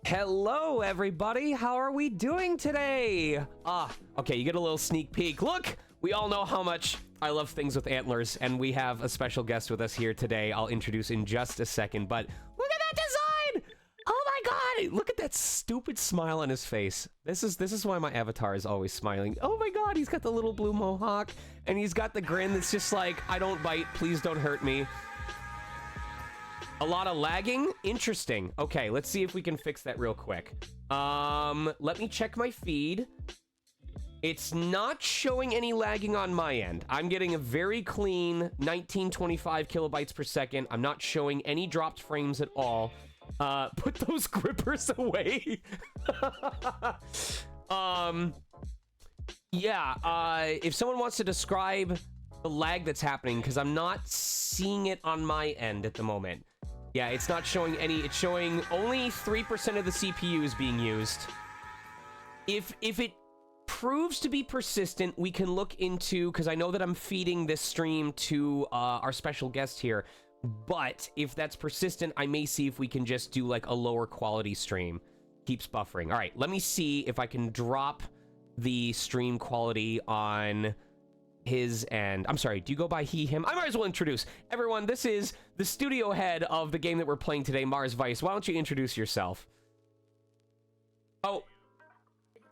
Hello, everybody. How are we doing today? Okay, you get a little sneak peek. Look, we all know how much I love things with antlers, and we have a special guest with us here today. I'll introduce in just a second, but look at that design! Oh my god! Look at that stupid smile on his face. This is why my avatar is always smiling. Oh my god, he's got the little blue mohawk, and he's got the grin that's just like, I don't bite, please don't hurt me. A lot of lagging? Interesting. Okay, let's see if we can fix that real quick. Let me check my feed. It's not showing any lagging on my end. I'm getting a very clean 1925 kilobytes per second. I'm not showing any dropped frames at all. Put those grippers away. If someone wants to describe the lag that's happening, because I'm not seeing it on my end at the moment. Yeah, it's not showing any. It's showing only 3% of the CPU is being used. If it proves to be persistent, we can look into, because I know that I'm feeding this stream to our special guest here, but if that's persistent, I may see if we can just do like a lower quality stream. Keeps buffering. All right, let me see if I can drop the stream quality on his end. I'm sorry, do you go by he, him? I might as well introduce everyone. This is the studio head of the game that we're playing today, Mars Vice. Why don't you introduce yourself? Oh. And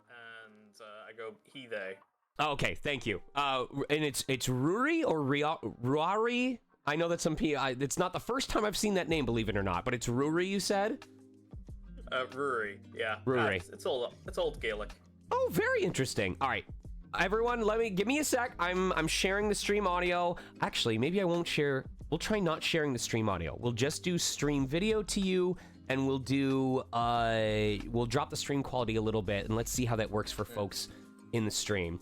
I go he, they. Oh, okay, thank you. And it's Ruri or Ruari? I know that some people, it's not the first time I've seen that name, believe it or not, but it's Ruri, you said? Ruri, yeah. Ruri. It's old Gaelic. Oh, very interesting. All right. Everyone, give me a sec. I'm sharing the stream audio. Actually, maybe I won't share. We'll try not sharing the stream audio. We'll just do stream video to you, and we'll do we'll drop the stream quality a little bit, and let's see how that works for folks in the stream.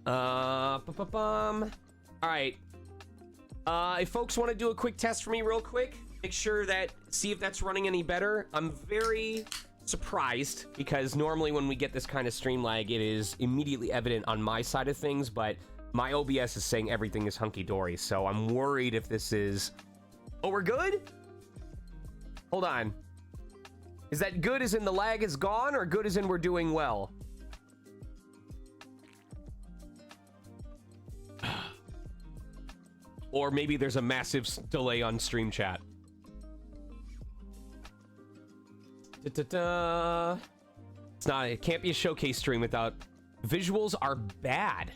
All right. If folks want to do a quick test for me real quick, make sure that, see if that's running any better. I'm very surprised, because normally when we get this kind of stream lag, it is immediately evident on my side of things, but my OBS is saying everything is hunky-dory, so I'm worried if this is... Oh, we're good? Hold on. Is that good as in the lag is gone, or good as in we're doing well? Or maybe there's a massive delay on stream chat. It's not, it can't be a showcase stream without visuals are bad.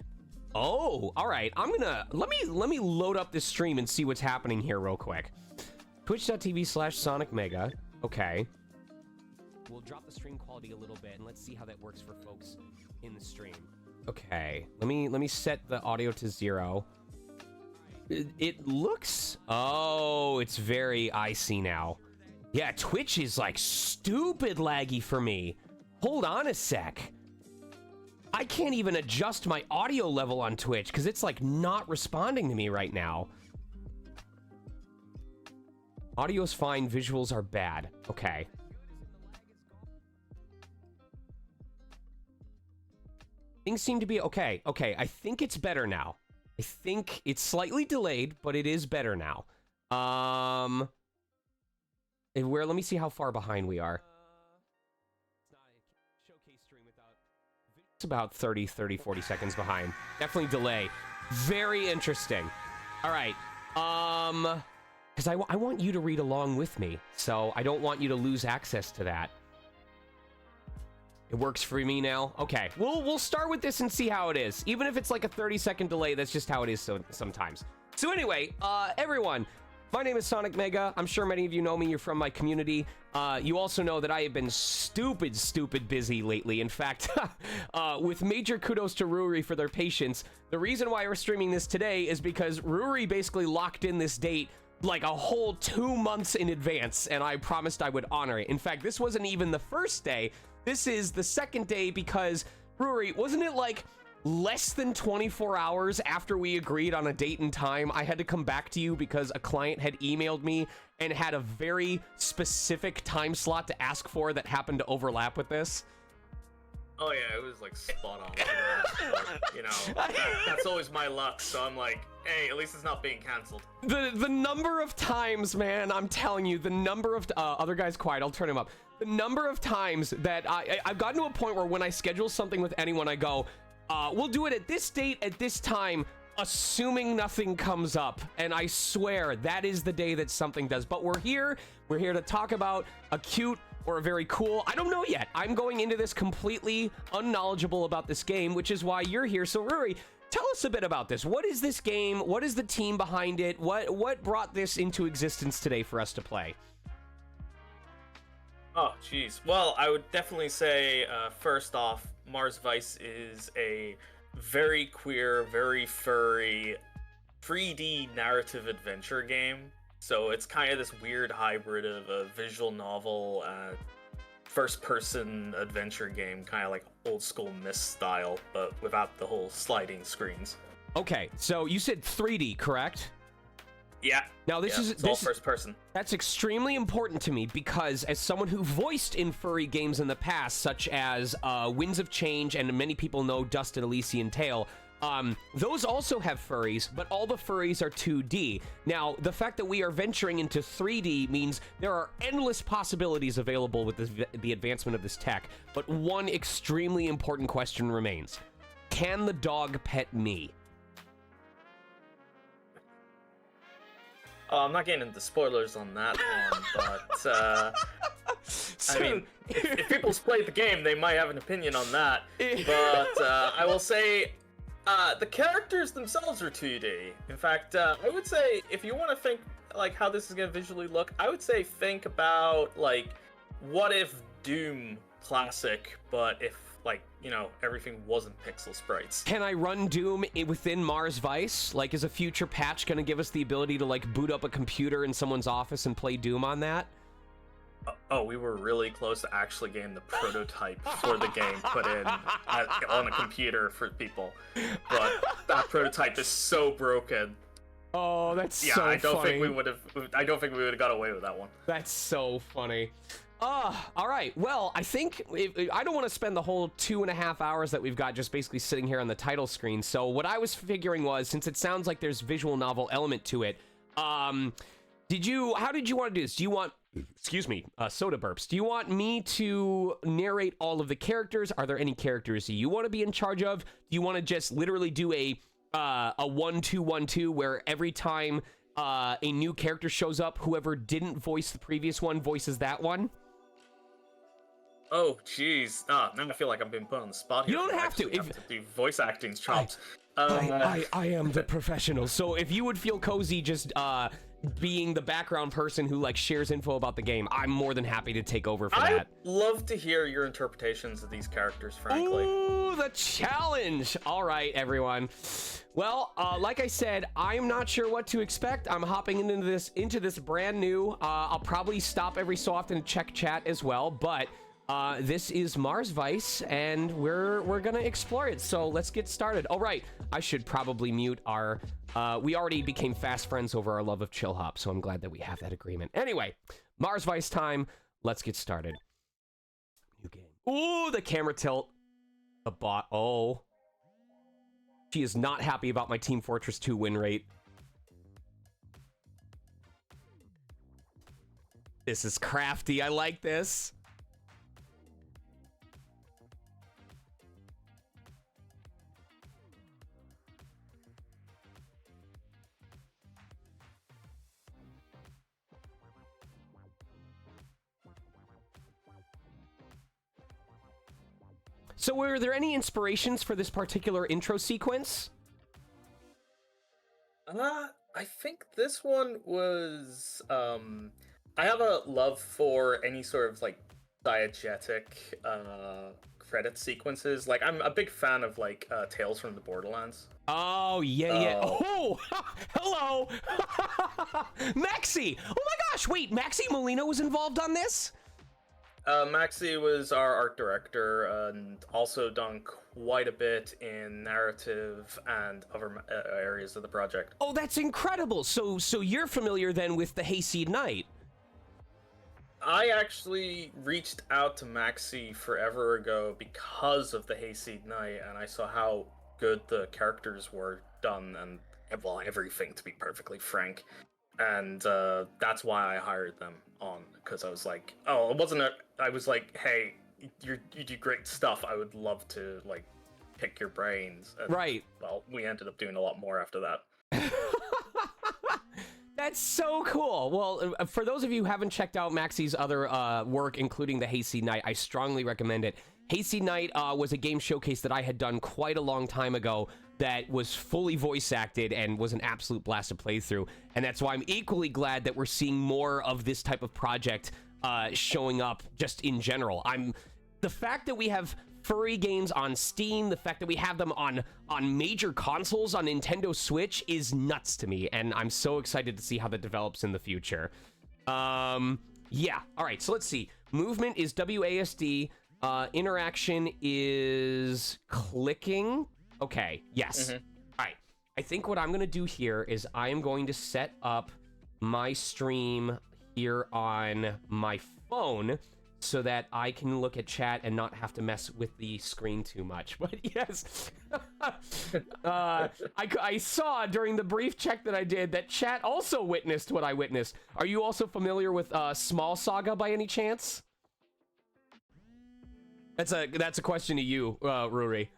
Oh, all right. I'm gonna let me load up this stream and see what's happening here real quick. Twitch.tv/sonicmega. Okay. We'll drop the stream quality a little bit and let's see how that works for folks in the stream. Okay. Let me set the audio to 0. It looks, oh, it's very icy now. Yeah, Twitch is like stupid laggy for me. Hold on a sec. I can't even adjust my audio level on Twitch because it's like not responding to me right now. Audio's fine, visuals are bad. Okay. Things seem to be okay. Okay, I think it's better now. I think it's slightly delayed, but it is better now. Let me see how far behind we are. It's about 30, 40 seconds behind. Definitely delay. Very interesting. All right. Because I want you to read along with me, so I don't want you to lose access to that. It works for me now. Okay, we'll start with this and see how it is. Even if it's like a 30-second delay, that's just how it is sometimes. So anyway, everyone, my name is sonicmega. I'm sure many of you know me. You're from my community. You also know that I have been stupid busy lately. In fact, with major kudos to Ruri for their patience. The reason why we're streaming this today is because Ruri basically locked in this date like a whole 2 months in advance, and I promised I would honor it. In fact, this wasn't even the first day. This is the second day because, Ruri, wasn't it like less than 24 hours after we agreed on a date and time, I had to come back to you because a client had emailed me and had a very specific time slot to ask for that happened to overlap with this? Oh yeah, it was like spot on. For that. But, you know, that's always my luck. So I'm like, hey, at least it's not being canceled. The number of times, man, I'm telling you, the number of other guys quiet. I'll turn him up. The number of times that I've gotten to a point where when I schedule something with anyone, I go, we'll do it at this date at this time, assuming nothing comes up. And I swear that is the day that something does. But we're here to talk about a cute or a very cool, I don't know yet. I'm going into this completely unknowledgeable about this game, which is why you're here. So Ruri, tell us a bit about this. What is this game? What is the team behind it? What brought this into existence today for us to play? Oh, jeez. Well, I would definitely say, first off, Mars Vice is a very queer, very furry, 3D narrative adventure game. So it's kind of this weird hybrid of a visual novel and first-person adventure game, kind of like old school Myst style, but without the whole sliding screens. Okay, so you said 3D, correct? Yeah. Now it's all first person. That's extremely important to me because as someone who voiced in furry games in the past, such as Winds of Change, and many people know Dust and Elysian Tale, those also have furries, but all the furries are 2D. Now, the fact that we are venturing into 3D means there are endless possibilities available with the advancement of this tech, but one extremely important question remains. Can the dog pet me? I'm not getting into spoilers on that one, but, I mean, if people's played the game, they might have an opinion on that, but, I will say, the characters themselves are 2D. In fact, I would say, if you want to think, like, how this is going to visually look, I would say think about, like, what if Doom Classic, but if, like, you know, everything wasn't pixel sprites. Can I run Doom within Mars Vice? Like, is a future patch going to give us the ability to, like, boot up a computer in someone's office and play Doom on that? Oh, we were really close to actually getting the prototype for the game put in on a computer for people, but that prototype is so broken. Oh, that's so funny. I don't think we would have got away with that one. That's so funny. All right. Well, I think I don't want to spend the whole 2.5 hours that we've got just basically sitting here on the title screen. So what I was figuring was, since it sounds like there's visual novel element to it, how did you want to do this? Do you want, excuse me, soda burps. Do you want me to narrate all of the characters? Are there any characters you want to be in charge of? Do you want to just literally do a 1-2-1-2 where every time a new character shows up, whoever didn't voice the previous one voices that one? Oh, jeez. Now I feel like I'm being put on the spot here. You don't have to. Have to do voice acting chops. I am the professional. So if you would feel cozy just being the background person who like shares info about the game, I'm more than happy to take over for that. I'd love to hear your interpretations of these characters, frankly. Ooh, the challenge. All right, everyone. Well, like I said, I'm not sure what to expect. I'm hopping into this brand new. I'll probably stop every so often to check chat as well, but this is Mars Vice, and we're gonna explore it. So let's get started. All right, I should probably mute our. We already became fast friends over our love of chill hop, so I'm glad that we have that agreement. Anyway, Mars Vice time. Let's get started. New game. Ooh, the camera tilt. A bot. Oh, she is not happy about my Team Fortress 2 win rate. This is crafty. I like this. So were there any inspirations for this particular intro sequence? I think this one was, I have a love for any sort of, like, diegetic, credit sequences. Like, I'm a big fan of, like, Tales from the Borderlands. Oh, yeah. Oh, hello! Maxi! Oh my gosh, wait, Maxi Molino was involved on this? Maxi was our art director and also done quite a bit in narrative and other areas of the project. Oh, that's incredible. So you're familiar then with the Hayseed Knight? I actually reached out to Maxi forever ago because of the Hayseed Night, and I saw how good the characters were done, and well, everything, to be perfectly frank. And that's why I hired them on, because I was like, oh, it wasn't a. I was like, hey, you do great stuff. I would love to like pick your brains. And, Right. Well, we ended up doing a lot more after that. That's so cool. Well, for those of you who haven't checked out Maxi's other work, including the Hayseed Night, I strongly recommend it. Hayseed Night was a game showcase that I had done quite a long time ago that was fully voice acted and was an absolute blast to play through. And that's why I'm equally glad that we're seeing more of this type of project showing up just in general. The fact that we have furry games on Steam, the fact that we have them on major consoles on Nintendo Switch is nuts to me, and I'm so excited to see how that develops in the future. Yeah, all right, so let's see. Movement is WASD, interaction is clicking. Okay, yes. All right, I think what I'm gonna do here is I am going to set up my stream here on my phone so that I can look at chat and not have to mess with the screen too much. But yes, I saw during the brief check that I did that chat also witnessed what I witnessed. Are you also familiar with Small Saga by any chance? That's a question to you, Ruri.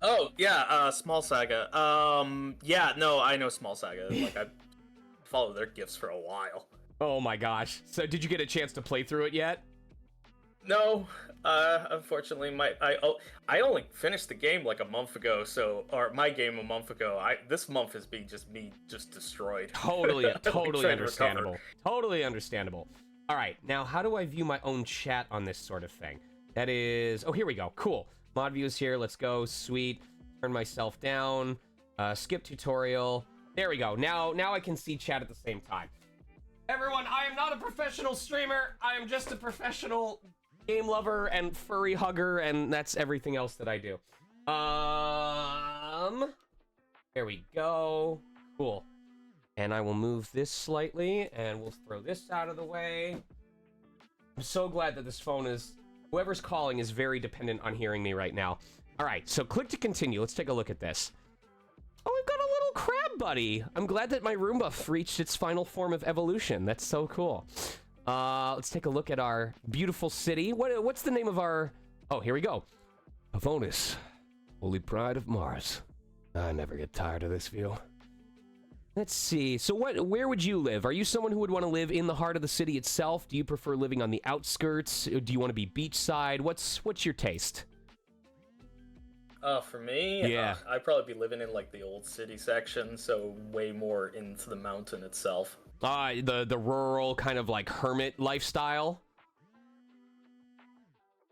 Oh yeah, Small Saga. Yeah, no, I know Small Saga. Like I followed their gifts for a while. Oh my gosh! So did you get a chance to play through it yet? No, unfortunately, I only finished the game like a month ago, or my game a month ago. This month has been just me destroyed. Totally understandable. Totally understandable. All right, now how do I view my own chat on this sort of thing? That is, oh, here we go. Cool. Mod views here. Let's go. Sweet. Turn myself down. Skip tutorial. There we go. Now I can see chat at the same time. Everyone, I am not a professional streamer. I am just a professional game lover and furry hugger, and that's everything else that I do. There we go. Cool. And I will move this slightly, and we'll throw this out of the way. I'm so glad that this phone is... Whoever's calling is very dependent on hearing me right now. All right, so click to continue. Let's take a look at this. Oh, we've got a little crab buddy. I'm glad that my Roomba reached its final form of evolution. That's so cool. Let's take a look at our beautiful city. What's the name of our... Oh, here we go. Avonis, holy pride of Mars. I never get tired of this view. Let's see. So where would you live? Are you someone who would want to live in the heart of the city itself? Do you prefer living on the outskirts? Do you want to be beachside? What's your taste? For me, yeah, I'd probably be living in like the old city section, so way more into the mountain itself. The rural kind of like hermit lifestyle.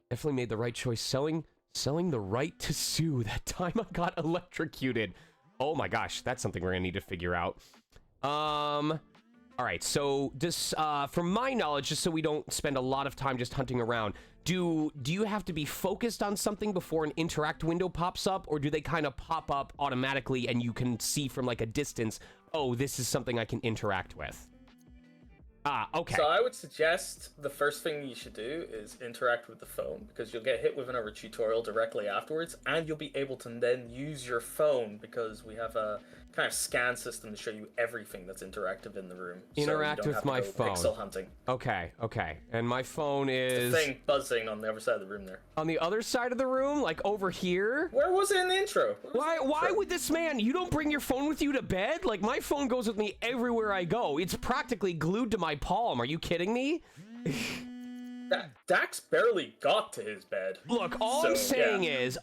Definitely made the right choice selling the right to sue that time I got electrocuted. Oh my gosh, that's something we're gonna need to figure out. All right, so just from my knowledge, just so we don't spend a lot of time just hunting around, do you have to be focused on something before an interact window pops up, or do they kind of pop up automatically and you can see from like a distance, oh, this is something I can interact with? Okay. So I would suggest the first thing you should do is interact with the phone, because you'll get hit with another tutorial directly afterwards, and you'll be able to then use your phone, because we have a kind of scan system to show you everything that's interactive in the room. Interact so with my phone. Pixel hunting. Okay. And my phone is... The thing buzzing on the other side of the room there. On the other side of the room? Like over here? Where was it in the intro? Why would this man... You don't bring your phone with you to bed? Like, my phone goes with me everywhere I go. It's practically glued to my palm. Are you kidding me? Dax barely got to his bed. Look, all I'm saying is,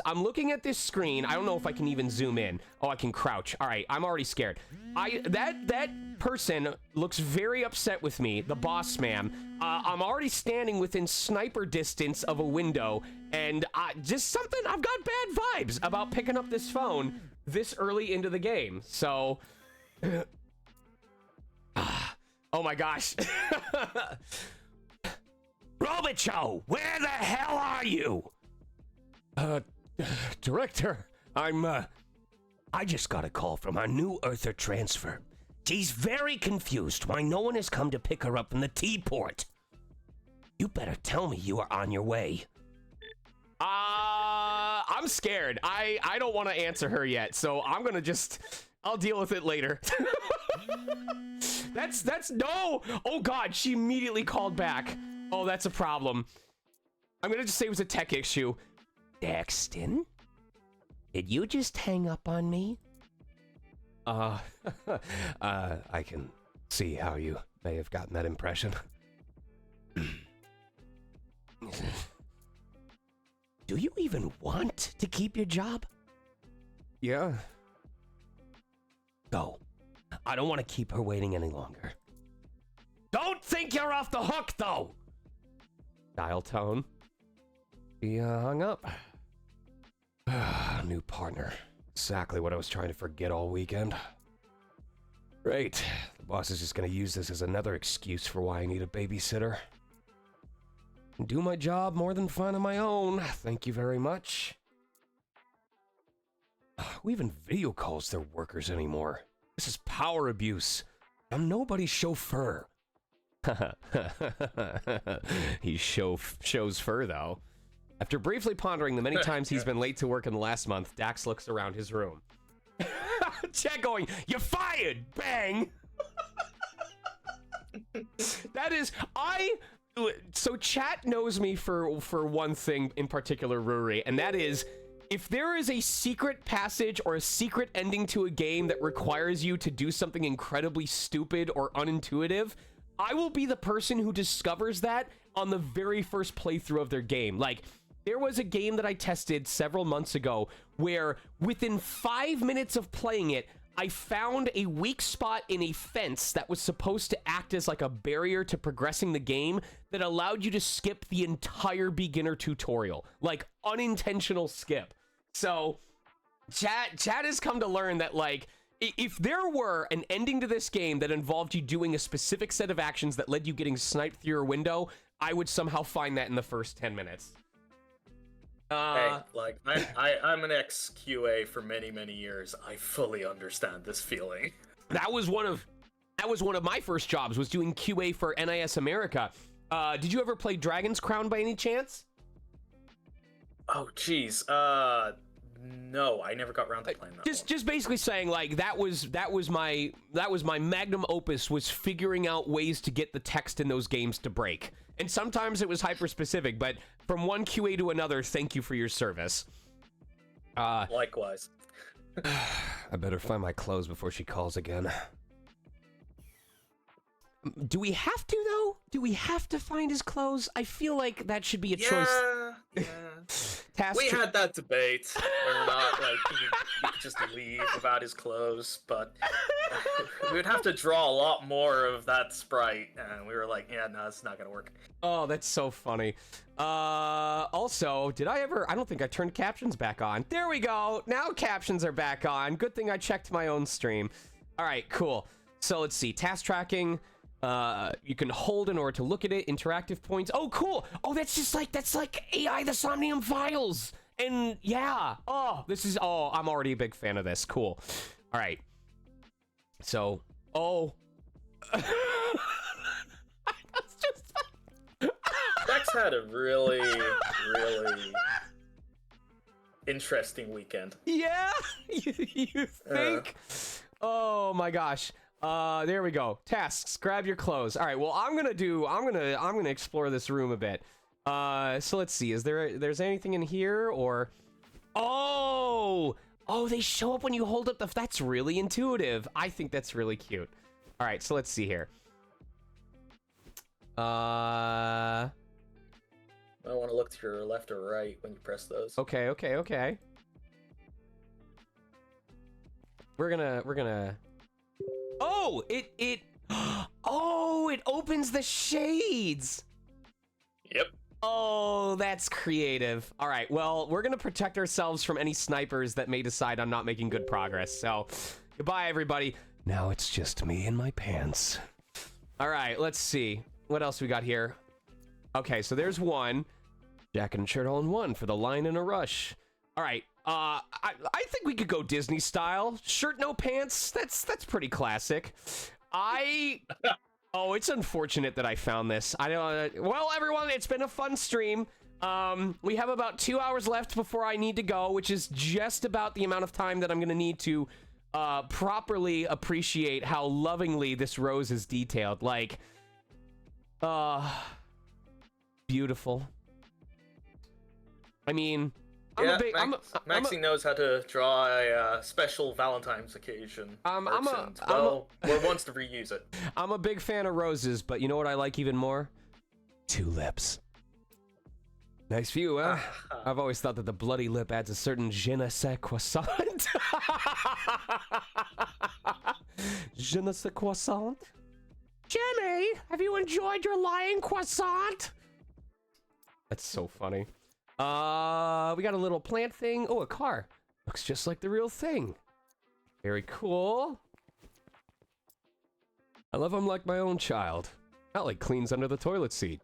I'm looking at this screen. I don't know if I can even zoom in. Oh, I can crouch. All right, I'm already scared. That person looks very upset with me, the boss man. I'm already standing within sniper distance of a window, and just something, I've got bad vibes about picking up this phone this early into the game. So, oh my gosh. Robicho, where the hell are you? Director, I just got a call from our new Earther transfer. She's very confused why no one has come to pick her up from the T-port. You better tell me you are on your way. I'm scared. I don't want to answer her yet, so I'm gonna I'll deal with it later. That's no. Oh God, she immediately called back. Oh, that's a problem. I'm gonna just say it was a tech issue. Daxton, did you just hang up on me? I can see how you may have gotten that impression. Do you even want to keep your job? Yeah. Go. I don't want to keep her waiting any longer. Don't think you're off the hook, though! Dial tone. He hung up. New partner. Exactly what I was trying to forget all weekend. Great. The boss is just gonna use this as another excuse for why I need a babysitter. Do my job more than fine on my own. Thank you very much. Who even video calls their workers anymore? This is power abuse. I'm nobody's chauffeur. He shows fur, though. After briefly pondering the many times he's been late to work in the last month, Dax looks around his room. Chat going, "You're fired!" Bang! That is, so chat knows me for one thing in particular, Ruri, and that is, if there is a secret passage or a secret ending to a game that requires you to do something incredibly stupid or unintuitive, I will be the person who discovers that on the very first playthrough of their game. Like, there was a game that I tested several months ago where within 5 minutes of playing it, I found a weak spot in a fence that was supposed to act as like a barrier to progressing the game that allowed you to skip the entire beginner tutorial. Like, unintentional skip. So, chat has come to learn that, like, if there were an ending to this game that involved you doing a specific set of actions that led you getting sniped through your window, I would somehow find that in the first 10 minutes. Hey, like, I'm an ex-QA for many, many years. I fully understand this feeling. That was one of my first jobs, was doing QA for NIS America. Did you ever play Dragon's Crown by any chance? Oh, jeez. No, I never got around to playing that. Just basically saying, like, that was my magnum opus, was figuring out ways to get the text in those games to break. And sometimes it was hyper specific, but from one QA to another, thank you for your service. Likewise. I better find my clothes before she calls again. Do we have to, though? Do we have to find his clothes? I feel like that should be a choice. Yeah. We had that debate. Whether or not, like, he could just leave without his clothes, but we would have to draw a lot more of that sprite, and we were like, yeah, no, it's not gonna work. Oh, that's so funny. Also, I don't think I turned captions back on. There we go. Now captions are back on. Good thing I checked my own stream. All right, cool. So let's see. Task tracking. You can hold in order to look at it. Interactive points. Oh, cool. Oh, that's like AI the Somnium Files. And yeah. Oh, I'm already a big fan of this. Cool. All right. So, that's just Dex had a really, really interesting weekend. Yeah. You think? Oh my gosh. There we go. Tasks. Grab your clothes. All right. Well, I'm gonna explore this room a bit. So let's see. There's anything in here, or? Oh, they show up when you hold up that's really intuitive. I think that's really cute. All right. So let's see here. I want to look to your left or right when you press those. Okay. We're gonna. Oh, it opens the shades. Yep. Oh, that's creative. All right, well, we're gonna protect ourselves from any snipers that may decide I'm not making good progress. So, goodbye, everybody. Now it's just me and my pants. All right, let's see. What else we got here? Okay, so there's one. Jacket and shirt all in one for the line in a rush. All right, I think we could go Disney style. Shirt, no pants. That's pretty classic. Oh, it's unfortunate that I found this. I don't. Well, everyone, it's been a fun stream. We have about 2 hours left before I need to go, which is just about the amount of time that I'm gonna need to properly appreciate how lovingly this rose is detailed. Like, beautiful. I mean, Maxie knows how to draw a special Valentine's occasion. We're wants to reuse it. I'm a big fan of roses, but you know what I like even more? Tulips. Nice view, huh? I've always thought that the bloody lip adds a certain je ne sais croissant. Je ne sais croissant? Jimmy, have you enjoyed your lying croissant? That's so funny. We got a little plant thing. Oh, a car. Looks just like the real thing. Very cool. I love him like my own child. Not like cleans under the toilet seat.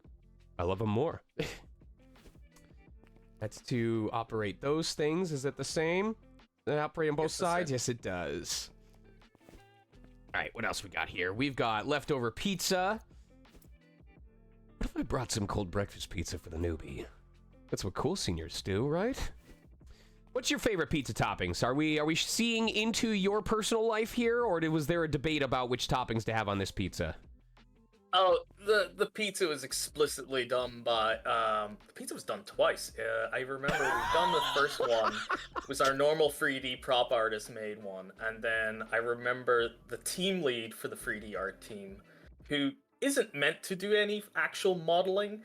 I love him more. That's to operate those things. Is it the same? They operate on both sides? Yes, it does. All right, what else we got here? We've got leftover pizza. What if I brought some cold breakfast pizza for the newbie? That's what cool seniors do, right? What's your favorite pizza toppings? Are we seeing into your personal life here, or was there a debate about which toppings to have on this pizza? Oh, the pizza was explicitly done by, the pizza was done twice. I remember we've done the first one. It was our normal 3D prop artist made one. And then I remember the team lead for the 3D art team, who isn't meant to do any actual modeling,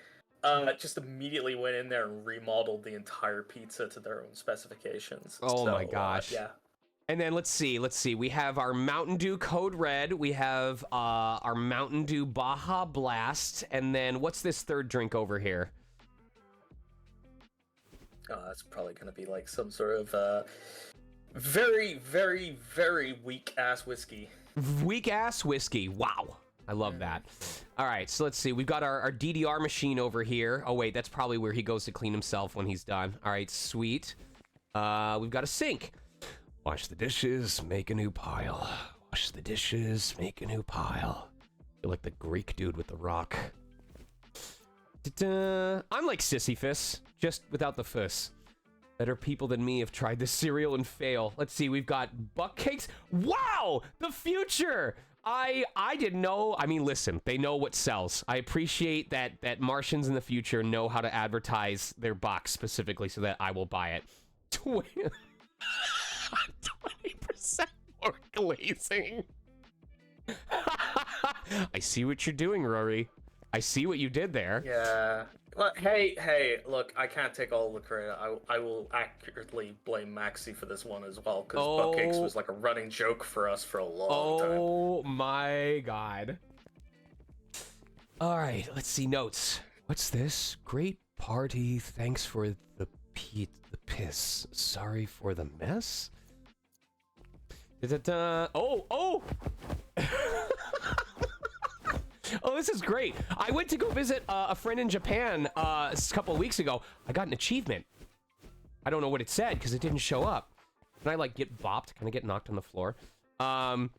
just immediately went in there and remodeled the entire pizza to their own specifications. Oh my gosh. Yeah. And then let's see. We have our Mountain Dew Code Red. We have our Mountain Dew Baja Blast. And then what's this third drink over here? Oh, that's probably going to be like some sort of very, very, very weak-ass whiskey. Weak-ass whiskey. Wow. I love that. All right, so let's see. We've got our DDR machine over here. Oh, wait, that's probably where he goes to clean himself when he's done. All right, sweet. We've got a sink. Wash the dishes, make a new pile. Wash the dishes, make a new pile. You're like the Greek dude with the rock. I'm like Sisyphus, just without the fuss. Better people than me have tried this cereal and fail. Let's see, we've got buck cakes. Wow, the future! I didn't know. I mean, listen, they know what sells. I appreciate that Martians in the future know how to advertise their box specifically so that I will buy it. 20% more glazing. I see what you're doing, Rory. I see what you did there. Yeah. Well, hey, look, I can't take all the credit. I will accurately blame Maxie for this one as well, because Buckcakes was like a running joke for us for a long time. Oh my god. All right, let's see notes. What's this? Great party. Thanks for the piss. Sorry for the mess. Oh! Oh, this is great. I went to go visit a friend in Japan a couple of weeks ago. I got an achievement. I don't know what it said because it didn't show up. Can I like get bopped? Can I get knocked on the floor? Oh,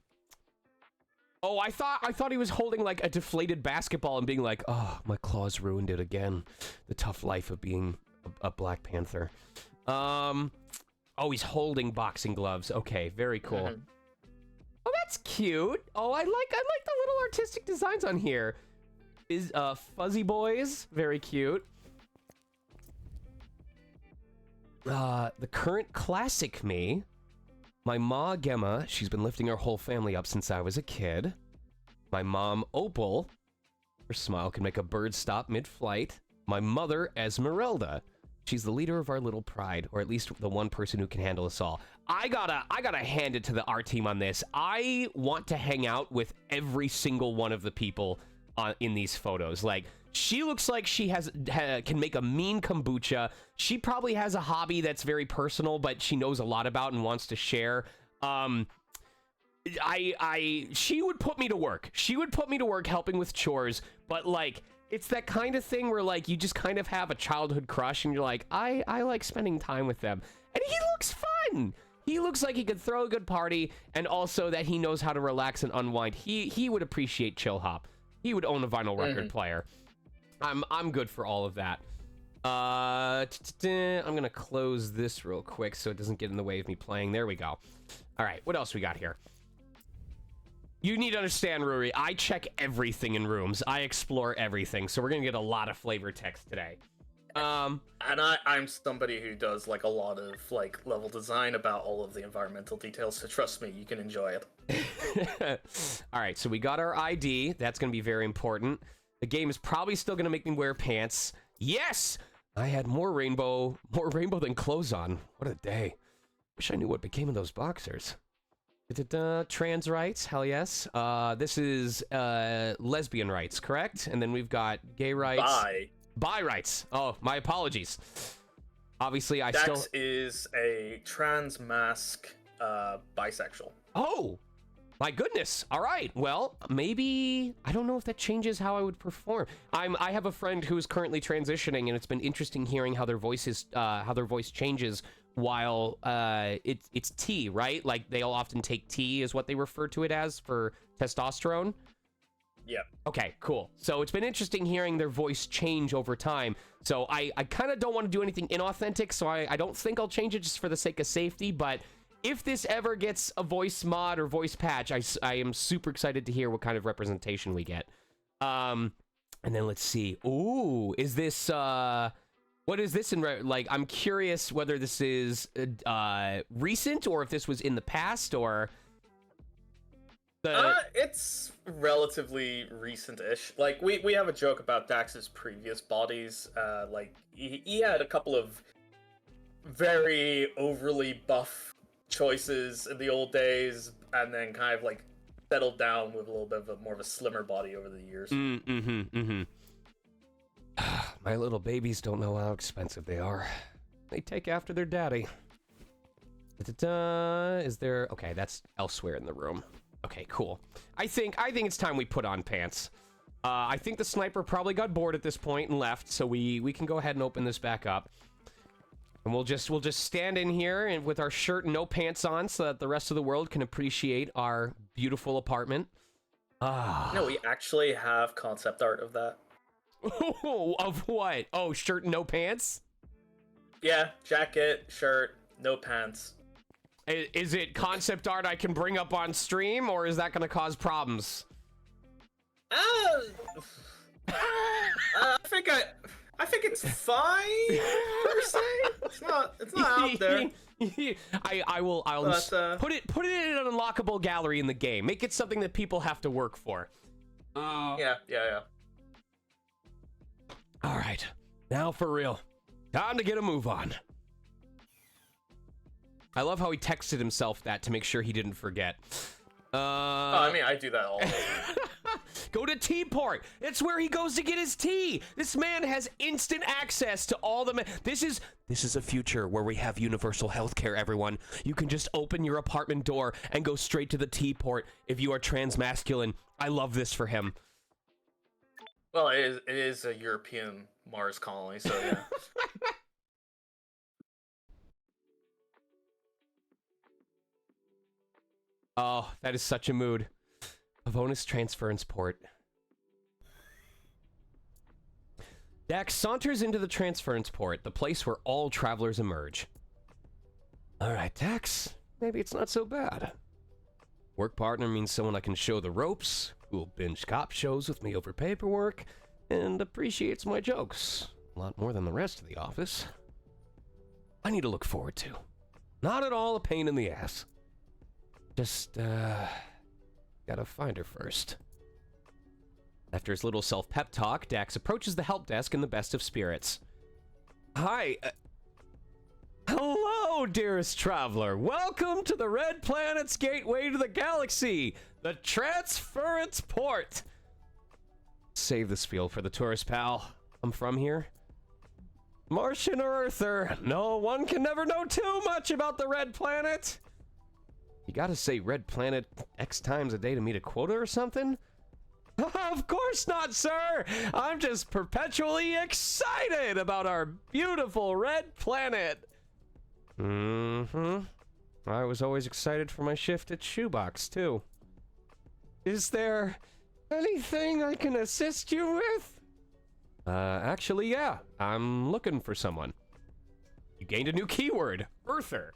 I thought he was holding like a deflated basketball and being like, "Oh, my claws ruined it again. The tough life of being a Black Panther." Oh, he's holding boxing gloves. Okay, very cool. Mm-hmm. Oh, that's cute. Oh, I like the little artistic designs on here. Is Fuzzy Boys, very cute. The current classic me. My ma Gemma, she's been lifting our whole family up since I was a kid. My mom Opal, her smile can make a bird stop mid-flight. My mother Esmeralda. She's the leader of our little pride, or at least the one person who can handle us all. I gotta hand it to the art team on this. I want to hang out with every single one of the people in these photos. Like, she looks like she can make a mean kombucha. She probably has a hobby that's very personal, but she knows a lot about and wants to share. She would put me to work. She would put me to work helping with chores, but like, it's that kind of thing where like you just kind of have a childhood crush and you're like, I like spending time with them. And he looks fun. He looks like he could throw a good party, and also that he knows how to relax and unwind. He would appreciate Chill Hop. He would own a vinyl record player. I'm good for all of that. I'm gonna close this real quick so it doesn't get in the way of me playing. There we go. All right, what else we got here? You need to understand, Ruri, I check everything in rooms. I explore everything, so we're gonna get a lot of flavor text today. And I'm somebody who does like a lot of like level design about all of the environmental details, so trust me, you can enjoy it. All right, so we got our ID. That's gonna be very important. The game is probably still gonna make me wear pants. Yes! I had more rainbow than clothes on. What a day. Wish I knew what became of those boxers. Trans rights, hell yes. This is lesbian rights, correct? And then we've got gay rights. Bi rights. Oh, my apologies. Obviously, Dax is a trans mask bisexual. Oh, my goodness. All right. Well, maybe I don't know if that changes how I would perform. I have a friend who's currently transitioning, and it's been interesting hearing how their voice changes while it's T, right? Like they'll often take T is what they refer to it as for testosterone. Yeah. Okay, cool. So it's been interesting hearing their voice change over time. So I kind of don't want to do anything inauthentic, so I don't think I'll change it just for the sake of safety, but if this ever gets a voice mod or voice patch, I am super excited to hear what kind of representation we get. And then let's see. Ooh, is this what is this in like I'm curious whether this is recent or if this was in the past or it's relatively recent-ish. Like we have a joke about Dax's previous bodies. Like he had a couple of very overly buff choices in the old days, and then kind of like settled down with a little bit of more of a slimmer body over the years. My little babies don't know how expensive they are. They take after their daddy. Is there? Okay, that's elsewhere in the room. Okay, cool. I think it's time we put on pants. I think the sniper probably got bored at this point and left, so we can go ahead and open this back up. And we'll just stand in here and with our shirt and no pants on so that the rest of the world can appreciate our beautiful apartment. No, we actually have concept art of that. Of what? Oh, shirt and no pants? Yeah, jacket, shirt, no pants. Is it concept art I can bring up on stream, or is that going to cause problems? I think it's fine per se. It's not out there. I'll put it in an unlockable gallery in the game. Make it something that people have to work for. Yeah. All right, now for real. Time to get a move on. I love how he texted himself that to make sure he didn't forget. I mean, I do that all the time. Go to Teaport. It's where he goes to get his tea. This man has instant access to all the... This is a future where we have universal healthcare, everyone. You can just open your apartment door and go straight to the Teaport if you are transmasculine. I love this for him. Well, it is a European Mars colony, so yeah. Oh, that is such a mood. Avonis transference port. Dax saunters into the transference port, the place where all travelers emerge. All right, Dax, maybe it's not so bad. Work partner means someone I can show the ropes, who will binge cop shows with me over paperwork, and appreciates my jokes. A lot more than the rest of the office. I need to look forward to. Not at all a pain in the ass. Just, gotta find her first. After his little self-pep talk, Dax approaches the help desk in the best of spirits. Hi. Hello, dearest traveler. Welcome to the Red Planet's gateway to the galaxy, the Transference Port. Save the spiel for the tourist, pal. I'm from here. Martian or Earther, no one can never know too much about the Red Planet. You gotta say Red Planet X times a day to meet a quota or something? Of course not, sir! I'm just perpetually excited about our beautiful Red Planet! Mm-hmm. I was always excited for my shift at Shoebox, too. Is there anything I can assist you with? Actually, yeah. I'm looking for someone. You gained a new keyword, Earther.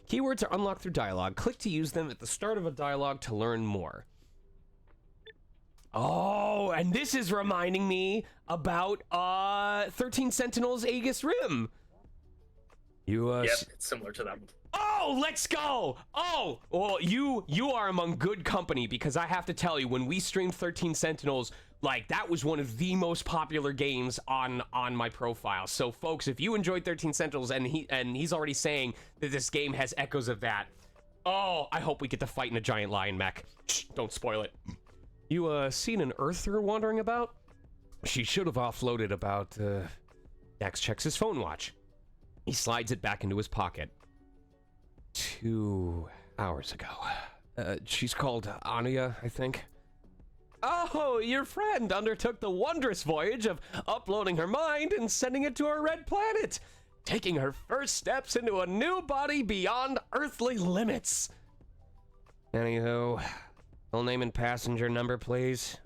Keywords are unlocked through dialogue. Click to use them at the start of a dialogue to learn more. Oh, and this is reminding me about 13 Sentinels Aegis Rim. Yep, it's similar to that one. Oh, let's go! Oh, well, you are among good company, because I have to tell you, when we streamed 13 Sentinels, like, that was one of the most popular games on my profile. So, folks, if you enjoyed 13 Sentinels, and he's already saying that this game has echoes of that, oh, I hope we get to fight in a giant lion mech. Shh, don't spoil it. You, seen an Earther wandering about? She should have offloaded about, Dax checks his phone watch. He slides it back into his pocket. 2 hours ago. She's called Anya, I think. Oh, your friend undertook the wondrous voyage of uploading her mind and sending it to her red planet, taking her first steps into a new body beyond earthly limits. Anywho, full name and passenger number, please.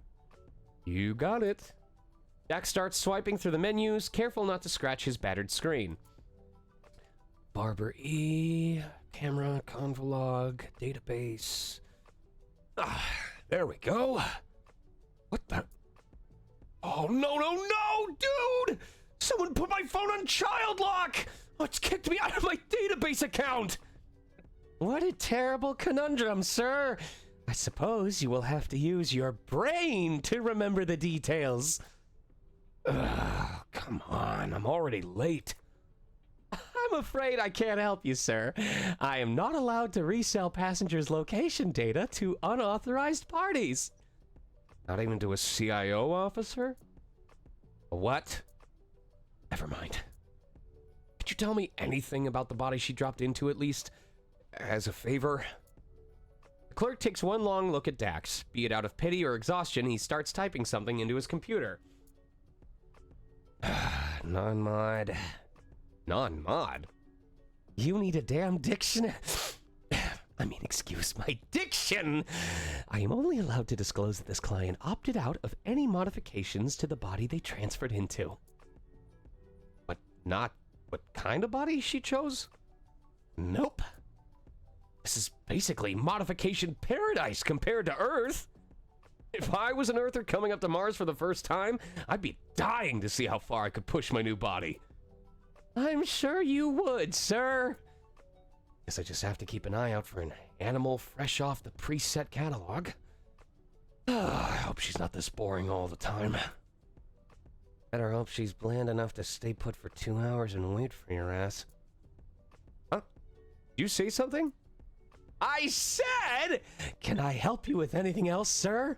You got it. Jack starts swiping through the menus, careful not to scratch his battered screen. Barber E, camera, convolog, database. Ah, there we go. What the? Oh, no, dude! Someone put my phone on child lock! Oh, it's kicked me out of my database account! What a terrible conundrum, sir. I suppose you will have to use your brain to remember the details. Ugh, come on, I'm already late. I'm afraid I can't help you, sir. I am not allowed to resell passengers' location data to unauthorized parties. Not even to a CIO officer? A what? Never mind. Could you tell me anything about the body she dropped into, at least? As a favor? The clerk takes one long look at Dax. Be it out of pity or exhaustion, he starts typing something into his computer. Non-mod. Non-mod? You need a damn dictionary. I mean, excuse my diction. I am only allowed to disclose that this client opted out of any modifications to the body they transferred into. But not what kind of body she chose? Nope. This is basically modification paradise compared to Earth. If I was an Earther coming up to Mars for the first time, I'd be dying to see how far I could push my new body. I'm sure you would, sir. Guess I just have to keep an eye out for an animal fresh off the preset catalog. I hope she's not this boring all the time. Better hope she's bland enough to stay put for 2 hours and wait for your ass. Huh? Did you say something? I said, can I help you with anything else, sir?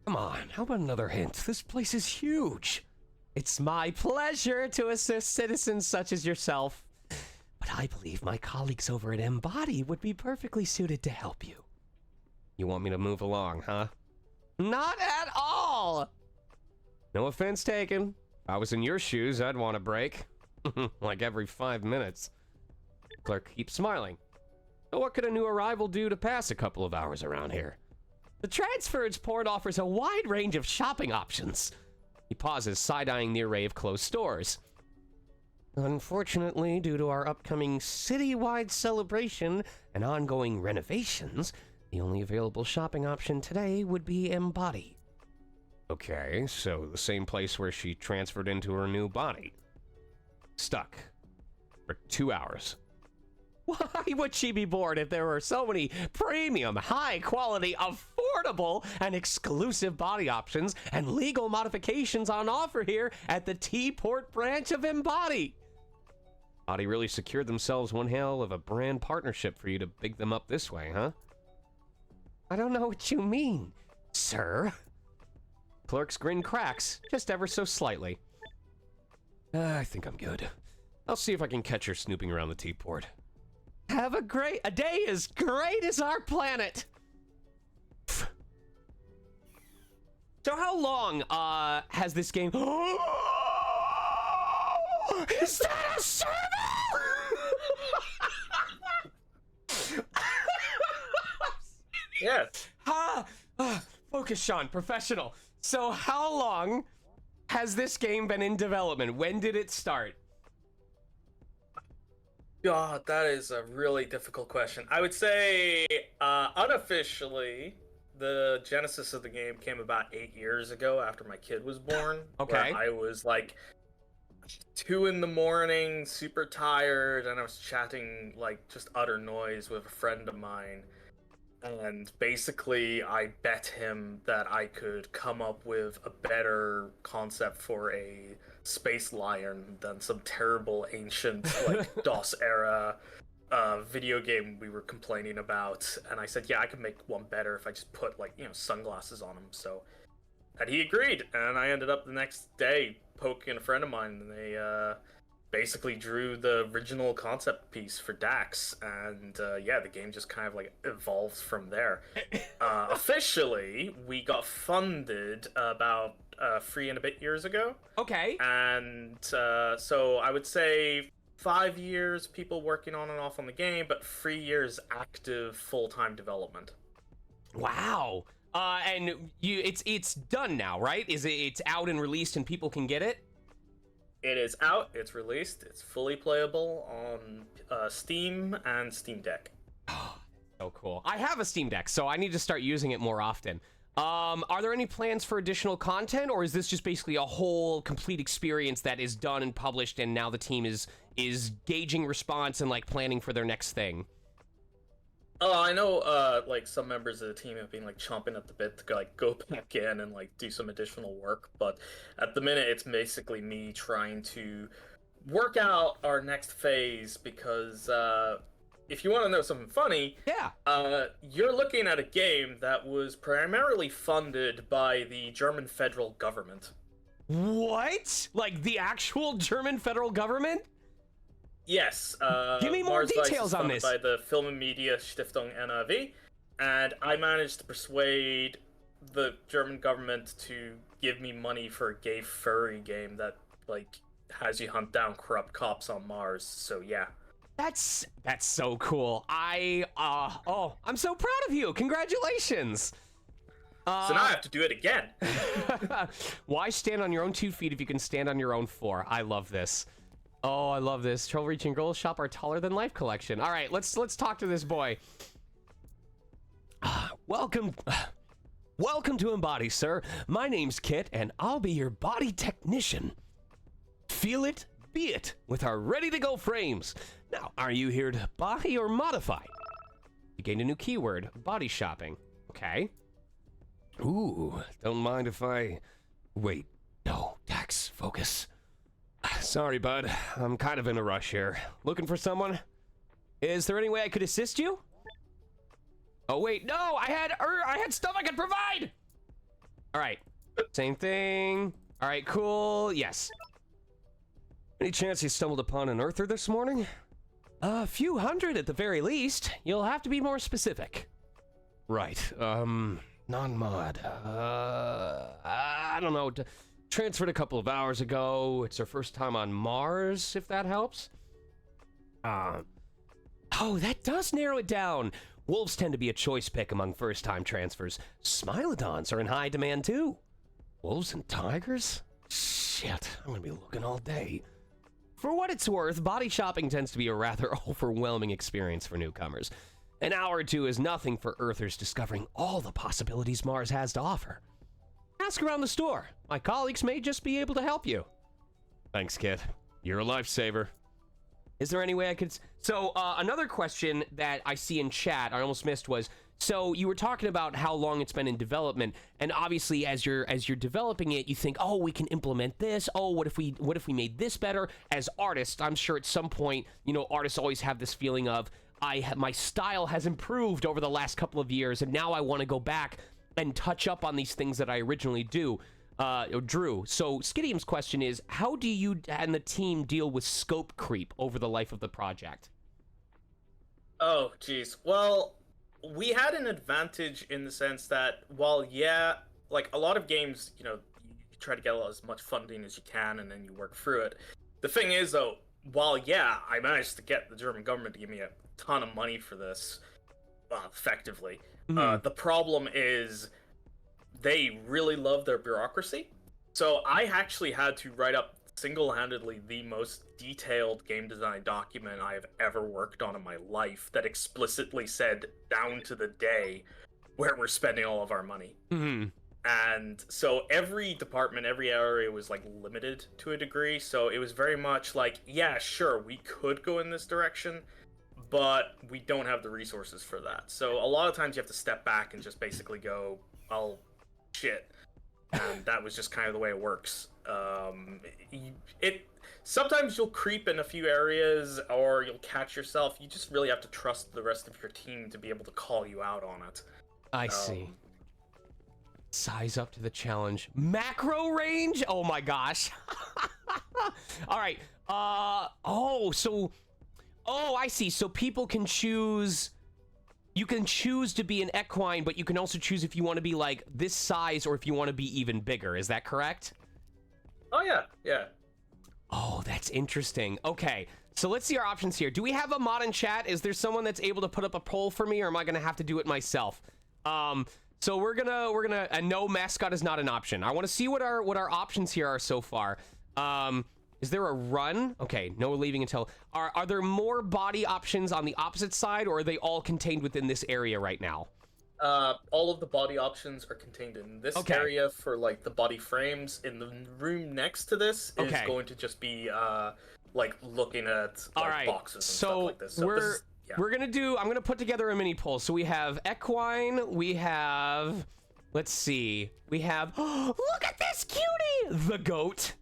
Come on, how about another hint? This place is huge. It's my pleasure to assist citizens such as yourself. But I believe my colleagues over at Embody would be perfectly suited to help you. You want me to move along, huh? Not at all! No offense taken. If I was in your shoes, I'd want a break. Like every 5 minutes. Clerk keeps smiling. So what could a new arrival do to pass a couple of hours around here? The Transference port offers a wide range of shopping options. He pauses, side-eyeing the array of closed stores. Unfortunately, due to our upcoming city-wide celebration and ongoing renovations, the only available shopping option today would be Embody. Okay, so the same place where she transferred into her new body. Stuck. For 2 hours. Why would she be bored if there were so many premium, high-quality, affordable, and exclusive body options and legal modifications on offer here at the T-Port branch of Embody? Embody really secured themselves one hell of a brand partnership for you to big them up this way, huh? I don't know what you mean, sir. Clerk's grin cracks, just ever so slightly. I think I'm good. I'll see if I can catch her snooping around the T-Port. Have a day as great as our planet. So how long has this game? Is that a servo? Yes. Focus, Sean. Professional. So how long has this game been in development? When did it start? God, that is a really difficult question. I would say, unofficially, the genesis of the game came about 8 years ago after my kid was born. Okay. Where I was like 2 in the morning, super tired, and I was chatting like just utter noise with a friend of mine. And basically, I bet him that I could come up with a better concept for a space lion than some terrible ancient, like, DOS era video game we were complaining about. And I said, yeah, I could make one better if I just put, like, sunglasses on him. So, and he agreed. And I ended up the next day poking a friend of mine, and they basically drew the original concept piece for Dax, and yeah, the game just kind of like evolved from there. Officially, we got funded about 3 and a bit years ago. Okay. And so I would say 5 years people working on and off on the game, but 3 years active full-time development. Wow. And it's done now, right? It's out and released and people can get it? It is out, it's released, it's fully playable on Steam and Steam Deck. So cool. I have a Steam Deck, so I need to start using it more often. Are there any plans for additional content, or is this just basically a whole complete experience that is done and published, and now the team is gauging response and like planning for their next thing? Oh, I know, like, some members of the team have been, like, chomping at the bit to, like, go back in and, like, do some additional work, but at the minute, it's basically me trying to work out our next phase, because, if you want to know something funny, yeah, you're looking at a game that was primarily funded by the German federal government. What? Like, the actual German federal government? Yes. Give me more Mars Vice details is on funded this. by the Film and Media Stiftung NRW, and I managed to persuade the German government to give me money for a gay furry game that, like, has you hunt down corrupt cops on Mars. So yeah. That's so cool. I'm so proud of you. Congratulations. So now I have to do it again. Why stand on your own 2 feet if you can stand on your own 4? I love this. Oh, I love this. Troll reaching girls shop our taller than life collection. All right, let's talk to this boy. Welcome to Embody, sir. My name's Kit, and I'll be your body technician. Feel it, be it, with our ready-to-go frames. Now, are you here to body or modify? You gained a new keyword, body shopping. Okay. Ooh, don't mind if I... Wait, no, Dax, focus. Sorry, bud. I'm kind of in a rush here. Looking for someone? Is there any way I could assist you? Oh, wait, no! I had stuff I could provide! Alright. Same thing. Alright, cool. Yes. Any chance you stumbled upon an Earther this morning? A few hundred at the very least. You'll have to be more specific. Right. Non-mod. I don't know. Transferred a couple of hours ago. It's our first time on Mars, if that helps. Oh, that does narrow it down. Wolves tend to be a choice pick among first-time transfers. Smilodons are in high demand, too. Wolves and tigers? Shit, I'm gonna be looking all day. For what it's worth, body shopping tends to be a rather overwhelming experience for newcomers. An hour or two is nothing for Earthers discovering all the possibilities Mars has to offer. Ask around the store. My colleagues may just be able to help you. Thanks, kid. You're a lifesaver. Is there any way I could... So, another question that I see in chat, I almost missed, was, so you were talking about how long it's been in development, and obviously as you're developing it, you think, oh, we can implement this. Oh, what if we made this better? As artists, I'm sure at some point, artists always have this feeling of, my style has improved over the last couple of years, and now I want to go back and touch up on these things that I originally drew. So Skidium's question is, how do you and the team deal with scope creep over the life of the project? Oh, geez. Well, we had an advantage in the sense that while, yeah, like a lot of games, you try to get as much funding as you can and then you work through it. The thing is, though, while yeah, I managed to get the German government to give me a ton of money for this, effectively, the problem is they really love their bureaucracy. So I actually had to write up single-handedly the most detailed game design document I have ever worked on in my life that explicitly said down to the day where we're spending all of our money. And so every department, every area was like limited to a degree. So it was very much like, yeah, sure, we could go in this direction, but we don't have the resources for that. So a lot of times you have to step back and just basically go, oh, shit. And that was just kind of the way it works. Sometimes you'll creep in a few areas or you'll catch yourself. You just really have to trust the rest of your team to be able to call you out on it. I see. Size up to the challenge. Macro range? Oh my gosh. All right. Oh, I see. So people can choose. You can choose to be an equine, but you can also choose if you want to be like this size or if you want to be even bigger. Is that correct? Oh, yeah. Yeah. Oh, that's interesting. Okay. So let's see our options here. Do we have a mod in chat? Is there someone that's able to put up a poll for me, or am I going to have to do it myself? So we're gonna, and no, mascot is not an option. I want to see what our options here are so far. Is there a run? Okay, no leaving until, are there more body options on the opposite side, or are they all contained within this area right now? All of the body options are contained in this area for like the body frames. In the room next to this is going to just be like looking at like, boxes and stuff like this. So I'm gonna put together a mini poll. So we have equine, we have, let's see, we have, look at this cutie, the goat.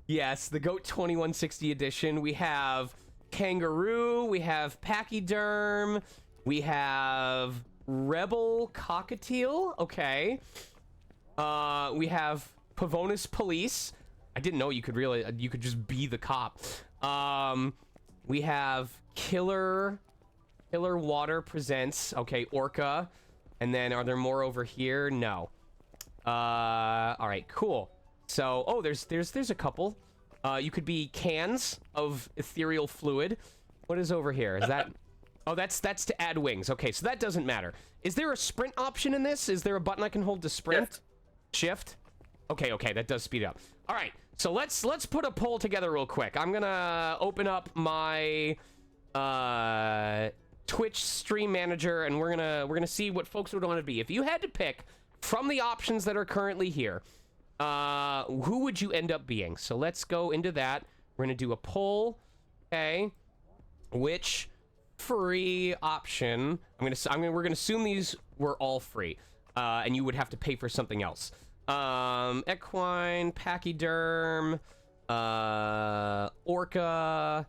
Yes, the goat 2160 edition. We have kangaroo, we have pachyderm, we have rebel cockatiel. Okay. We have Pavonis police. I didn't know you could just be the cop. We have killer water presents. Okay, orca. And then are there more over here? No. All right, cool. So, there's a couple. You could be cans of ethereal fluid. What is over here? Is that? Oh, that's to add wings. Okay, so that doesn't matter. Is there a sprint option in this? Is there a button I can hold to sprint? Shift. Okay, that does speed up. All right, so let's put a poll together real quick. I'm gonna open up my Twitch stream manager, and we're gonna see what folks would want to be. If you had to pick from the options that are currently here, who would you end up being? So let's go into that. We're gonna do a poll. Okay, which free option? We're gonna assume these were all free, and you would have to pay for something else. Equine, pachyderm, orca,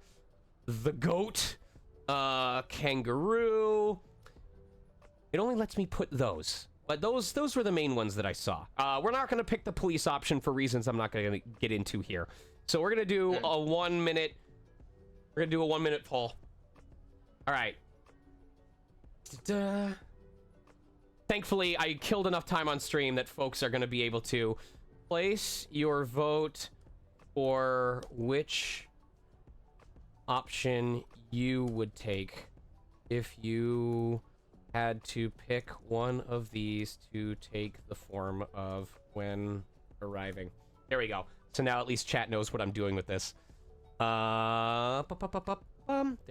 the goat, kangaroo. It only lets me put those, but those were the main ones that I saw. We're not gonna pick the police option for reasons I'm not gonna get into here. So we're gonna do a 1 minute. We're gonna do a 1 minute poll. All right. Thankfully, I killed enough time on stream that folks are going to be able to place your vote for which option you would take if you had to pick one of these to take the form of when arriving. There we go. So now at least chat knows what I'm doing with this. There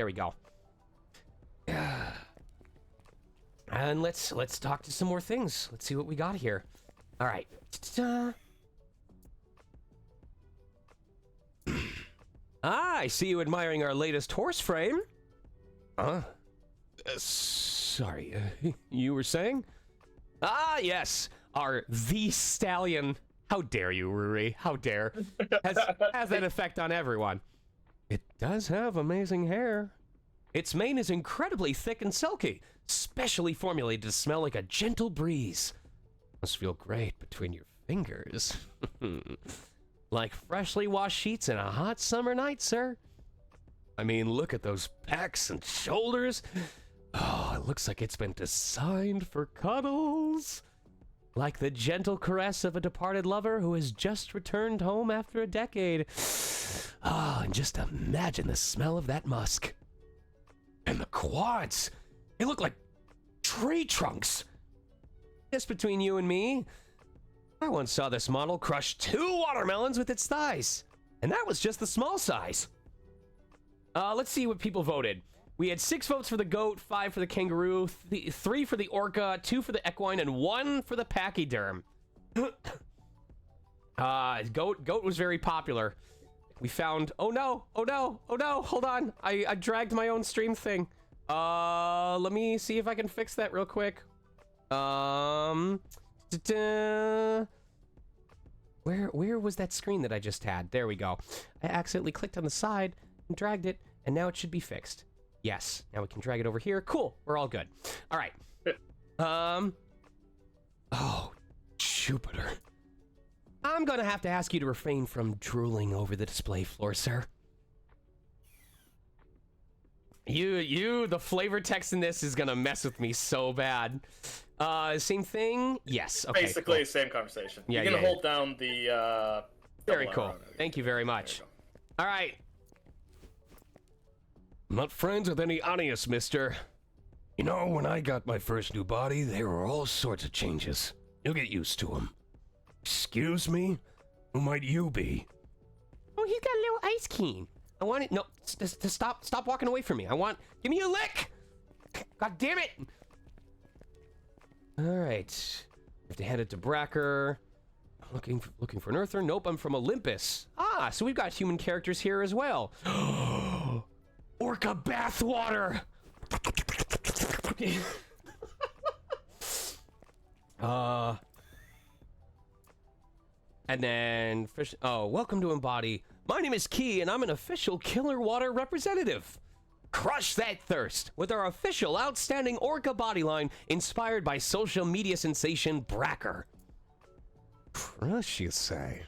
we go. And let's talk to some more things. Let's see what we got here. All right. I see you admiring our latest horse frame. Sorry, you were saying? Ah, yes, our The Stallion. How dare you, Ruri? How dare? Has that effect on everyone. It does have amazing hair. Its mane is incredibly thick and silky, specially formulated to smell like a gentle breeze. Must feel great between your fingers. Like freshly washed sheets in a hot summer night, sir. I mean, look at those pecs and shoulders. Oh, it looks like it's been designed for cuddles. Like the gentle caress of a departed lover who has just returned home after a decade. Ah, and just imagine the smell of that musk. And the quads. They look like tree trunks. Just between you and me, I once saw this model crush 2 watermelons with its thighs. And that was just the small size. Let's see what people voted. We had 6 votes for the goat, 5 for the kangaroo, 3 for the orca, 2 for the equine, and 1 for the pachyderm. Goat was very popular. We found, oh no, hold on. I dragged my own stream thing. Let me see if I can fix that real quick. Where was that screen that I just had? There we go. I accidentally clicked on the side and dragged it, and now it should be fixed. Yes, now we can drag it over here. Cool, we're all good. All right. Oh, Jupiter. I'm gonna have to ask you to refrain from drooling over the display floor, sir. The flavor text in this is gonna mess with me so bad. Same thing? Yes, okay. Basically, cool. same conversation. Yeah, you can hold down the, Very cool. Thank you very much. All right. I'm not friends with any Anius, mister. You know, when I got my first new body, there were all sorts of changes. You'll get used to them. Excuse me? Who might you be? Oh, he's got a little ice king. I want it. No, stop walking away from me. Give me a lick. God damn it. All right. We have to head it to Bracker. Looking for an Earther. Nope, I'm from Olympus. Ah, so we've got human characters here as well. Orca bathwater. And then fish. Oh, welcome to Embody. My name is Key, and I'm an official Killer Water representative. Crush that thirst with our official outstanding Orca body line inspired by social media sensation Bracker. Crush, you say?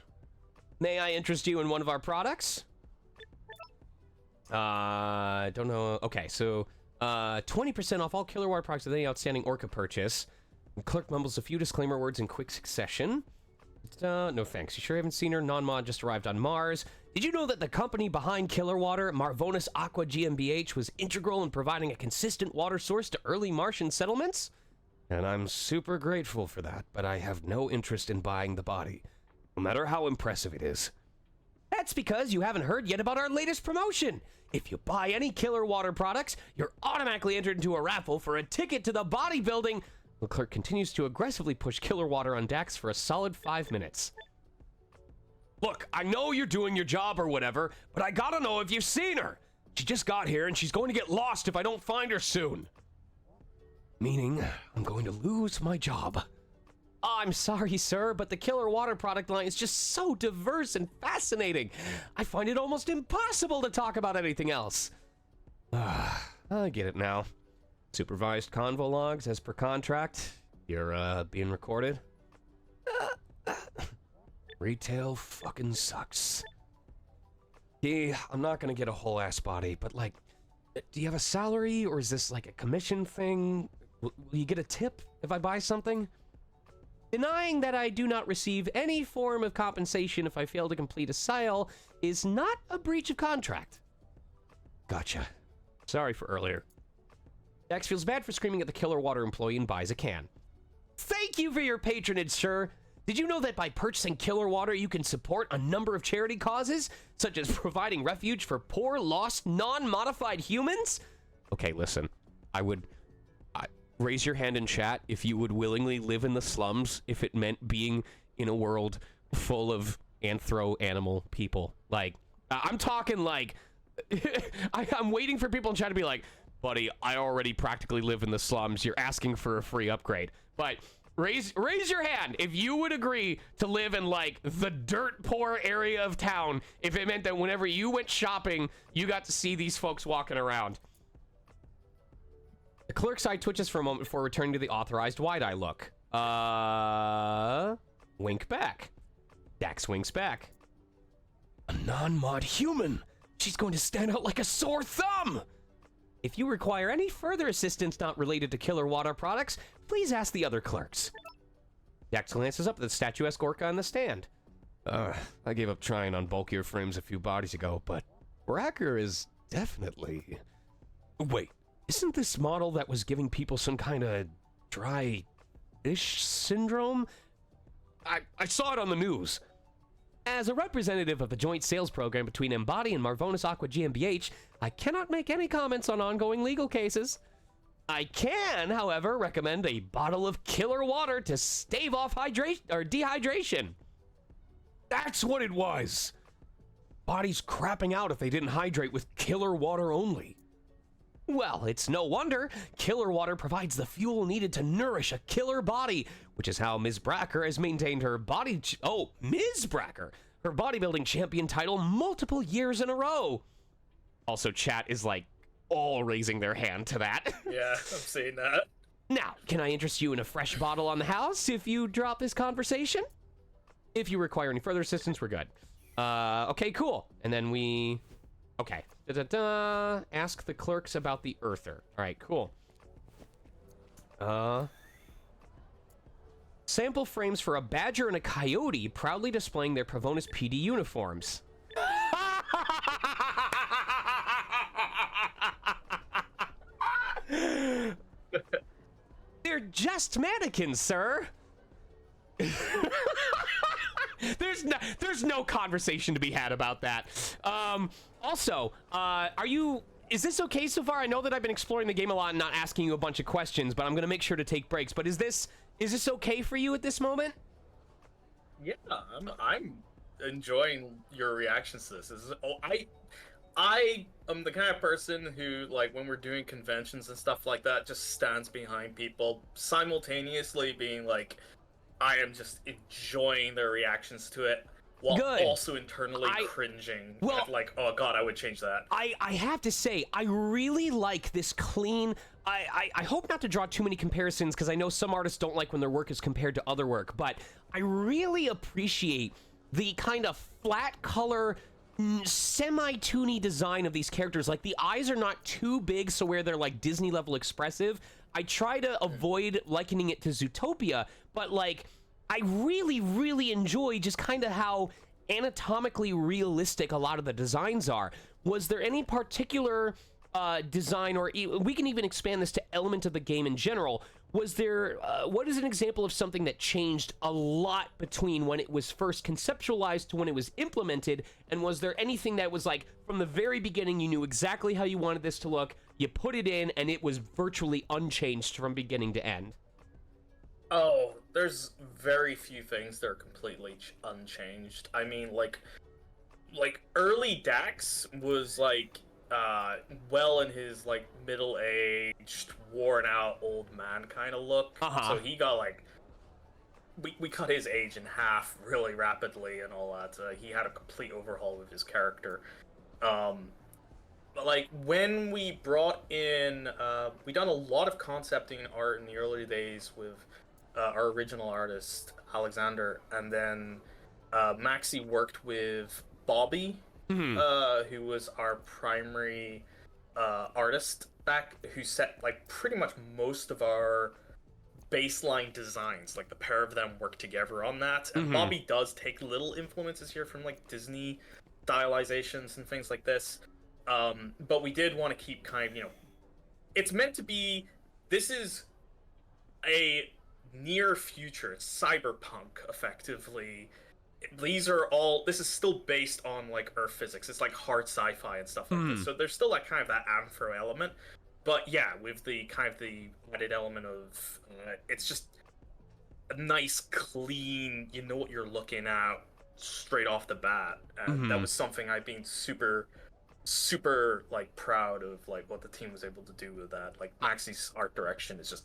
May I interest you in one of our products? Don't know. Okay, so 20% off all Killer Water products with any outstanding Orca purchase. The clerk mumbles a few disclaimer words in quick succession. No thanks. You sure haven't seen her? Non-mod just arrived on Mars. Did you know that the company behind Killer Water, Marvonis Aqua GmbH, was integral in providing a consistent water source to early Martian settlements? And I'm super grateful for that, but I have no interest in buying the body, no matter how impressive it is. That's because you haven't heard yet about our latest promotion. If you buy any Killer Water products, you're automatically entered into a raffle for a ticket to the bodybuilding. The clerk continues to aggressively push Killer Water on Dax for a solid 5 minutes. Look, I know you're doing your job or whatever, but I gotta know if you've seen her. She just got here and she's going to get lost if I don't find her soon. Meaning, I'm going to lose my job. I'm sorry, sir, but the Killer Water product line is just so diverse and fascinating. I find it almost impossible to talk about anything else. I get it now. Supervised convo logs as per contract. You're, being recorded. Retail fucking sucks. Yeah, I'm not gonna get a whole ass body, but like, do you have a salary or is this like a commission thing? Will you get a tip if I buy something? Denying that I do not receive any form of compensation if I fail to complete a sale is not a breach of contract. Gotcha. Sorry for earlier. Dax feels bad for screaming at the Killer Water employee and buys a can. Thank you for your patronage, sir. Did you know that by purchasing Killer Water, you can support a number of charity causes, such as providing refuge for poor, lost, non-modified humans? Okay, listen. Raise your hand in chat if you would willingly live in the slums if it meant being in a world full of anthro-animal people. Like, I'm talking like... I'm waiting for people in chat to be like, buddy, I already practically live in the slums. You're asking for a free upgrade. But raise your hand if you would agree to live in, like, the dirt poor area of town if it meant that whenever you went shopping, you got to see these folks walking around. The clerk's eye twitches for a moment before returning to the authorized wide-eye look. Wink back. Dax winks back. A non-mod human! She's going to stand out like a sore thumb! If you require any further assistance not related to Killer Water products, please ask the other clerks. Dax glances up at the statuesque orca on the stand. I gave up trying on bulkier frames a few bodies ago, but Bracker is definitely... Wait, isn't this model that was giving people some kind of dry-ish syndrome? I saw it on the news. As a representative of the joint sales program between Embody and Marvonis Aqua GmbH, I cannot make any comments on ongoing legal cases. I can, however, recommend a bottle of killer water to stave off dehydration. That's what it was. Bodies crapping out if they didn't hydrate with killer water only. Well, it's no wonder. Killer water provides the fuel needed to nourish a killer body, which is how Ms. Bracker has maintained her Ms. Bracker, her bodybuilding champion title multiple years in a row. Also, chat is like all raising their hand to that. Yeah, I'm seeing that. Now, can I interest you in a fresh bottle on the house if you drop this conversation? If you require any further assistance, we're good. Okay, cool. And then we... Okay. Ask the clerks about the Earther. All right, cool. Sample frames for a badger and a coyote proudly displaying their Pravonis PD uniforms. They're just mannequins, sir. There's no conversation to be had about that. Also, is this okay so far? I know that I've been exploring the game a lot and not asking you a bunch of questions, but I'm gonna make sure to take breaks. But is this okay for you at this moment? Yeah, I'm enjoying your reactions to this. I am the kind of person who, like, when we're doing conventions and stuff like that, just stands behind people, simultaneously being like, I am just enjoying their reactions to it, while also internally cringing at, like, oh god, I would change that. I have to say, I really like this clean... I hope not to draw too many comparisons, because I know some artists don't like when their work is compared to other work, but I really appreciate the kind of flat color, semi-toony design of these characters. Like, the eyes are not too big, so where they're, like, Disney-level expressive. I try to avoid likening it to Zootopia, but, like, I really, really enjoy just kind of how anatomically realistic a lot of the designs are. Was there any particular design, or we can even expand this to element of the game in general, was there, what is an example of something that changed a lot between when it was first conceptualized to when it was implemented, and was there anything that was like, from the very beginning, you knew exactly how you wanted this to look, you put it in, and it was virtually unchanged from beginning to end? Oh, there's very few things that are completely unchanged. I mean, like early Dax was, like, well in his, like, middle-aged, worn-out old man kind of look. So he got, like, we cut his age in half really rapidly and all that. He had a complete overhaul of his character. But, like, when we brought in, we done a lot of concepting art in the early days with our original artist, Alexander, and then Maxi worked with Bobby, who was our primary artist back, who set, like, pretty much most of our baseline designs. Like, the pair of them work together on that, and Bobby does take little influences here from, like, Disney stylizations and things like this, but we did want to keep kind of, you know, it's meant to be, this is a near future, it's cyberpunk, effectively. This is still based on, like, Earth physics. It's like hard sci-fi and stuff like this. So there's still that kind of that anthro element. But yeah, with the kind of the added element of, it's just a nice, clean, you know what you're looking at straight off the bat. And that was something I've been super, like, proud of, like, what the team was able to do with that. Like, Maxi's art direction is just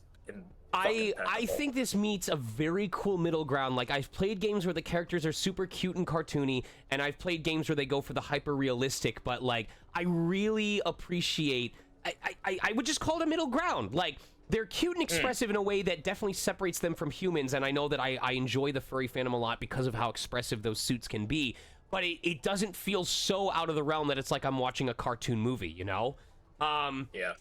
I think this meets a very cool middle ground. Like, I've played games where the characters are super cute and cartoony, and I've played games where they go for the hyper realistic, but, like, I really appreciate, I would just call it a middle ground. Like, they're cute and expressive in a way that definitely separates them from humans, and I know that I enjoy the furry fandom a lot because of how expressive those suits can be, but it doesn't feel so out of the realm that it's like I'm watching a cartoon movie, you know? Yeah.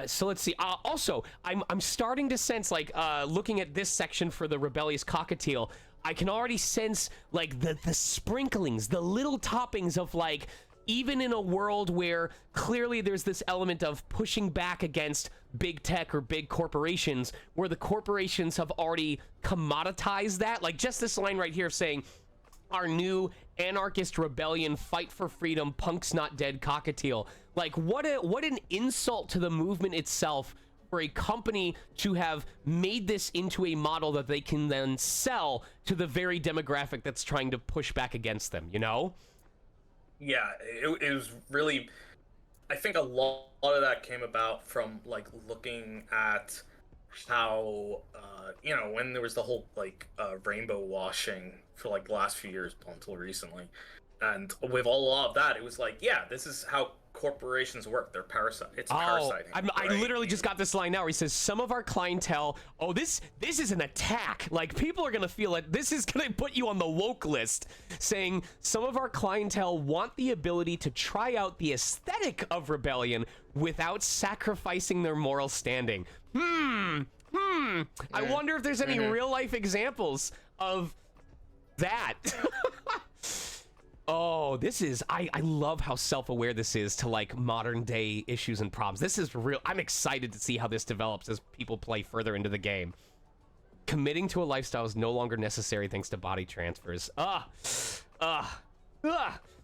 So let's see. Also, I'm starting to sense, like, looking at this section for the rebellious cockatiel, I can already sense like the sprinklings, the little toppings of like, even in a world where clearly there's this element of pushing back against big tech or big corporations, where the corporations have already commoditized that. Like just this line right here saying, our new anarchist rebellion, fight for freedom, punks not dead, cockatiel. Like what an insult to the movement itself for a company to have made this into a model that they can then sell to the very demographic that's trying to push back against them, you know? Yeah, it was really, I think a lot of that came about from like looking at how when there was the whole like rainbow washing for like the last few years until recently, and with all of that, it was like, yeah, this is how corporations work. They're parasiting. I literally just got this line now where he says, some of our clientele, this is an attack. Like, people are gonna feel it. This is gonna put you on the woke list, saying some of our clientele want the ability to try out the aesthetic of rebellion without sacrificing their moral standing. I wonder if there's any real life examples of that. Oh, this is, I love how self-aware this is to like modern day issues and problems. This is real. I'm excited to see how this develops as people play further into the game. Committing to a lifestyle is no longer necessary thanks to body transfers.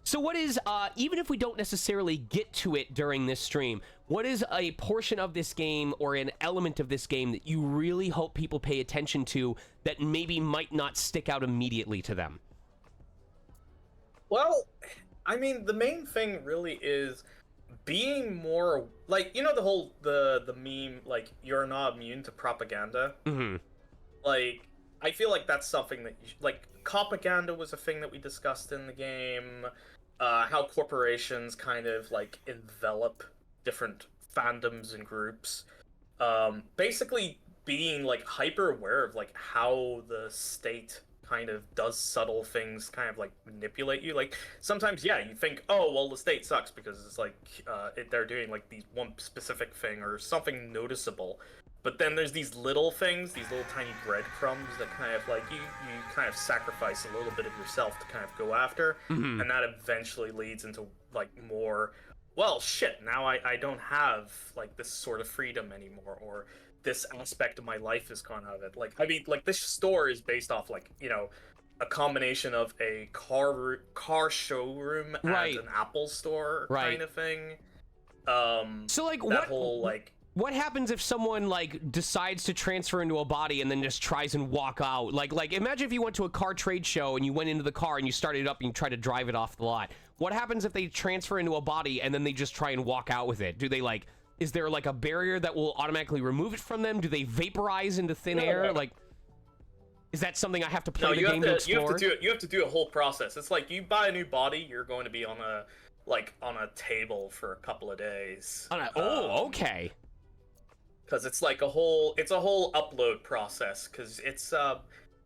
So what is, even if we don't necessarily get to it during this stream, what is a portion of this game or an element of this game that you really hope people pay attention to that maybe might not stick out immediately to them? Well, I mean, the main thing really is being more like, you know, the whole the meme like, you're not immune to propaganda. Like, I feel like that's something that like propaganda was a thing that we discussed in the game. How corporations kind of like envelop different fandoms and groups. Basically being like hyper aware of like how the state kind of does subtle things, kind of like manipulate you. Like sometimes, yeah, you think, oh well, the state sucks because it's like they're doing like these one specific thing or something noticeable. But then there's these little things, these little tiny breadcrumbs that kind of like you kind of sacrifice a little bit of yourself to kind of go after, and that eventually leads into like more. Well, shit. Now I don't have like this sort of freedom anymore, or this aspect of my life has gone out of it. Like, I mean, like this store is based off like, you know, a combination of a car showroom and an Apple store kind of thing. So like that whole like. What happens if someone like decides to transfer into a body and then just tries and walk out? Like imagine if you went to a car trade show and you went into the car and you started it up and you tried to drive it off the lot. What happens if they transfer into a body and then they just try and walk out with it? Do they like, is there like a barrier that will automatically remove it from them? Do they vaporize into thin air? Like, is that something I have to play the game to explore? You have to do a whole process. It's like you buy a new body, you're going to be on a table for a couple of days. Okay. Because it's like a whole upload process, because it's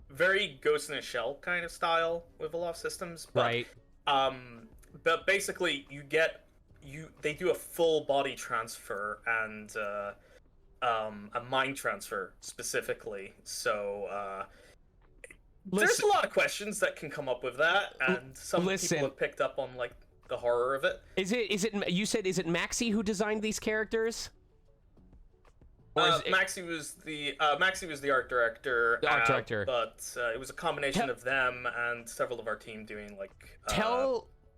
very Ghost in a Shell kind of style with a lot of systems. But, but basically they do a full body transfer and a mind transfer specifically. So there's a lot of questions that can come up with that, and some people have picked up on like the horror of it. Is it you said, is it Maxi who designed these characters? Maxi was the art director. But it was a combination of them and several of our team doing like.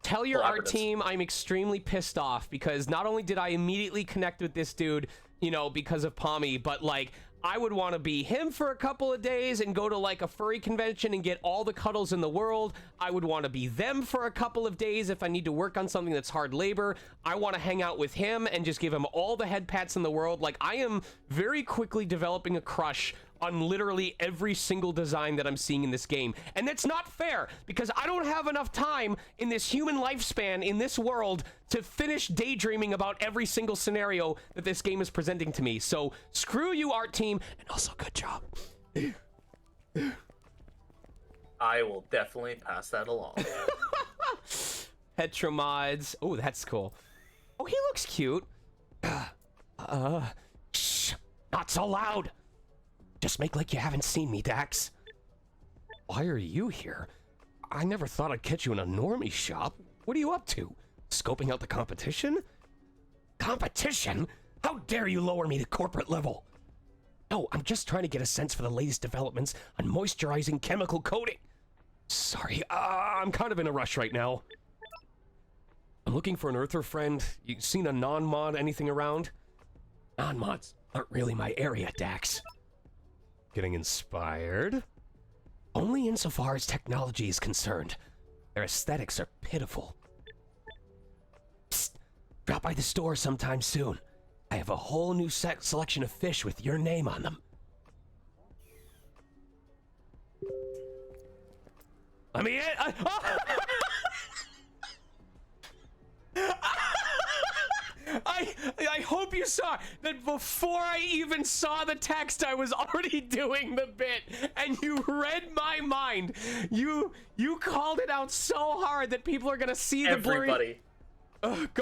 Tell your art team I'm extremely pissed off, because not only did I immediately connect with this dude, you know, because of Pommy, but like I would want to be him for a couple of days and go to like a furry convention and get all the cuddles in the world. I would want to be them for a couple of days if I need to work on something that's hard labor. I want to hang out with him and just give him all the head pats in the world. Like, I am very quickly developing a crush on literally every single design that I'm seeing in this game. And that's not fair, because I don't have enough time in this human lifespan in this world to finish daydreaming about every single scenario that this game is presenting to me. So screw you, art team, and also good job. I will definitely pass that along. Petromods. Oh, that's cool. Oh, he looks cute. Shh, not so loud. Just make like you haven't seen me, Dax. Why are you here? I never thought I'd catch you in a normie shop. What are you up to? Scoping out the competition? Competition? How dare you lower me to corporate level? No, I'm just trying to get a sense for the latest developments on moisturizing chemical coating. Sorry, I'm kind of in a rush right now. I'm looking for an Earther friend. You seen a non-mod anything around? Non-mods aren't really my area, Dax. Getting inspired? Only insofar as technology is concerned. Their aesthetics are pitiful. Psst, drop by the store sometime soon. I have a whole new selection of fish with your name on them. Let me in! I hope you saw that before I even saw the text, I was already doing the bit, and you read my mind. You called it out so hard that people are gonna see the blurry... Everybody.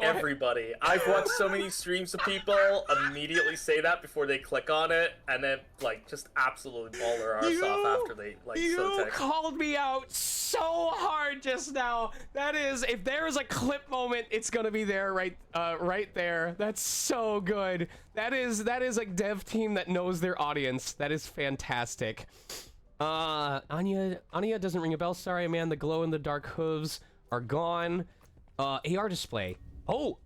Everybody. I've watched so many streams of people immediately say that before they click on it, and then like just absolutely ball their arse off after they like so text. You called me out so hard just now. That is, if there is a clip moment, it's gonna be there, right there. That's so good. That is a dev team that knows their audience. That is fantastic. Anya doesn't ring a bell. Sorry, man. The glow in the dark hooves are gone. AR display. Oh,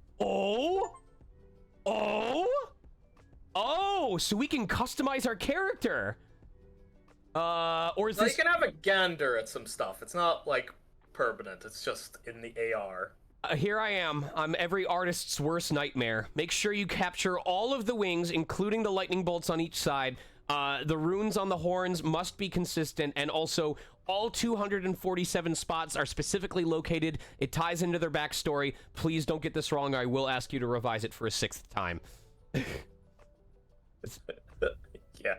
so we can customize our character. Or is this... You can have a gander at some stuff. It's not, like, permanent. It's just in the AR. Here I am. I'm every artist's worst nightmare. Make sure you capture all of the wings, including the lightning bolts on each side. The runes on the horns must be consistent, and also all 247 spots are specifically located. It ties into their backstory. Please don't get this wrong. I will ask you to revise it for a 6th time. Yeah.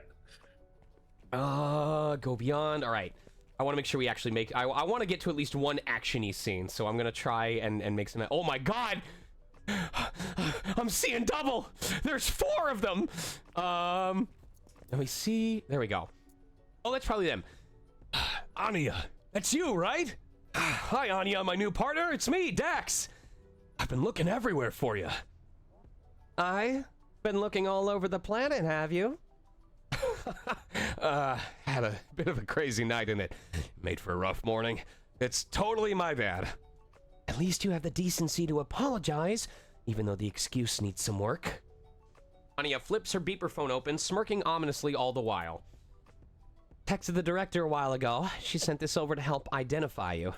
Go beyond. All right. I want to make sure we actually make... I want to get to at least one action-y scene, so I'm going to try and make some... Oh my god! I'm seeing double! There's 4 of them! Let me see. There we go. Oh, that's probably them. Anya, that's you, right? Hi, Anya, my new partner. It's me, Dax. I've been looking everywhere for you. I've been looking all over the planet, have you? Had a bit of a crazy night in it. Made for a rough morning. It's totally my bad. At least you have the decency to apologize, even though the excuse needs some work. Anya flips her beeper phone open, smirking ominously all the while. Texted the director a while ago. She sent this over to help identify you.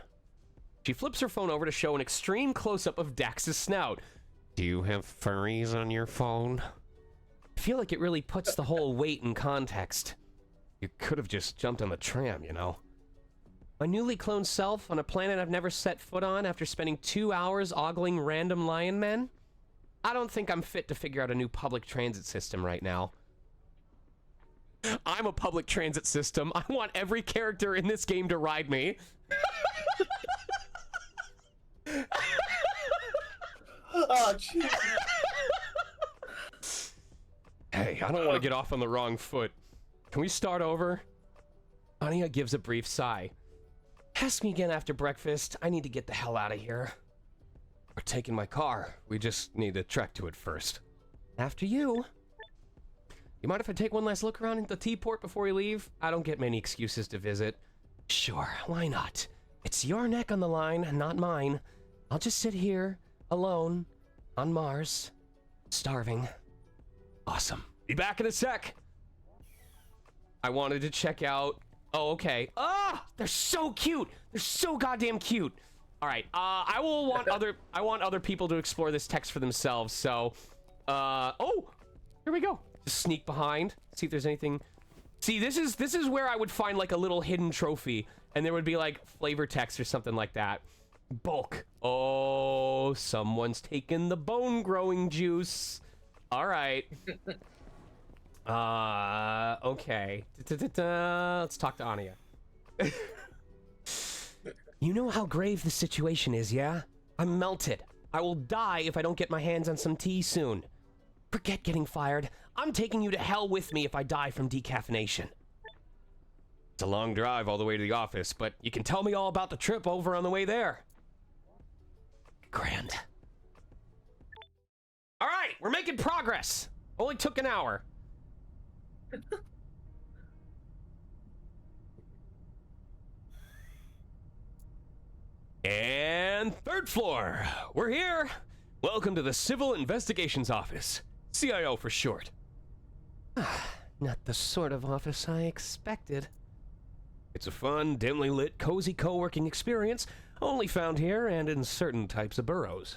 She flips her phone over to show an extreme close-up of Dax's snout. Do you have furries on your phone? I feel like it really puts the whole weight in context. You could have just jumped on the tram, you know. My newly cloned self on a planet I've never set foot on after spending 2 hours ogling random lion men? I don't think I'm fit to figure out a new public transit system right now. I'm a public transit system. I want every character in this game to ride me. Oh, jeez. Hey, I don't want to get off on the wrong foot. Can we start over? Anya gives a brief sigh. Ask me again after breakfast. I need to get the hell out of here. We're taking my car. We just need to trek to it first. After you. You mind if I take one last look around at the T-port before we leave? I don't get many excuses to visit. Sure, why not? It's your neck on the line, not mine. I'll just sit here, alone, on Mars, starving. Awesome. Be back in a sec. I wanted to check out... Oh, okay. Ah! They're so cute! They're so goddamn cute! Alright, I want other people to explore this text for themselves, so... Oh! Here we go. Just sneak behind, see if there's anything... See, this is where I would find, like, a little hidden trophy, and there would be, like, flavor text or something like that. Bulk. Oh, someone's taken the bone-growing juice. Alright. Okay. Let's talk to Anya. You know how grave the situation is, yeah? I'm melted. I will die if I don't get my hands on some tea soon. Forget getting fired. I'm taking you to hell with me if I die from decaffeination. It's a long drive all the way to the office, but you can tell me all about the trip over on the way there. Grand. All right, we're making progress. Only took an hour. And third floor. We're here. Welcome to the Civil Investigations Office. CIO for short. Not the sort of office I expected. It's a fun, dimly lit, cozy co-working experience, only found here and in certain types of boroughs.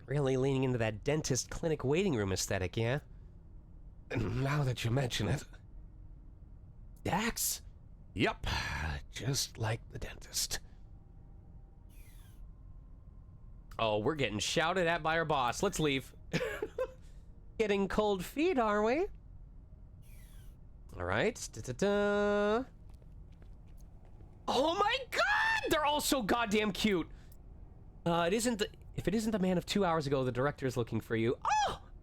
Really leaning into that dentist clinic waiting room aesthetic, yeah? Now that you mention it. Dax? Yup, just like the dentist. Oh, we're getting shouted at by our boss. Let's leave. Getting cold feet, are we? All right. Da-da-da. Oh my god! They're all so goddamn cute. If it isn't the man of 2 hours ago, the director is looking for you.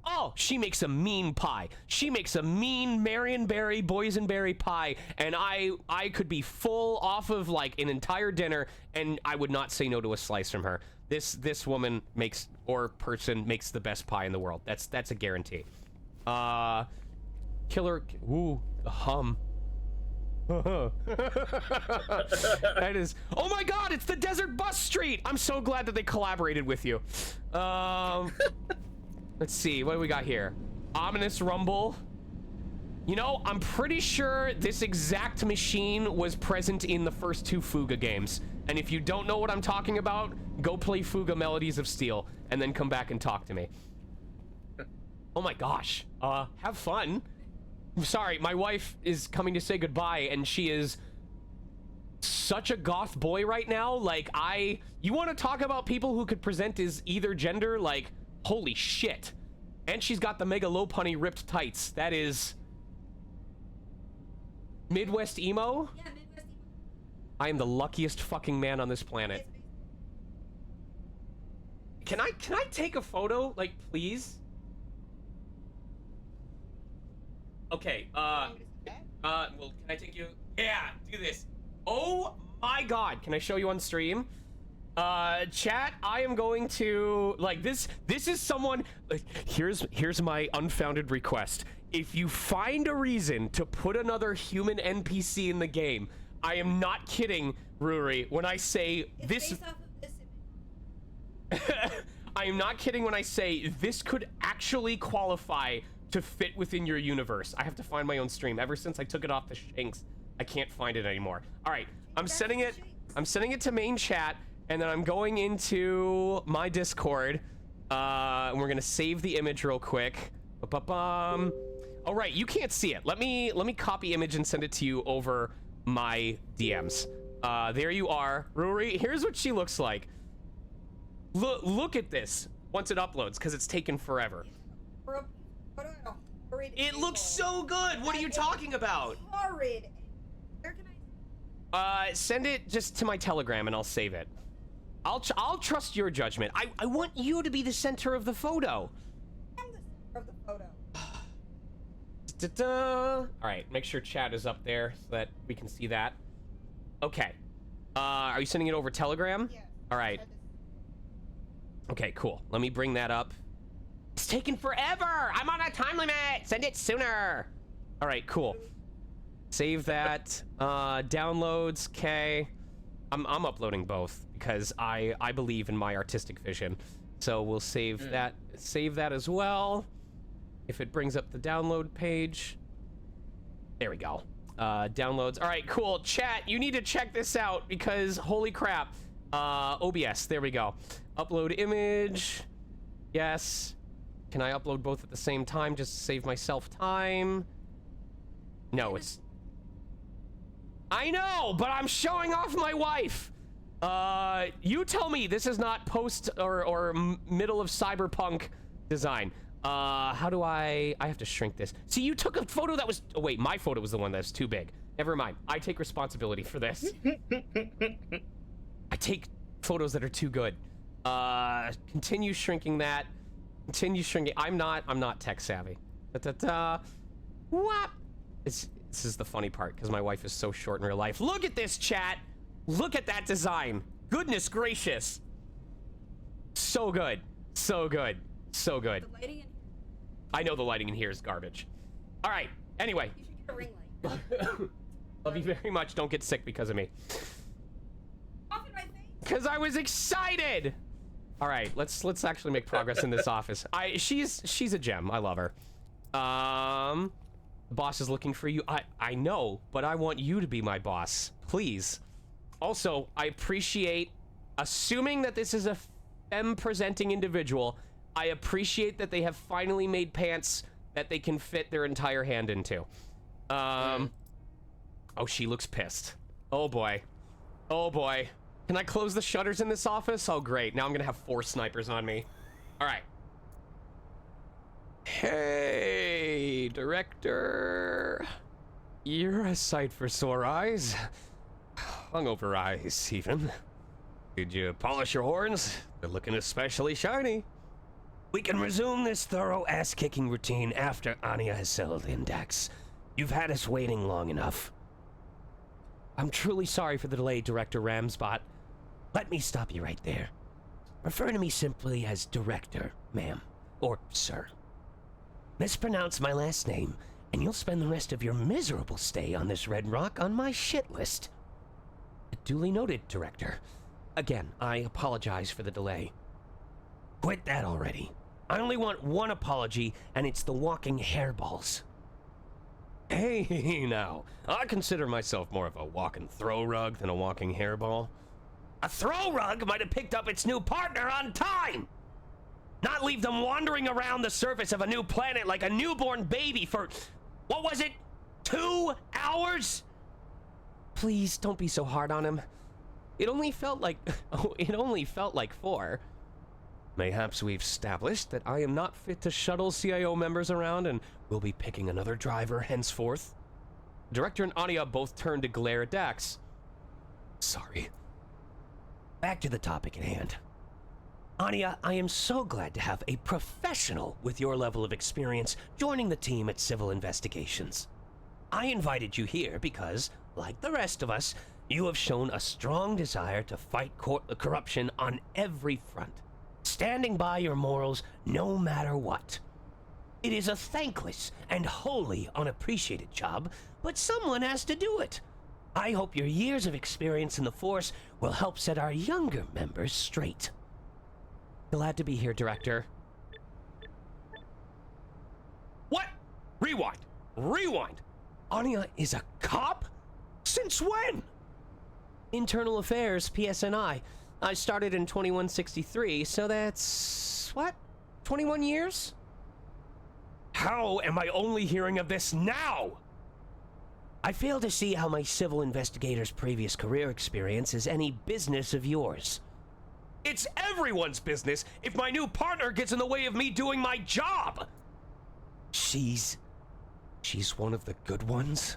Oh, she makes a mean pie. She makes a mean Marionberry, boysenberry pie, and I could be full off of like an entire dinner, and I would not say no to a slice from her. This woman makes, or person makes, the best pie in the world. That's a guarantee. Killer. Ooh, the hum. That is. Oh my god, it's the Desert Bus Street. I'm so glad that they collaborated with you. Let's see, what do we got here? Ominous rumble. You know, I'm pretty sure this exact machine was present in the first 2 Fuga games. And if you don't know what I'm talking about, go play Fuga Melodies of Steel and then come back and talk to me. Oh my gosh. Have fun. I'm sorry, my wife is coming to say goodbye, and she is such a goth boy right now. Like, you want to talk about people who could present as either gender? Like, holy shit. And she's got the mega low punny ripped tights. That is Midwest emo? Yeah, Midwest emo. I am the luckiest fucking man on this planet. Can I take a photo? Like, please? Okay, well, can I take you? Yeah, do this. Oh my god, can I show you on stream? Chat, I am going to, like, this is someone, like, here's my unfounded request. If you find a reason to put another human NPC in the game, I am not kidding, Ruri, when I say this. Based off of this image. I am not kidding when I say this could actually qualify to fit within your universe. I have to find my own stream. Ever since I took it off the shanks, I can't find it anymore. All right, I'm sending it to main chat, and then I'm going into my Discord, and we're gonna save the image real quick. Ba-ba-bum. All right, you can't see it. Let me copy image and send it to you over my DMs. There you are, Ruri. Here's what she looks like. Look at this once it uploads, because it's taken forever. It looks so good. What are you talking about? Horrid. Where can Send it just to my Telegram and I'll save it. I'll trust your judgment. I want you to be the center of the photo. I'm the center of the photo. Da-da. All right, make sure chat is up there so that we can see that. Okay. Are you sending it over Telegram? Yeah. All right. Okay, cool. Let me bring that up. It's taking forever. I'm on a time limit. Send it sooner. All right, cool. Save that. Downloads. Okay. I'm uploading both because I believe in my artistic vision. So we'll save that. Save that as well. If it brings up the download page. There we go. Downloads. All right, cool. Chat, you need to check this out because holy crap. OBS. There we go. Upload image. Yes. Can I upload both at the same time just to save myself time? No, it's... I know, but I'm showing off my wife. You tell me this is not post or middle of cyberpunk design. How do I have to shrink this. See, you took a photo that was, oh wait, my photo was the one that's too big. Never mind. I take responsibility for this. I take photos that are too good. Continue shrinking that. Continue shrinking. I'm not tech savvy. Da-da-da. What? This is the funny part, because my wife is so short in real life. Look at this, chat! Look at that design! Goodness gracious! So good. So good. So good. The lighting in I know the lighting in here is garbage. Alright, anyway. you should get a ring light. Love you very much. Don't get sick because of me. Off in my face. Because I was excited! Alright, let's actually make progress in this office. She's a gem. I love her. The boss is looking for you. I know, but I want you to be my boss. Please. Also, I appreciate, assuming that this is a femme-presenting individual, I appreciate that they have finally made pants that they can fit their entire hand into. Oh, she looks pissed. Oh boy. Oh boy. Can I close the shutters in this office? Oh great, now I'm gonna have 4 snipers on me. Alright. Hey, director. You're a sight for sore eyes. Hungover eyes, even. Did you polish your horns? They're looking especially shiny. We can resume this thorough ass-kicking routine after Anya has settled in, Dax. You've had us waiting long enough. I'm truly sorry for the delay, Director Ramsbot. Let me stop you right there. Refer to me simply as Director, ma'am. Or sir. Mispronounce my last name, and you'll spend the rest of your miserable stay on this red rock on my shit list. Duly noted, Director. Again, I apologize for the delay. Quit that already. I only want one apology, and it's the walking hairballs. Hey, now. I consider myself more of a walking throw rug than a walking hairball. A throw rug might have picked up its new partner on time! Not leave them wandering around the surface of a new planet like a newborn baby for, what was it, 2 hours? Please, don't be so hard on him. It only felt like, it only felt like 4. Mayhaps we've established that I am not fit to shuttle CIO members around and we'll be picking another driver henceforth. Director and Anya both turned to glare at Dax. Sorry. Back to the topic at hand. Anya, I am so glad to have a professional with your level of experience joining the team at Civil Investigations. I invited you here because, like the rest of us, you have shown a strong desire to fight corruption on every front, standing by your morals no matter what. It is a thankless and wholly unappreciated job, but someone has to do it. I hope your years of experience in the Force will help set our younger members straight. Glad to be here, Director. What? Rewind. Rewind. Anya is a cop? Since when? Internal Affairs, PSNI. I started in 2163, so that's... what? 21 years? How am I only hearing of this now? I fail to see how my civil investigator's previous career experience is any business of yours. It's everyone's business if my new partner gets in the way of me doing my job! She's one of the good ones?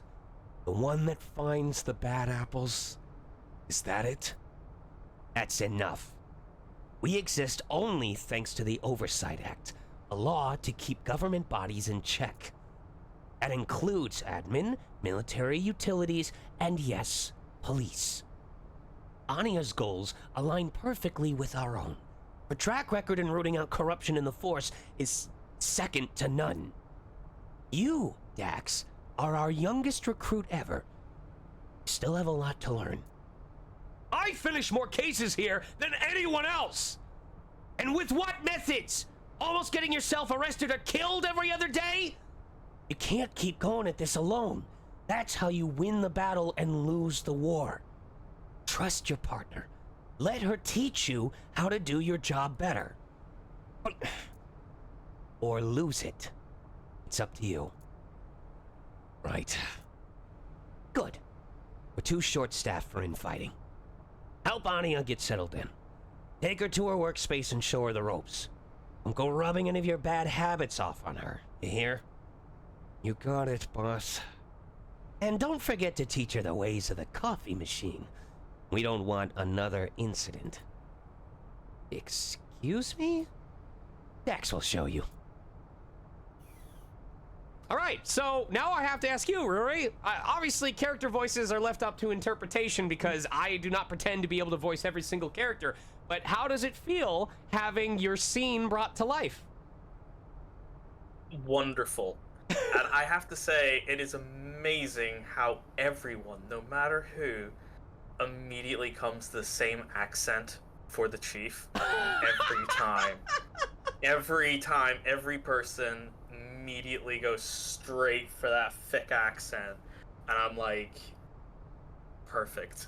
The one that finds the bad apples? Is that it? That's enough. We exist only thanks to the Oversight Act, a law to keep government bodies in check. That includes admin, military utilities, and yes, police. Anya's goals align perfectly with our own. Her track record in rooting out corruption in the Force is second to none. You, Dax, are our youngest recruit ever. Still have a lot to learn. I finish more cases here than anyone else! And with what methods? Almost getting yourself arrested or killed every other day? You can't keep going at this alone. That's how you win the battle and lose the war. Trust your partner. Let her teach you how to do your job better. Or lose it. It's up to you. Right. Good. We're too short-staffed for infighting. Help Anya get settled in. Take her to her workspace and show her the ropes. Don't go rubbing any of your bad habits off on her. You hear? You got it, boss. And don't forget to teach her the ways of the coffee machine. We don't want another incident. Excuse me? Dax will show you. All right, so now I have to ask you, Rory. Obviously, character voices are left up to interpretation because I do not pretend to be able to voice every single character. But how does it feel having your scene brought to life? Wonderful. And I have to say, it is amazing how everyone, no matter who, immediately comes to the same accent for the chief every time. Every time, every person immediately goes straight for that thick accent. And I'm like, perfect.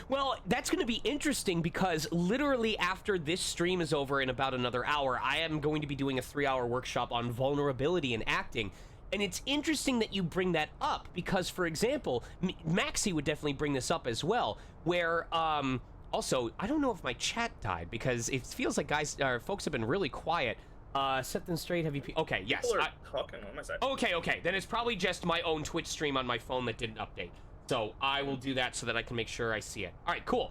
Well, that's going to be interesting because literally after this stream is over in about another hour, I am going to be doing a 3-hour workshop on vulnerability in acting. And it's interesting that you bring that up because, for example, Maxie would definitely bring this up as well, where, also, I don't know if my chat died because it feels like folks have been really quiet. Set them straight, heavy okay, yes. People are talking on my side. Okay, then it's probably just my own Twitch stream on my phone that didn't update. So I will do that so that I can make sure I see it. All right, cool.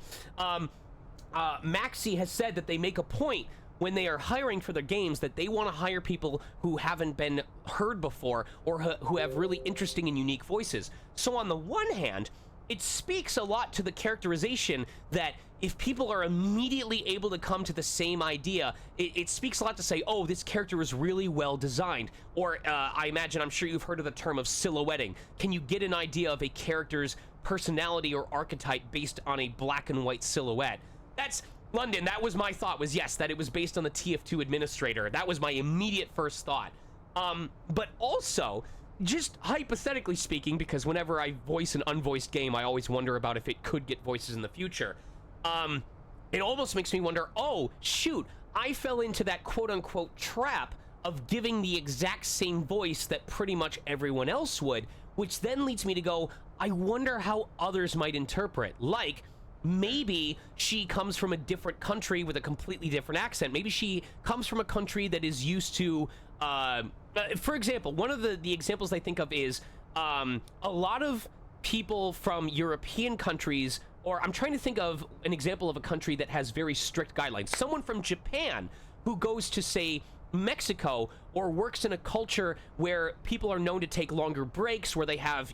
Maxie has said that they make a point when they are hiring for their games that they want to hire people who haven't been heard before or who have really interesting and unique voices. So on the one hand, it speaks a lot to the characterization that if people are immediately able to come to the same idea, it speaks a lot to say, oh, this character is really well designed. Or I'm sure you've heard of the term of silhouetting. Can you get an idea of a character's personality or archetype based on a black and white silhouette? That's, London, that was my thought, was yes, that it was based on the TF2 administrator. That was my immediate first thought. But also, just hypothetically speaking, because whenever I voice an unvoiced game, I always wonder about if it could get voices in the future. It almost makes me wonder, oh, shoot, I fell into that quote-unquote trap of giving the exact same voice that pretty much everyone else would, which then leads me to go, I wonder how others might interpret. Like, maybe she comes from a different country with a completely different accent. Maybe she comes from a country that is used to, for example, one of the examples I think of is a lot of people from European countries, or I'm trying to think of an example of a country that has very strict guidelines. Someone from Japan who goes to, say, Mexico or works in a culture where people are known to take longer breaks, where they have,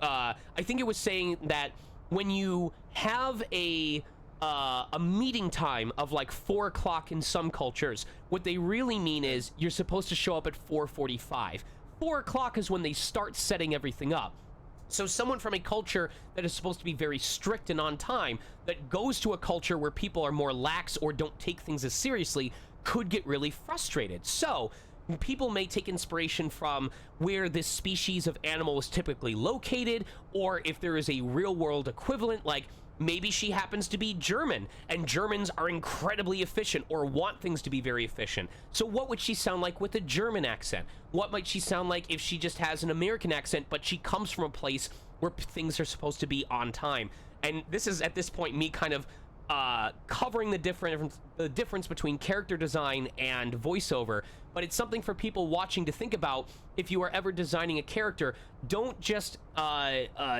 I think it was saying that when you have a meeting time of like 4 o'clock in some cultures, what they really mean is you're supposed to show up at 4:45. 4 o'clock is when they start setting everything up. So someone from a culture that is supposed to be very strict and on time, that goes to a culture where people are more lax or don't take things as seriously, could get really frustrated. So people may take inspiration from where this species of animal is typically located, or if there is a real world equivalent, like maybe she happens to be German, and Germans are incredibly efficient or want things to be very efficient. So what would she sound like with a German accent? What might she sound like if she just has an American accent, but she comes from a place where things are supposed to be on time? And this is, at this point, me kind of covering the difference between character design and voiceover, but it's something for people watching to think about. If you are ever designing a character, don't just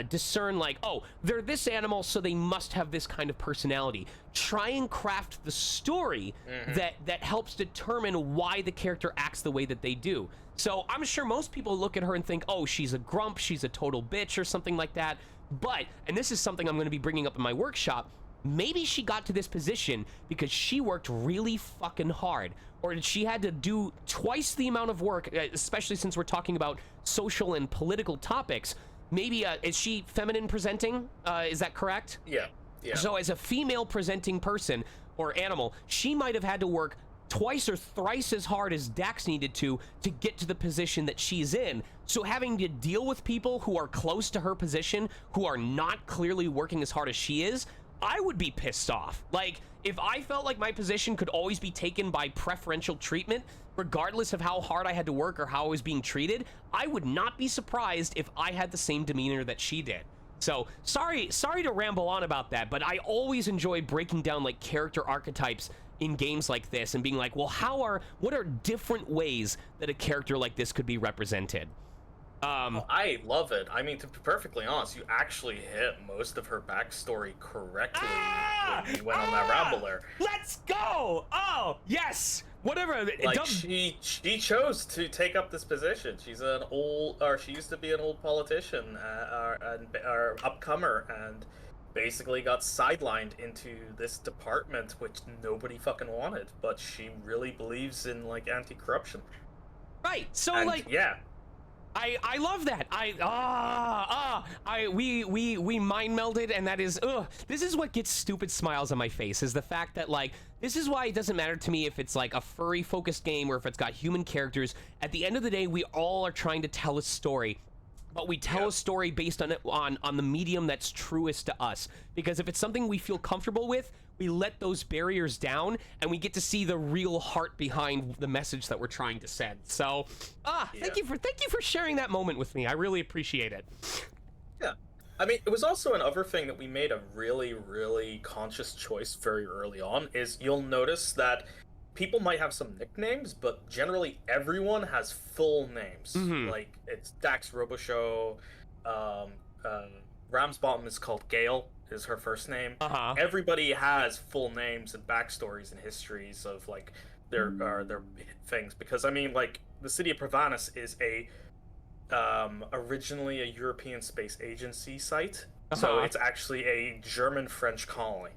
discern like, oh, they're this animal, so they must have this kind of personality. Try and craft the story that helps determine why the character acts the way that they do. So I'm sure most people look at her and think, oh, she's a grump, she's a total bitch, or something like that. But, and this is something I'm going to be bringing up in my workshop, maybe she got to this position because she worked really fucking hard, or she had to do twice the amount of work, especially since we're talking about social and political topics. Maybe, is she feminine presenting? Is that correct? Yeah. So as a female presenting person or animal, she might have had to work twice or thrice as hard as Dax needed to get to the position that she's in. So having to deal with people who are close to her position, who are not clearly working as hard as she is, I would be pissed off. Like, if I felt like my position could always be taken by preferential treatment, regardless of how hard I had to work or how I was being treated, I would not be surprised if I had the same demeanor that she did. So, sorry to ramble on about that, but I always enjoy breaking down, like, character archetypes in games like this and being like, well, what are different ways that a character like this could be represented? I love it. I mean, to be perfectly honest, you actually hit most of her backstory correctly when you went on that rambler. Let's go! Oh, yes! whatever. Like she chose to take up this position. She used to be an old politician, or upcomer, and basically got sidelined into this department which nobody fucking wanted. But she really believes in like anti-corruption. Right. So And, like, yeah. I love that. We mind melded, and that is, this is what gets stupid smiles on my face, is the fact that, like, this is why it doesn't matter to me if it's like a furry focused game or if it's got human characters. At the end of the day, we all are trying to tell a story, but we tell a story based on the medium that's truest to us. Because if it's something we feel comfortable with, we let those barriers down, and we get to see the real heart behind the message that we're trying to send. So, thank you for sharing that moment with me. I really appreciate it. Yeah. I mean, it was also another thing that we made a really, really conscious choice very early on, is you'll notice that people might have some nicknames, but generally everyone has full names. Like, it's Dax Roboshow, Ramsbottom is called Gale, is her first name. Everybody has full names and backstories and histories of, like, their things. Because, I mean, like, the city of Provanus is originally a European Space Agency site. So it's actually a German-French colony.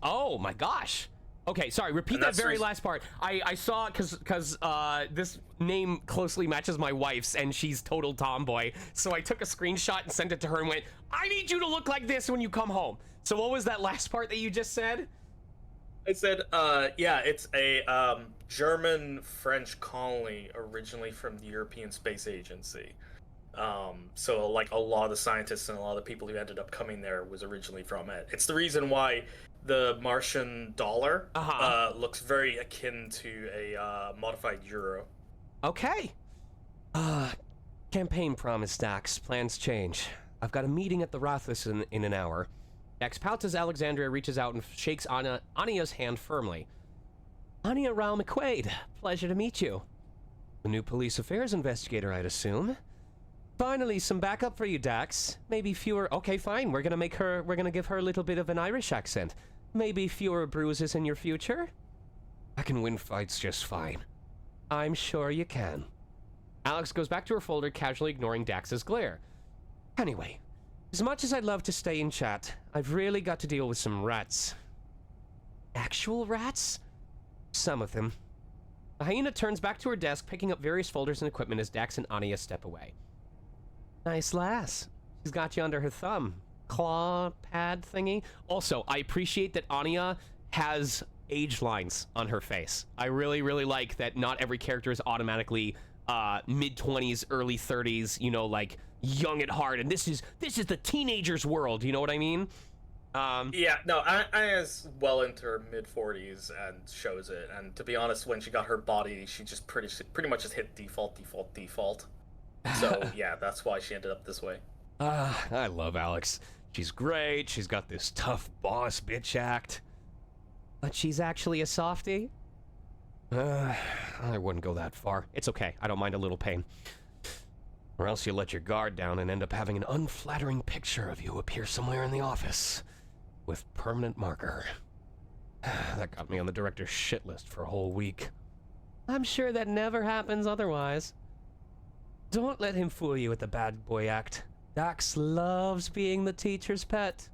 Oh my gosh. Okay, sorry, repeat that very last part. I saw, because this name closely matches my wife's, and she's total tomboy, so I took a screenshot and sent it to her and went, I need you to look like this when you come home. So what was that last part that you just said? I said, yeah, it's a German-French colony originally from the European Space Agency. So, like, a lot of the scientists and a lot of the people who ended up coming there was originally from it. It's the reason why the Martian dollar looks very akin to a modified euro. Okay. Campaign promise, Dax. Plans change. I've got a meeting at the Rothus in an hour. Dax pouts as Alexandria reaches out and shakes Ania's hand firmly. Ania Rao McQuaid, pleasure to meet you. The new police affairs investigator, I'd assume. Finally, some backup for you, Dax. Maybe fewer... Okay, fine. We're gonna give her a little bit of an Irish accent. Maybe fewer bruises in your future? I can win fights just fine. I'm sure you can. Alex goes back to her folder, casually ignoring Dax's glare. Anyway, as much as I'd love to stay in chat, I've really got to deal with some rats. Actual rats? Some of them. The hyena turns back to her desk, picking up various folders and equipment as Dax and Ania step away. Nice lass. She's got you under her thumb. Claw pad thingy. Also, I appreciate that Ania has age lines on her face. I really, really like that not every character is automatically mid-20s, early 30s, you know, like young at heart, and this is the teenager's world, you know what I mean? Yeah, no, Ania's well into her mid-40s and shows it, and to be honest, when she got her body, she just pretty much just hit default. So, yeah, that's why she ended up this way. I love Alex. She's great, she's got this tough boss bitch act. But she's actually a softie? I wouldn't go that far. It's okay, I don't mind a little pain. Or else you let your guard down and end up having an unflattering picture of you appear somewhere in the office. With permanent marker. That got me on the director's shit list for a whole week. I'm sure that never happens otherwise. Don't let him fool you with the bad boy act. Dax loves being the teacher's pet.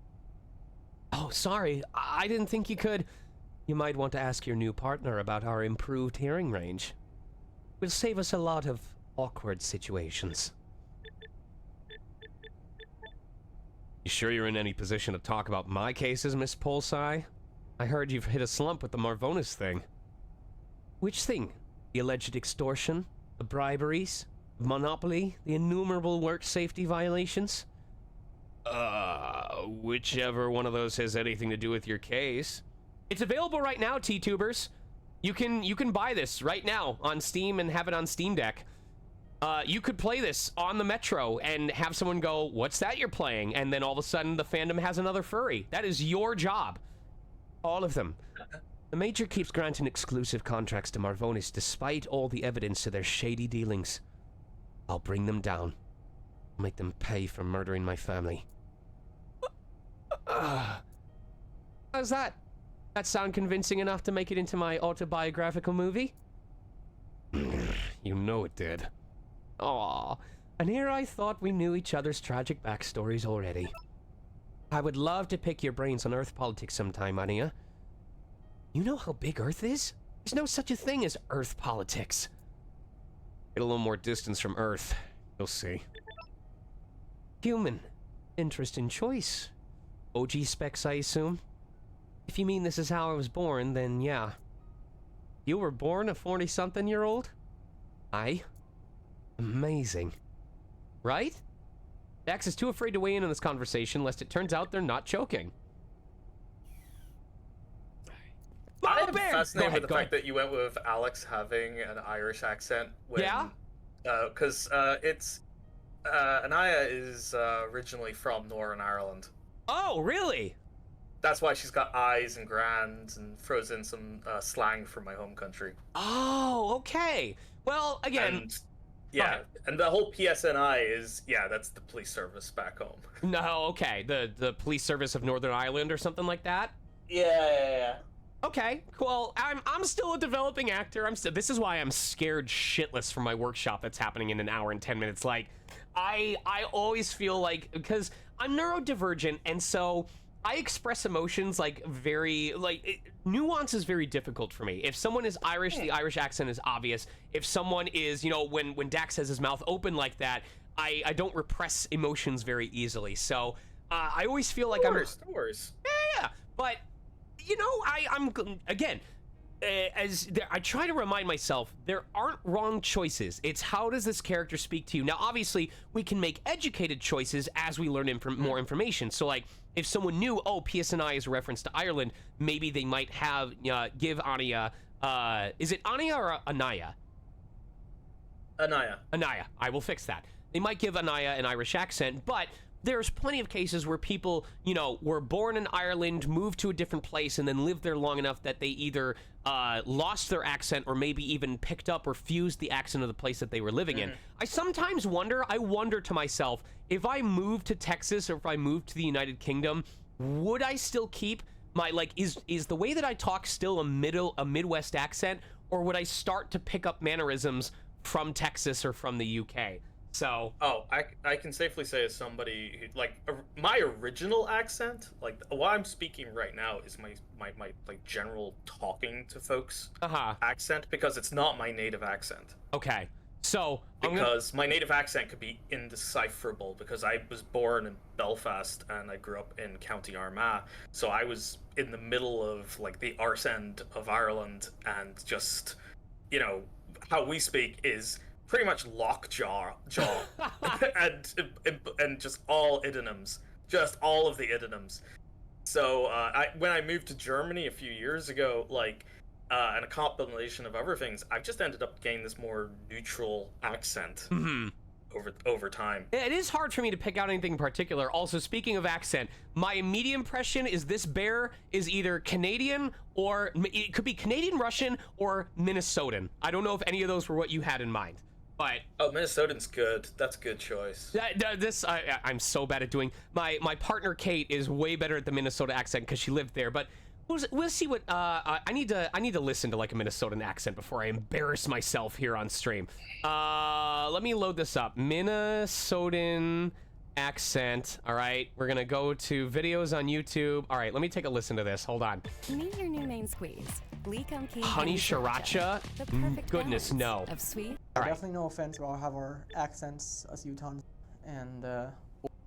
Oh, sorry, I didn't think you could. You might want to ask your new partner about our improved hearing range. Will save us a lot of awkward situations. You sure you're in any position to talk about my cases, Miss Polsai? I heard you've hit a slump with the Marvonis thing. Which thing? The alleged extortion? The briberies? Monopoly? The innumerable work safety violations? Whichever one of those has anything to do with your case. It's available right now, T-Tubers. You can buy this right now on Steam and have it on Steam Deck. You could play this on the Metro and have someone go, what's that you're playing? And then all of a sudden the fandom has another furry. That is your job. All of them. The Major keeps granting exclusive contracts to Marvonis despite all the evidence to their shady dealings. I'll bring them down. I'll make them pay for murdering my family. How's that? That sound convincing enough to make it into my autobiographical movie? You know it did. Aw, and here I thought we knew each other's tragic backstories already. I would love to pick your brains on Earth politics sometime, Anya. You know how big Earth is? There's no such a thing as Earth politics. Get a little more distance from Earth. You'll see. Human. Interesting choice. OG specs, I assume? If you mean this is how I was born, then yeah. You were born a 40-something-year-old? Aye. Amazing. Right? Dax is too afraid to weigh in on this conversation, lest it turns out they're not joking. I'm fascinated with the fact that you went with Alex having an Irish accent. When, Yeah? Because Anaya is originally from Northern Ireland. Oh, really? That's why she's got eyes and grands and throws in some slang from my home country. Oh, okay. Well, again... And, yeah, and the whole PSNI is, yeah, that's the police service back home. No, okay. The police service of Northern Ireland or something like that? Yeah. Okay, well, I'm still a developing actor. This is why I'm scared shitless for my workshop that's happening in an hour and 10 minutes. Like, I always feel like, because I'm neurodivergent, and so I express emotions like very, nuance is very difficult for me. If someone is Irish, the Irish accent is obvious. If someone is, when Dax has his mouth open like that, I don't repress emotions very easily. So I always feel like I'm... Yeah, but... I'm again, I try to remind myself, there aren't wrong choices. It's how does this character speak to you? Now, obviously, we can make educated choices as we learn more information. So, like, if someone knew, oh, PSNI is a reference to Ireland, maybe they might have give Anya. Is it Anya or Anaya? Anaya. Anaya. I will fix that. They might give Anaya an Irish accent, but there's plenty of cases where people, were born in Ireland, moved to a different place, and then lived there long enough that they either lost their accent or maybe even picked up or fused the accent of the place that they were living in. I sometimes wonder to myself, if I moved to Texas or if I moved to the United Kingdom, would I still keep my, is the way that I talk still a Midwest accent, or would I start to pick up mannerisms from Texas or from the UK? So... Oh, I can safely say as somebody who, my original accent, what I'm speaking right now is my general talking to folks accent, because it's not my native accent. Okay, so... Because my native accent could be indecipherable, because I was born in Belfast and I grew up in County Armagh, so I was in the middle of, the arse end of Ireland, and just, how we speak is... pretty much lockjaw, and just all idioms, just all of the idioms. So when I moved to Germany a few years ago, and a combination of other things, I've just ended up getting this more neutral accent over time. It is hard for me to pick out anything in particular. Also, speaking of accent, my immediate impression is this bear is either Canadian or it could be Canadian, Russian, or Minnesotan. I don't know if any of those were what you had in mind. But, Minnesotan's good. That's a good choice. I'm so bad at doing... My partner, Kate, is way better at the Minnesota accent because she lived there, but we'll see what... I need to listen to, a Minnesotan accent before I embarrass myself here on stream. Let me load this up. Minnesotan accent. All right, we're going to go to videos on YouTube. All right, let me take a listen to this. Hold on. Meet your new main squeeze. Honey sriracha? Goodness, no. Of sweet. All right. Definitely no offense, we all have our accents as Utahns, and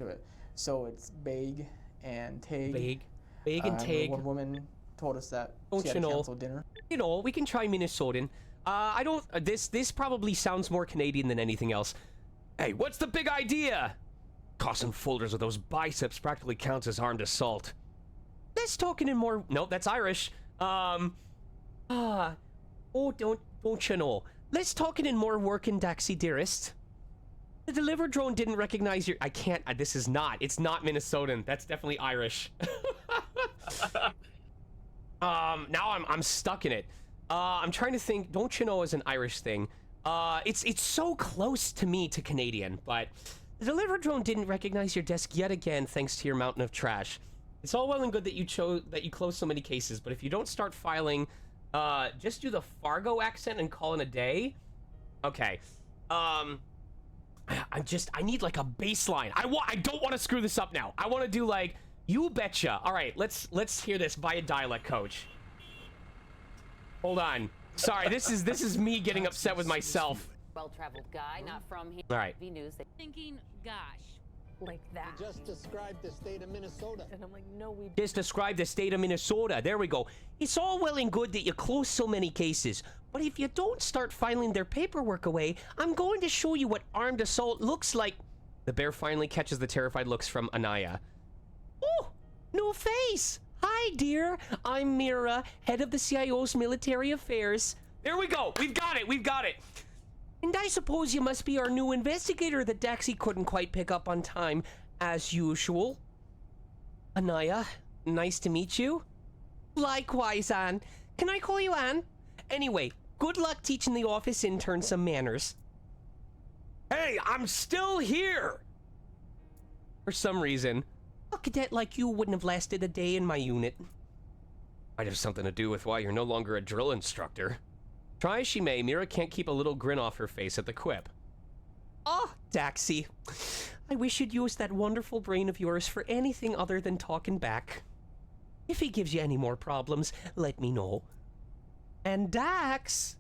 do it. So it's Big and Tig. Big and Tig. One woman told us that Don't she had you to know? cancel dinner. We can try Minnesotan. I don't... This probably sounds more Canadian than anything else. Hey, what's the big idea? Tossing folders with those biceps practically counts as armed assault. Let's talking in more... Nope, that's Irish. Don't you know? Let's talking in more working, Daxie dearest. The deliver drone didn't recognize your... I can't... this is not... It's not Minnesotan. That's definitely Irish. Now I'm stuck in it. I'm trying to think... Don't you know is an Irish thing. It's so close to me to Canadian, but... The deliver drone didn't recognize your desk yet again thanks to your mountain of trash. It's all well and good that you close so many cases, but if you don't start filing, just do the Fargo accent and call it a day. Okay. I need like a baseline. I don't want to screw this up now. I want to do like, you betcha. All right, let's hear this by a dialect coach. Hold on. Sorry, this is me getting upset with myself. Well-traveled guy, not from here. All right. News. Thinking, gosh, like that. Just described the state of Minnesota. And I'm like, no, we. Just describe the state of Minnesota. There we go. It's all well and good that you close so many cases, but if you don't start filing their paperwork away, I'm going to show you what armed assault looks like. The bear finally catches the terrified looks from Anaya. Oh, no face. Hi, dear. I'm Mira, head of the CIO's military affairs. There we go. We've got it. We've got it. And I suppose you must be our new investigator that Daxie couldn't quite pick up on time, as usual. Anaya, nice to meet you. Likewise, Anne. Can I call you Anne? Anyway, good luck teaching the office intern some manners. Hey, I'm still here! For some reason, a cadet like you wouldn't have lasted a day in my unit. Might have something to do with why you're no longer a drill instructor. Try as she may, Mira can't keep a little grin off her face at the quip. Oh, Daxie. I wish you'd use that wonderful brain of yours for anything other than talking back. If he gives you any more problems, let me know. And Dax,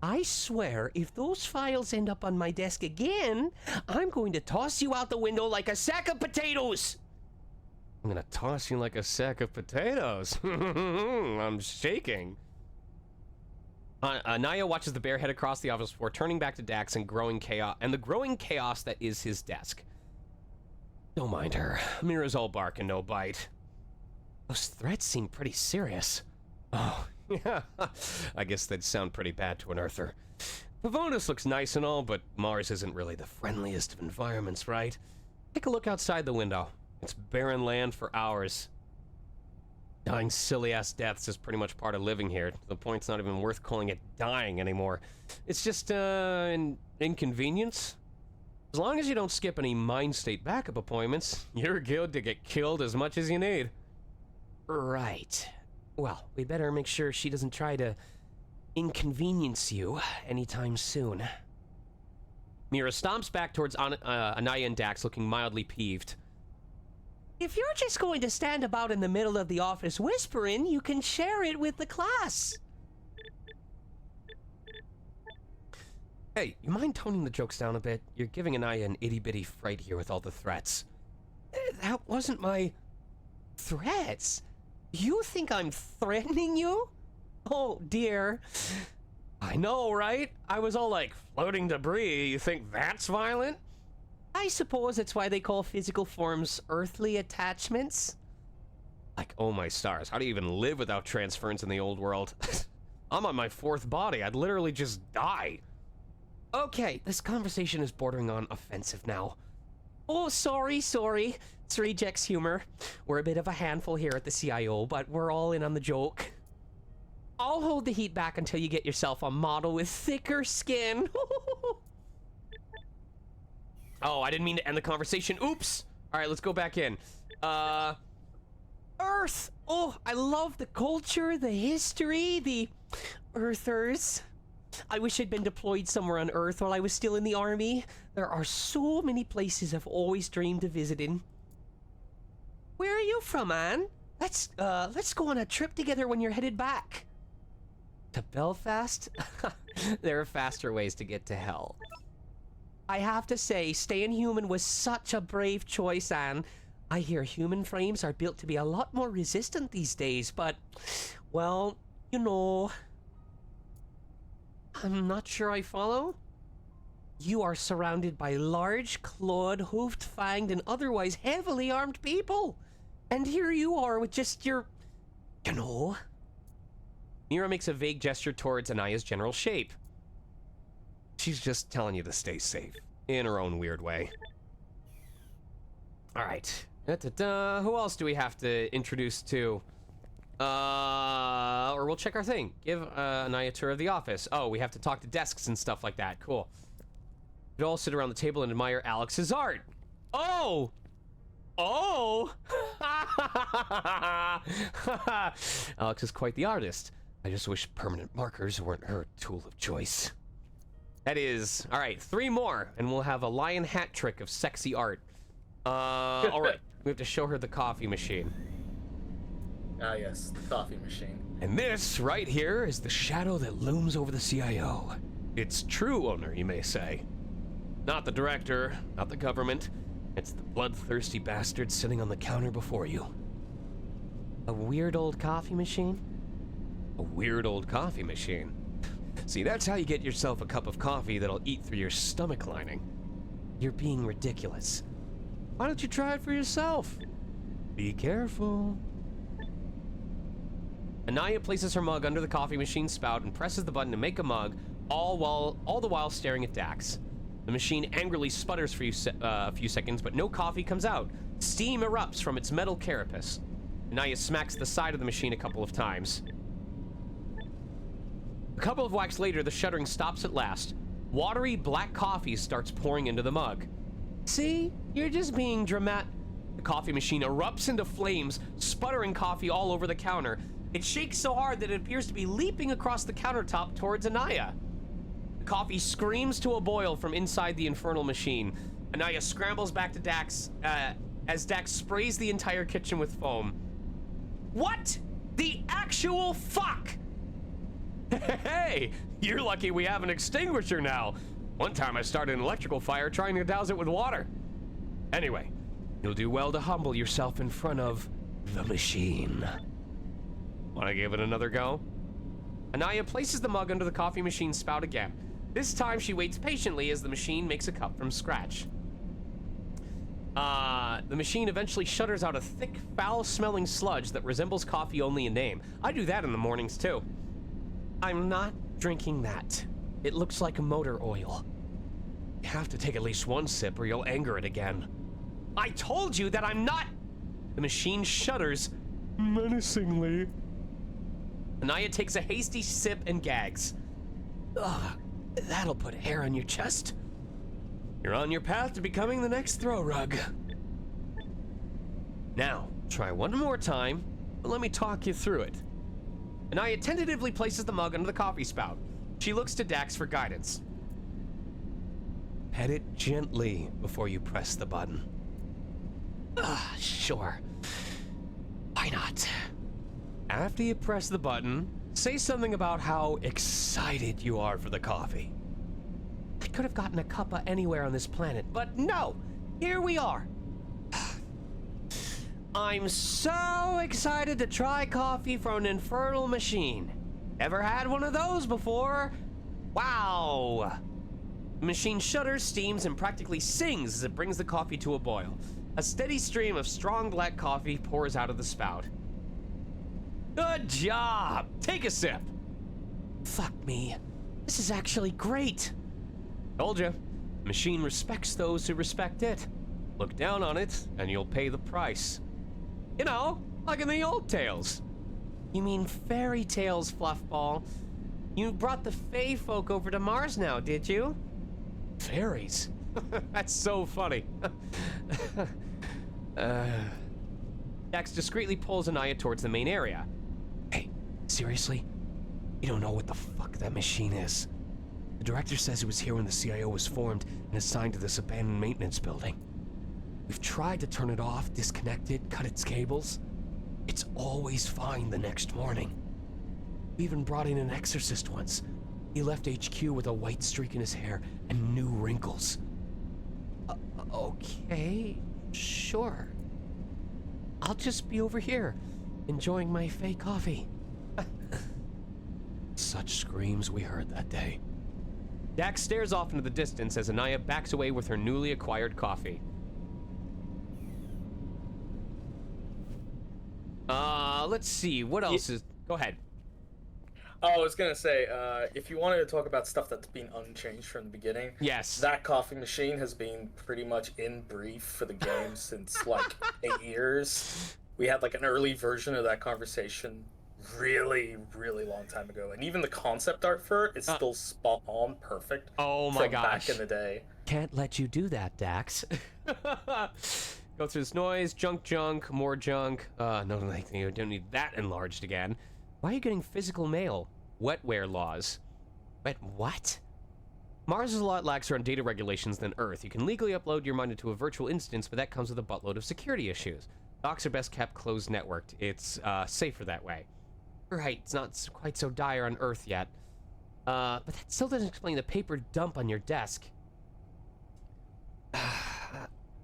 I swear, if those files end up on my desk again, I'm going to toss you out the window like a sack of potatoes. I'm gonna toss you like a sack of potatoes. I'm shaking. Anaya watches the bear head across the office floor, turning back to Dax and the growing chaos that is his desk. Don't mind her. Mira's all bark and no bite. Those threats seem pretty serious. Oh, yeah. I guess they'd sound pretty bad to an Earther. Pavonis looks nice and all, but Mars isn't really the friendliest of environments, right? Take a look outside the window. It's barren land for hours. Dying silly-ass deaths is pretty much part of living here. To the point it's not even worth calling it dying anymore. It's just, an inconvenience. As long as you don't skip any mind state backup appointments, you're good to get killed as much as you need. Right. Well, we better make sure she doesn't try to inconvenience you anytime soon. Mira stomps back towards Anaya and Dax, looking mildly peeved. If you're just going to stand about in the middle of the office whispering, you can share it with the class. Hey, you mind toning the jokes down a bit? You're giving Anaya an itty-bitty fright here with all the threats. That wasn't my... Threats? You think I'm threatening you? Oh, dear. I know, right? I was all like, floating debris, you think that's violent? I suppose that's why they call physical forms earthly attachments. Like, oh my stars, how do you even live without transference in the old world? I'm on my fourth body, I'd literally just die. Okay, this conversation is bordering on offensive now. Oh, sorry. It's rejects humor. We're a bit of a handful here at the CIO, but we're all in on the joke. I'll hold the heat back until you get yourself a model with thicker skin. Oh, I didn't mean to end the conversation. Oops. All right, let's go back in. Earth. Oh, I love the culture, the history, the Earthers. I wish I'd been deployed somewhere on Earth while I was still in the army. There are so many places I've always dreamed of visiting. Where are you from, Anne? Let's go on a trip together when you're headed back. To Belfast? There are faster ways to get to hell. I have to say, staying human was such a brave choice, Anne. I hear human frames are built to be a lot more resistant these days, but, well, you know... I'm not sure I follow. You are surrounded by large, clawed, hoofed, fanged, and otherwise heavily armed people. And here you are with just your... you know... Mira makes a vague gesture towards Anaya's general shape. She's just telling you to stay safe, in her own weird way. Alright. Who else do we have to introduce to? Or we'll check our thing. Give Anaya a tour of the office. Oh, we have to talk to desks and stuff like that. Cool. We all sit around the table and admire Alex's art. Oh! Oh! Alex is quite the artist. I just wish permanent markers weren't her tool of choice. That is, all right, 3 more, and we'll have a lion hat trick of sexy art. All right, we have to show her the coffee machine. Ah, yes, the coffee machine. And this right here is the shadow that looms over the CIO. Its true owner, you may say. Not the director, not the government. It's the bloodthirsty bastard sitting on the counter before you. A weird old coffee machine? A weird old coffee machine. See, that's how you get yourself a cup of coffee that'll eat through your stomach lining. You're being ridiculous. Why don't you try it for yourself? Be careful. Anaya places her mug under the coffee machine spout and presses the button to make a mug, all the while staring at Dax. The machine angrily sputters for a few seconds, but no coffee comes out. Steam erupts from its metal carapace. Anaya smacks the side of the machine a couple of times. A couple of whacks later, the shuttering stops at last. Watery black coffee starts pouring into the mug. See? You're just being dramatic. The coffee machine erupts into flames, sputtering coffee all over the counter. It shakes so hard that it appears to be leaping across the countertop towards Anaya. The coffee screams to a boil from inside the infernal machine. Anaya scrambles back to Dax as Dax sprays the entire kitchen with foam. What the actual fuck? Hey, you're lucky we have an extinguisher now. One time I started an electrical fire trying to douse it with water. Anyway, you'll do well to humble yourself in front of the machine. Want to give it another go? Anaya places the mug under the coffee machine spout again. This time she waits patiently as the machine makes a cup from scratch. The machine eventually shudders out a thick, foul-smelling sludge that resembles coffee only in name. I do that in the mornings, too. I'm not drinking that. It looks like motor oil. You have to take at least one sip or you'll anger it again. I told you that I'm not... The machine shudders Menacingly. Anaya takes a hasty sip and gags. Ugh, that'll put hair on your chest. You're on your path to becoming the next throw rug. Now, try one more time, but let me talk you through it. Anaya tentatively places the mug under the coffee spout. She looks to Dax for guidance. Pet it gently before you press the button. Sure. Why not? After you press the button, say something about how excited you are for the coffee. I could have gotten a cuppa anywhere on this planet, but no! Here we are! I'm so excited to try coffee from an infernal machine. Ever had one of those before? Wow! The machine shudders, steams, and practically sings as it brings the coffee to a boil. A steady stream of strong black coffee pours out of the spout. Good job! Take a sip. Fuck me. This is actually great. Told you. Machine respects those who respect it. Look down on it, and you'll pay the price. You know, like in the old tales. You mean fairy tales, Fluffball? You brought the Fae folk over to Mars now, did you? Fairies? That's so funny. Dax discreetly pulls Anaya towards the main area. Hey, seriously? You don't know what the fuck that machine is. The director says it was here when the CIO was formed and assigned to this abandoned maintenance building. We've tried to turn it off, disconnect it, cut its cables. It's always fine the next morning. We even brought in an exorcist once. He left HQ with a white streak in his hair and new wrinkles. Okay, sure. I'll just be over here, enjoying my fake coffee. Such screams we heard that day. Dax stares off into the distance as Anaya backs away with her newly acquired coffee. Let's see, what else is... Go ahead. Oh, I was gonna say, if you wanted to talk about stuff that's been unchanged from the beginning, Yes. that coffee machine has been pretty much in brief for the game since like 8 years. We had like an early version of that conversation really, really long time ago, and even the concept art for it is still spot on, perfect. Oh my from gosh. back in the day. Can't let you do that, Dax. Go through this noise. Junk, more junk. No, like, you don't need that enlarged again. Why are you getting physical mail? Wetware laws. Wet what? Mars is a lot laxer on data regulations than Earth. You can legally upload your mind into a virtual instance, but that comes with a buttload of security issues. Docs are best kept closed networked. It's safer that way. Right, it's not quite so dire on Earth yet. But that still doesn't explain the paper dump on your desk.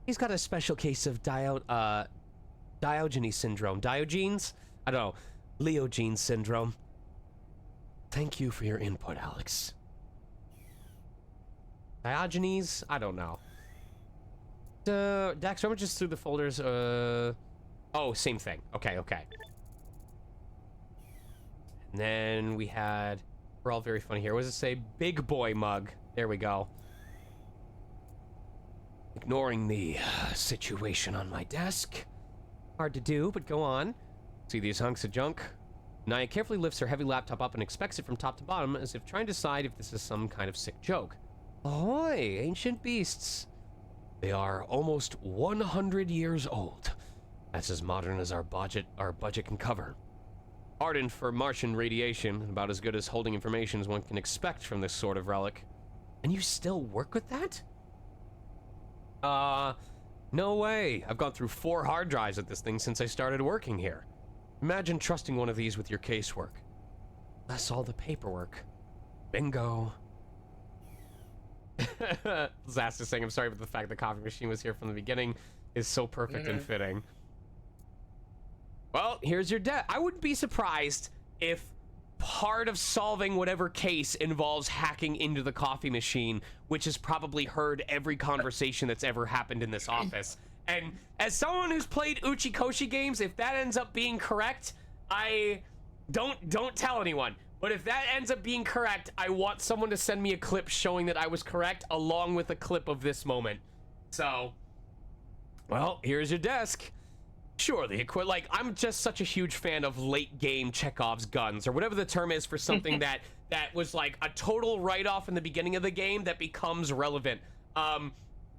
He's got a special case of Diogenes syndrome. Diogenes? I don't know. Leogenes syndrome. Thank you for your input, Alex. Diogenes? I don't know. Dax, rummages through the folders. Oh, same thing. Okay. And then we had... We're all very funny here. What does it say? Big boy mug. There we go. Ignoring the situation on my desk. Hard to do, but go on. See these hunks of junk? Naya carefully lifts her heavy laptop up and inspects it from top to bottom as if trying to decide if this is some kind of sick joke. Ahoy, ancient beasts. They are almost 100 years old. That's as modern as our budget can cover. Hardened for Martian radiation, about as good as holding information as one can expect from this sort of relic. And you still work with that? No way. I've gone through 4 hard drives at this thing since I started working here. Imagine trusting one of these with your casework. Less all the paperwork. Bingo. Zast is saying, I'm sorry, but the fact the coffee machine was here from the beginning is so perfect and fitting. Well, here's your debt. I wouldn't be surprised if part of solving whatever case involves hacking into the coffee machine, which has probably heard every conversation that's ever happened in this office. And as someone who's played Uchikoshi games, if that ends up being correct, I don't tell anyone. But if that ends up being correct, I want someone to send me a clip showing that I was correct, along with a clip of this moment. So, well, here's your desk. Sure, like, I'm just such a huge fan of late game Chekhov's guns, or whatever the term is for something that was like a total write-off in the beginning of the game that becomes relevant.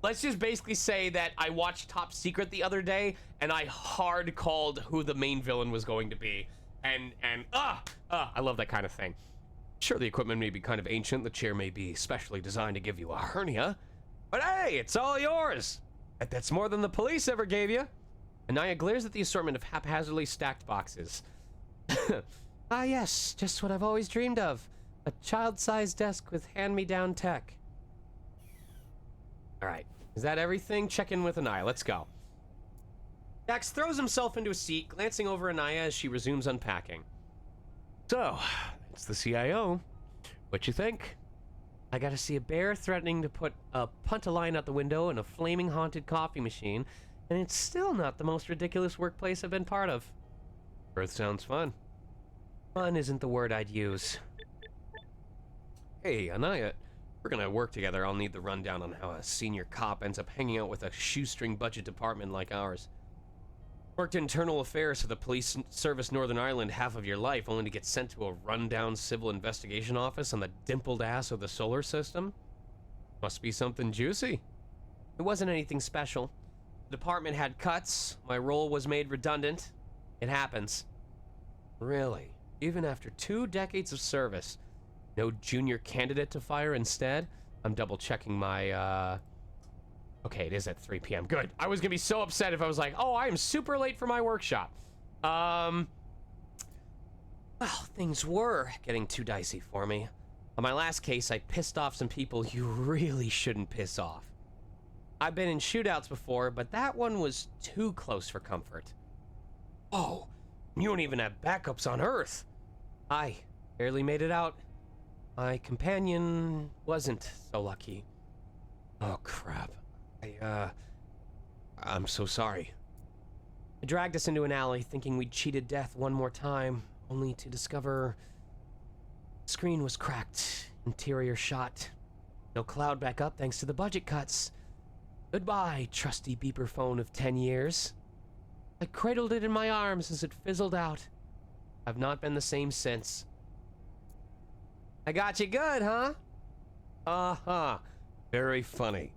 Let's just basically say that I watched Top Secret the other day, and I hard called who the main villain was going to be. And I love that kind of thing. Sure, the equipment may be kind of ancient, the chair may be specially designed to give you a hernia, but hey, it's all yours. That's more than the police ever gave you. Anaya glares at the assortment of haphazardly stacked boxes. Ah yes, just what I've always dreamed of. A child-sized desk with hand-me-down tech. Alright, is that everything? Check in with Anaya, let's go. Dax throws himself into a seat, glancing over Anaya as she resumes unpacking. So, it's the CIO. What you think? I gotta see a bear threatening to punt a line out the window and a flaming haunted coffee machine, and it's still not the most ridiculous workplace I've been part of. Earth sounds fun. Fun isn't the word I'd use. Hey, Anaya, we're gonna work together. I'll need the rundown on how a senior cop ends up hanging out with a shoestring budget department like ours. Worked internal affairs for the police service Northern Ireland half of your life, only to get sent to a rundown civil investigation office on the dimpled ass of the solar system? Must be something juicy. It wasn't anything special. The department had cuts, my role was made redundant. It happens. Really? Even after 2 decades of service? No junior candidate to fire instead? I'm double checking my, Okay, it is at 3 p.m. Good. I was gonna be so upset if I was like, oh, I am super late for my workshop. Well, things were getting too dicey for me. On my last case, I pissed off some people you really shouldn't piss off. I've been in shootouts before, but that one was too close for comfort. Oh, you don't even have backups on Earth. I barely made it out. My companion wasn't so lucky. Oh, crap. I'm so sorry. I dragged us into an alley, thinking we'd cheated death one more time, only to discover the screen was cracked, interior shot. No cloud backup thanks to the budget cuts. Goodbye, trusty beeper phone of 10 years. I cradled it in my arms as it fizzled out. I've not been the same since. I got you good, huh? Uh-huh. Very funny.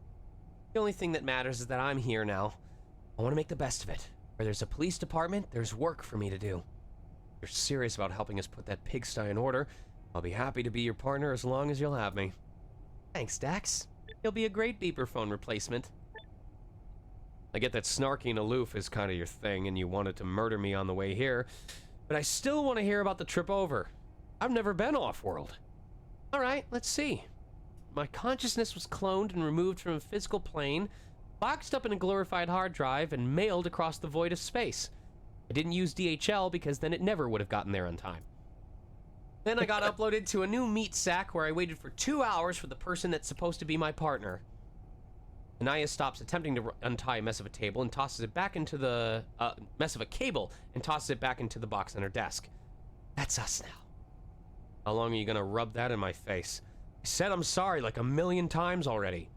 The only thing that matters is that I'm here now. I want to make the best of it. Where there's a police department, there's work for me to do. If you're serious about helping us put that pigsty in order, I'll be happy to be your partner as long as you'll have me. Thanks, Dax. You'll be a great beeper phone replacement. I get that snarky and aloof is kind of your thing, and you wanted to murder me on the way here, but I still want to hear about the trip over. I've never been off-world. Alright, let's see. My consciousness was cloned and removed from a physical plane, boxed up in a glorified hard drive, and mailed across the void of space. I didn't use DHL because then it never would have gotten there on time. Then I got uploaded to a new meat sack where I waited for 2 hours for the person that's supposed to be my partner. Anaya stops attempting to untie a mess of a table and tosses it back into the mess of a cable and tosses it back into the box on her desk. That's us now. How long are you gonna rub that in my face? I said I'm sorry like 1,000,000 times already.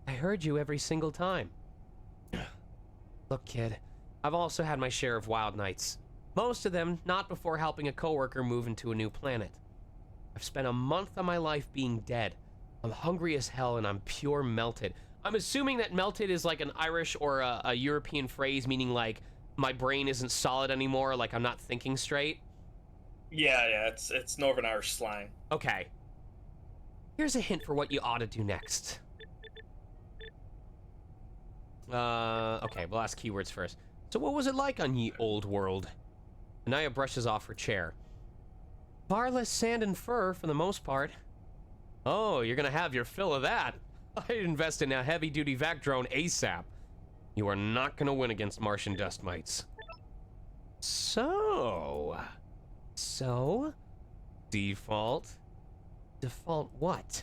I heard you every single time. Look, kid, I've also had my share of wild nights. Most of them not before helping a coworker move into a new planet. I've spent a month of my life being dead. I'm hungry as hell and I'm pure melted. I'm assuming that melted is like an Irish or a European phrase meaning like my brain isn't solid anymore, like I'm not thinking straight. Yeah, it's Northern Irish slang. Okay. Here's a hint for what you ought to do next. Okay, we'll ask keywords first. So what was it like on ye old world? Anaya brushes off her chair. Far less sand and fur for the most part. Oh, you're gonna have your fill of that. I'd invest in a heavy-duty vac drone ASAP. You are not gonna win against Martian dust mites. So... Default? Default what?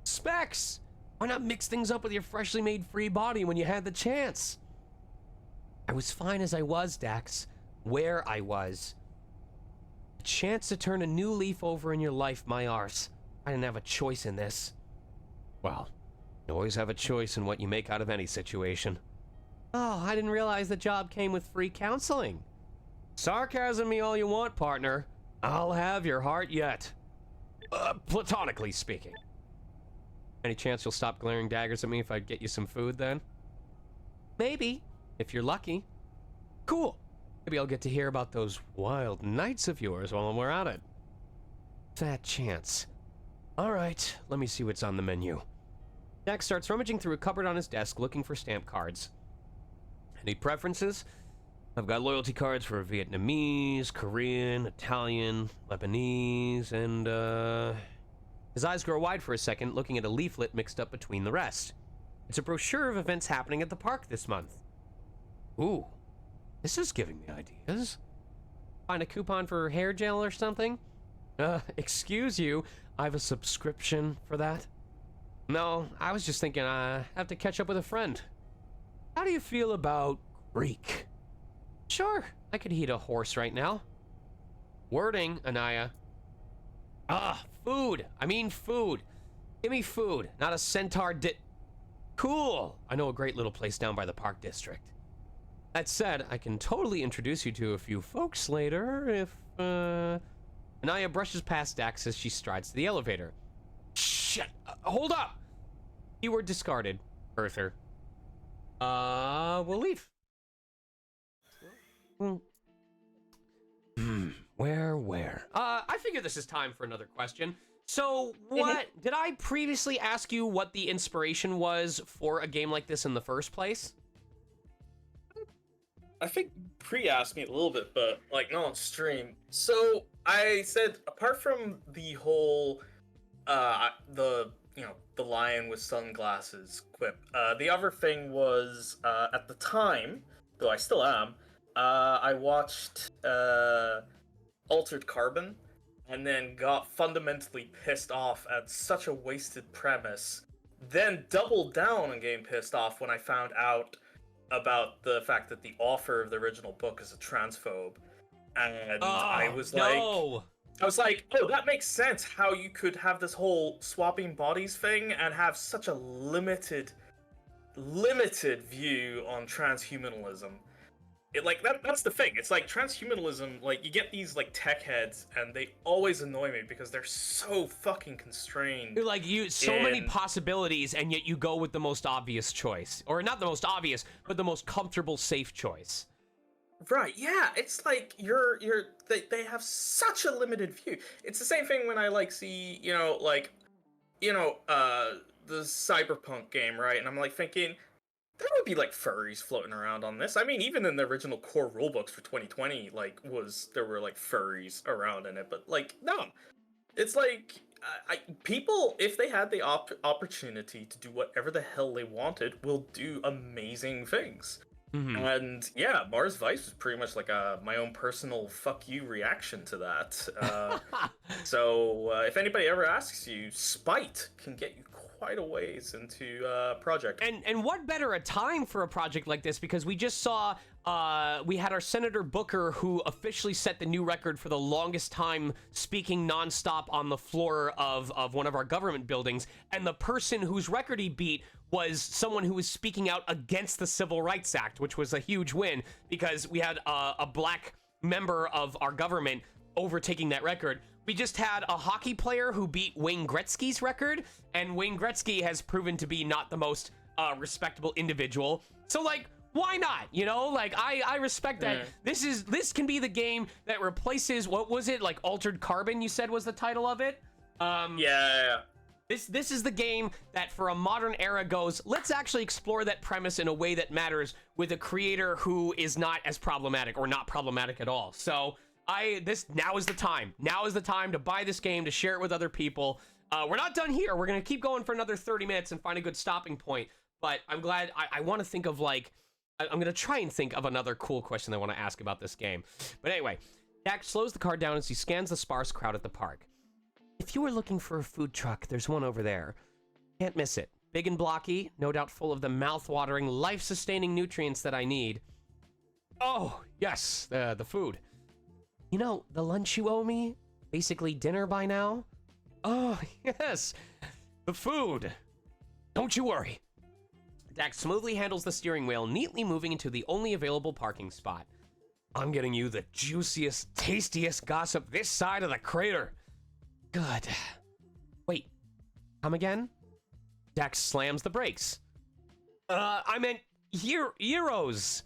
Specs! Why not mix things up with your freshly made free body when you had the chance? I was fine as I was, Dax. Where I was. A chance to turn a new leaf over in your life, my arse. I didn't have a choice in this. Well, you always have a choice in what you make out of any situation. Oh, I didn't realize the job came with free counseling. Sarcasm me all you want, partner. I'll have your heart yet. Platonically speaking. Any chance you'll stop glaring daggers at me if I get you some food then? Maybe, if you're lucky. Cool. Maybe I'll get to hear about those wild nights of yours while we're at it. Fat chance. Alright, let me see what's on the menu. Jack starts rummaging through a cupboard on his desk looking for stamp cards. Any preferences? I've got loyalty cards for Vietnamese, Korean, Italian, Lebanese, and His eyes grow wide for a second, looking at a leaflet mixed up between the rest. It's a brochure of events happening at the park this month. Ooh, this is giving me ideas. Find a coupon for hair gel or something? Excuse you, I have a subscription for that? No, I was just thinking I have to catch up with a friend. How do you feel about Greek? Sure, I could eat a horse right now. Wording, Anaya. Food. I mean food. Give me food, not a centaur Cool. I know a great little place down by the park district. That said, I can totally introduce you to a few folks later if, Anaya brushes past Dax as she strides to the elevator. Shit! Hold up! Keyword discarded. Earther. We'll leave. Where? I figure this is time for another question. So, what... Did I previously ask you what the inspiration was for a game like this in the first place? I think Pre asked me a little bit, but, like, not on stream. So, I said, apart from the whole, the lion with sunglasses quip, the other thing was, at the time, though I still am, I watched, Altered Carbon, and then got fundamentally pissed off at such a wasted premise, then doubled down on getting pissed off when I found out about the fact that the author of the original book is a transphobe. And I was like, oh, that makes sense how you could have this whole swapping bodies thing and have such a limited view on transhumanism. like that's the thing. It's like transhumanism, like you get these like tech heads and they always annoy me because they're so fucking constrained. You're like so many in- possibilities, and yet you go with the most obvious choice, or not the most obvious, but the most comfortable, safe choice. Right, yeah, it's like they have such a limited view. It's the same thing when I like see, the Cyberpunk game, right? And I'm like thinking there would be like furries floating around on this. I mean, even in the original core rulebooks for 2020, like there were like furries around in it, but like no. It's like people, if they had the opportunity to do whatever the hell they wanted, will do amazing things. And yeah, Mars Vice was pretty much like my own personal fuck you reaction to that. So if anybody ever asks you, spite can get you quite a ways into project. And what better a time for a project like this, because we just saw we had our Senator Booker, who officially set the new record for the longest time speaking nonstop on the floor of one of our government buildings, and the person whose record he beat was someone who was speaking out against the Civil Rights Act, which was a huge win because we had a black member of our government overtaking that record. We just had a hockey player who beat Wayne Gretzky's record, and Wayne Gretzky has proven to be not the most respectable individual. So, like, why not? You know, like, I respect that. This can be the game that replaces, what was it? Like, Altered Carbon, you said was the title of it? Yeah. This is the game that for a modern era goes, let's actually explore that premise in a way that matters with a creator who is not as problematic or not problematic at all. So now is the time. Now is the time to buy this game, to share it with other people. We're not done here. We're going to keep going for another 30 minutes and find a good stopping point. But I'm glad I want to think of like, I'm going to try and think of another cool question I want to ask about this game. But anyway, Dak slows the car down as he scans the sparse crowd at the park. If you were looking for a food truck, there's one over there. Can't miss it. Big and blocky, no doubt full of the mouth-watering, life-sustaining nutrients that I need. Oh, yes, the food. You know, the lunch you owe me? Basically dinner by now? Oh, yes, the food. Don't you worry. Dak smoothly handles the steering wheel, neatly moving into the only available parking spot. I'm getting you the juiciest, tastiest gossip this side of the crater. Good. Wait, come again? Dax slams the brakes. I meant Euros.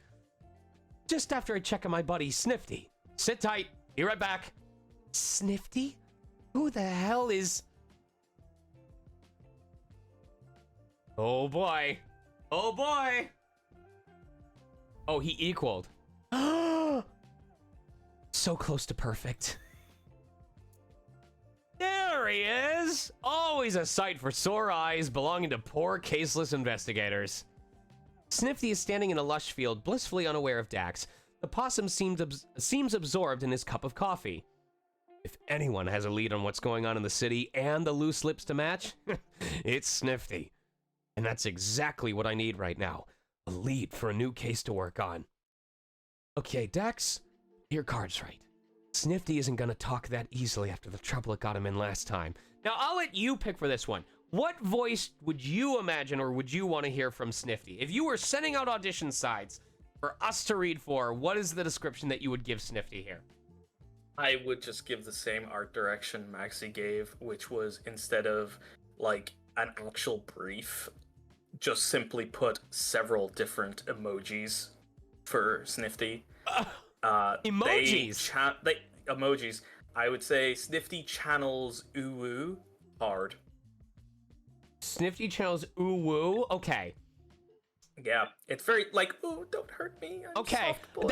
Just after I check on my buddy Snifty. Sit tight, be right back. Snifty? Who the hell is... Oh boy. Oh boy. Oh, he equaled. So close to perfect. There he is! Always a sight for sore eyes, belonging to poor, caseless investigators. Snifty is standing in a lush field, blissfully unaware of Dax. The possum seems absorbed in his cup of coffee. If anyone has a lead on what's going on in the city and the loose lips to match, it's Snifty. And that's exactly what I need right now. A lead for a new case to work on. Okay, Dax, your card's right. Snifty isn't gonna talk that easily after the trouble it got him in last time. Now, I'll let you pick for this one. What voice would you imagine or would you want to hear from Snifty? If you were sending out audition sides for us to read for, what is the description that you would give Snifty here? I would just give the same art direction Maxi gave, which was instead of like an actual brief, just simply put several different emojis for Snifty. Emojis? Emojis. I would say Snifty channels ooh hard. Snifty channels ooh woo? Okay. Yeah, it's very like, ooh, don't hurt me. I'm Okay. soft boy.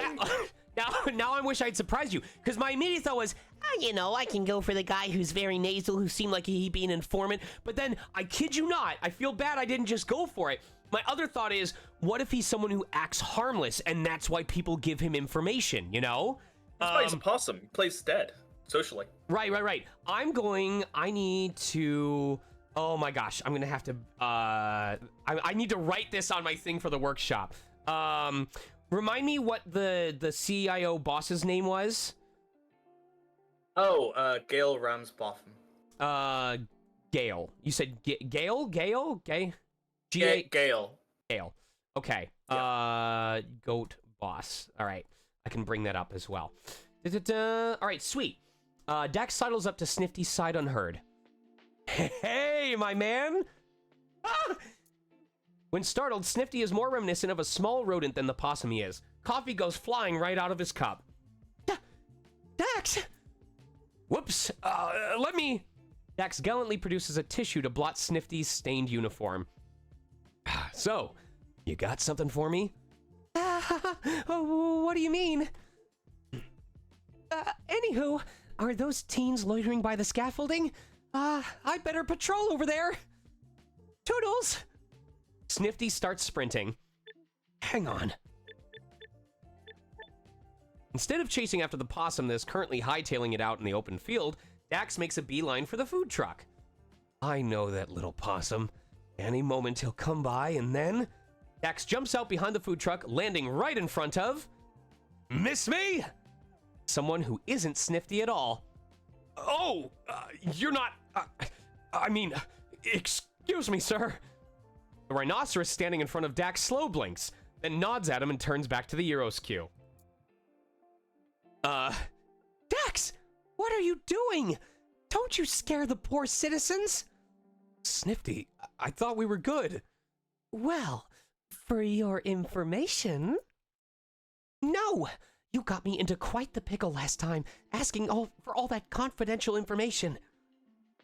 Now I wish I'd surprised you, because my immediate thought was, you know, I can go for the guy who's very nasal, who seemed like he'd be an informant. But then, I kid you not, I feel bad I didn't just go for it. My other thought is, what if he's someone who acts harmless, and that's why people give him information, you know? That's why he's a possum. He plays dead, socially. Right. I need to... Oh my gosh, I'm gonna have to... I need to write this on my thing for the workshop. Remind me what the CIO boss's name was? Oh, Gail Ramsbotham. Gale. You said Gale? Gale? Gay? Gail. Gale. Okay. Yeah. Goat boss. All right, I can bring that up as well. All right, sweet. Dax sidles up to Snifty's side unheard. Hey, my man! Ah! When startled, Snifty is more reminiscent of a small rodent than the possum he is. Coffee goes flying right out of his cup. Dax! Whoops, let me... Dax gallantly produces a tissue to blot Snifty's stained uniform. So, you got something for me? What do you mean? Anywho, are those teens loitering by the scaffolding? I'd better patrol over there. Toodles! Snifty starts sprinting. Hang on. Instead of chasing after the possum that is currently hightailing it out in the open field, Dax makes a beeline for the food truck. I know that little possum. Any moment he'll come by and then... Dax jumps out behind the food truck, landing right in front of... Miss me? Someone who isn't Snifty at all. Oh, you're not... excuse me, sir. The rhinoceros standing in front of Dax slow blinks, then nods at him and turns back to the Euros queue. Dax! What are you doing? Don't you scare the poor citizens? Snifty, I thought we were good. Well, for your information... No! You got me into quite the pickle last time, asking for all that confidential information.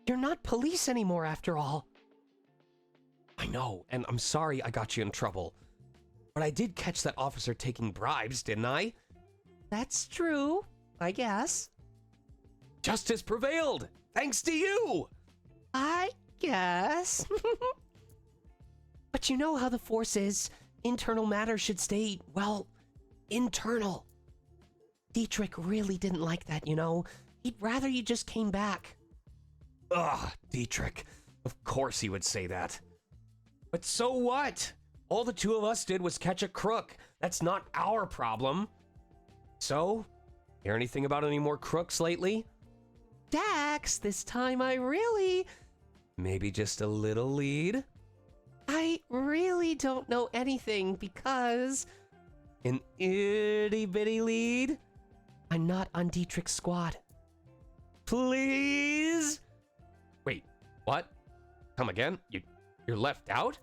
You're not police anymore, after all. I know, and I'm sorry I got you in trouble. But I did catch that officer taking bribes, didn't I? That's true, I guess. Justice prevailed, thanks to you! I guess. But you know how the force is. Internal matters should stay, well, internal. Dietrich really didn't like that, you know. He'd rather you just came back. Ugh, Dietrich. Of course he would say that. But so what? All the two of us did was catch a crook. That's not our problem. So, hear anything about any more crooks lately? Dax, this time I really... Maybe just a little lead? I really don't know anything because... An itty bitty lead? I'm not on Dietrich's squad. Please? Wait, what? Come again? You're left out?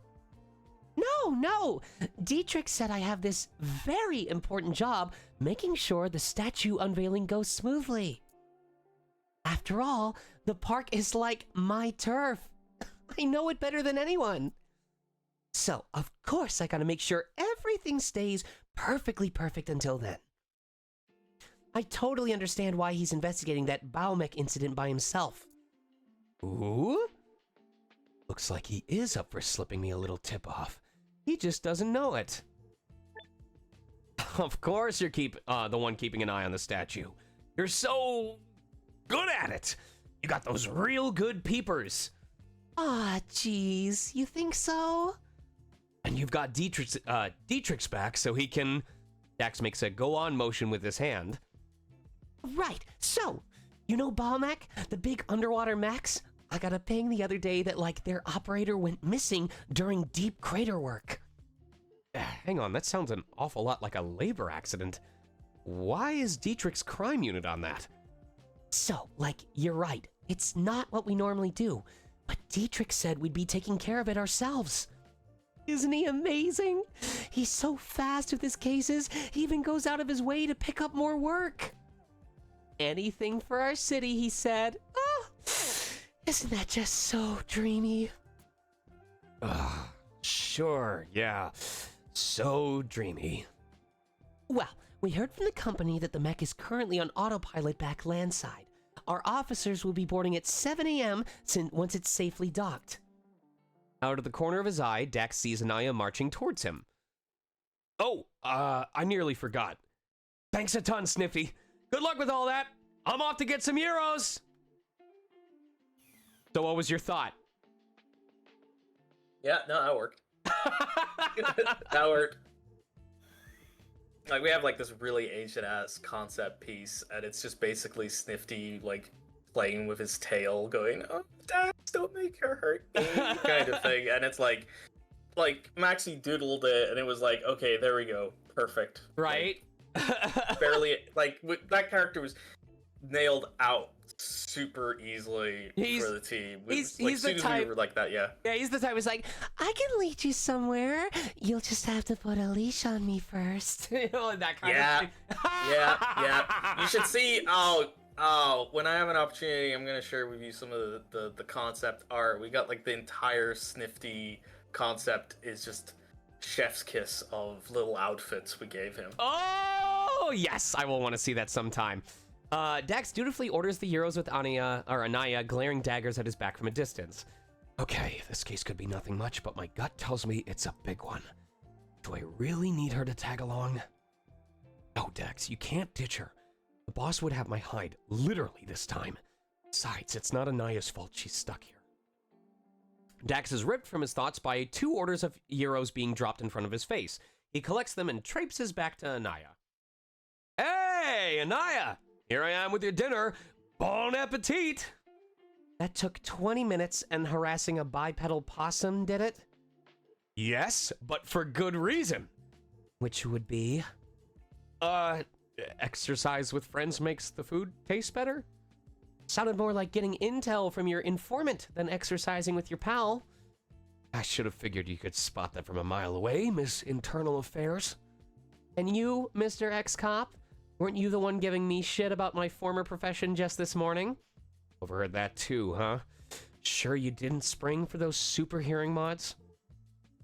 No. Dietrich said I have this very important job making sure the statue unveiling goes smoothly. After all, the park is like my turf. I know it better than anyone. So, of course, I gotta make sure everything stays perfectly perfect until then. I totally understand why he's investigating that Baumech incident by himself. Ooh? Looks like he is up for slipping me a little tip-off. He just doesn't know it. Of course you're the one keeping an eye on the statue. You're so good at it. You got those real good peepers. Ah, jeez, you think so? And you've got Dietrich's back so he can... Dax makes a go-on motion with his hand. Right, so, you know Baumech, the big underwater mechs? I got a ping the other day that, like, their operator went missing during deep crater work. Hang on, that sounds an awful lot like a labor accident. Why is Dietrich's crime unit on that? So, like, you're right. It's not what we normally do. But Dietrich said we'd be taking care of it ourselves. Isn't he amazing? He's so fast with his cases, he even goes out of his way to pick up more work. Anything for our city, he said. Oh, isn't that just so dreamy? Sure, yeah. So dreamy. Well, we heard from the company that the mech is currently on autopilot back landside. Our officers will be boarding at 7 a.m. once it's safely docked. Out of the corner of his eye, Dax sees Anaya marching towards him. Oh, I nearly forgot. Thanks a ton, Snifty. Good luck with all that. I'm off to get some euros. So what was your thought? Yeah, no, that worked. That worked. Like, we have, like, this really ancient-ass concept piece, and it's just basically Snifty, like, playing with his tail, going, oh, Dax, don't make her hurt me, kind of thing. And it's like Maxie doodled it, and it was like, okay, there we go. perfect. right? Like, barely like that character was nailed out super easily for the team. He's Like, the soon as type. we were like that, yeah. Yeah, he's the type who's like, I can lead you somewhere. You'll just have to put a leash on me first. You know, that kind Yeah. of thing. Yeah. You should see. Oh, when I have an opportunity, I'm gonna share with you some of the concept art. We got like the entire Snifty concept is just chef's kiss of little outfits we gave him. Oh, yes, I will want to see that sometime. Dax dutifully orders the heroes with Anaya glaring daggers at his back from a distance. Okay, this case could be nothing much, but my gut tells me it's a big one. Do I really need her to tag along? No, Dax, you can't ditch her. The boss would have my hide, literally this time. Besides, it's not Anaya's fault she's stuck here. Dax is ripped from his thoughts by 2 orders of heroes being dropped in front of his face. He collects them and traipses back to Anaya. Hey, Anaya! Here I am with your dinner. Bon appetit! That took 20 minutes and harassing a bipedal possum, did it? Yes, but for good reason. Which would be... exercise with friends makes the food taste better? Sounded more like getting intel from your informant than exercising with your pal. I should have figured you could spot that from a mile away, Miss Internal Affairs. And you, Mr. Ex-Cop? Weren't you the one giving me shit about my former profession just this morning? Overheard that too, huh? Sure you didn't spring for those super hearing mods?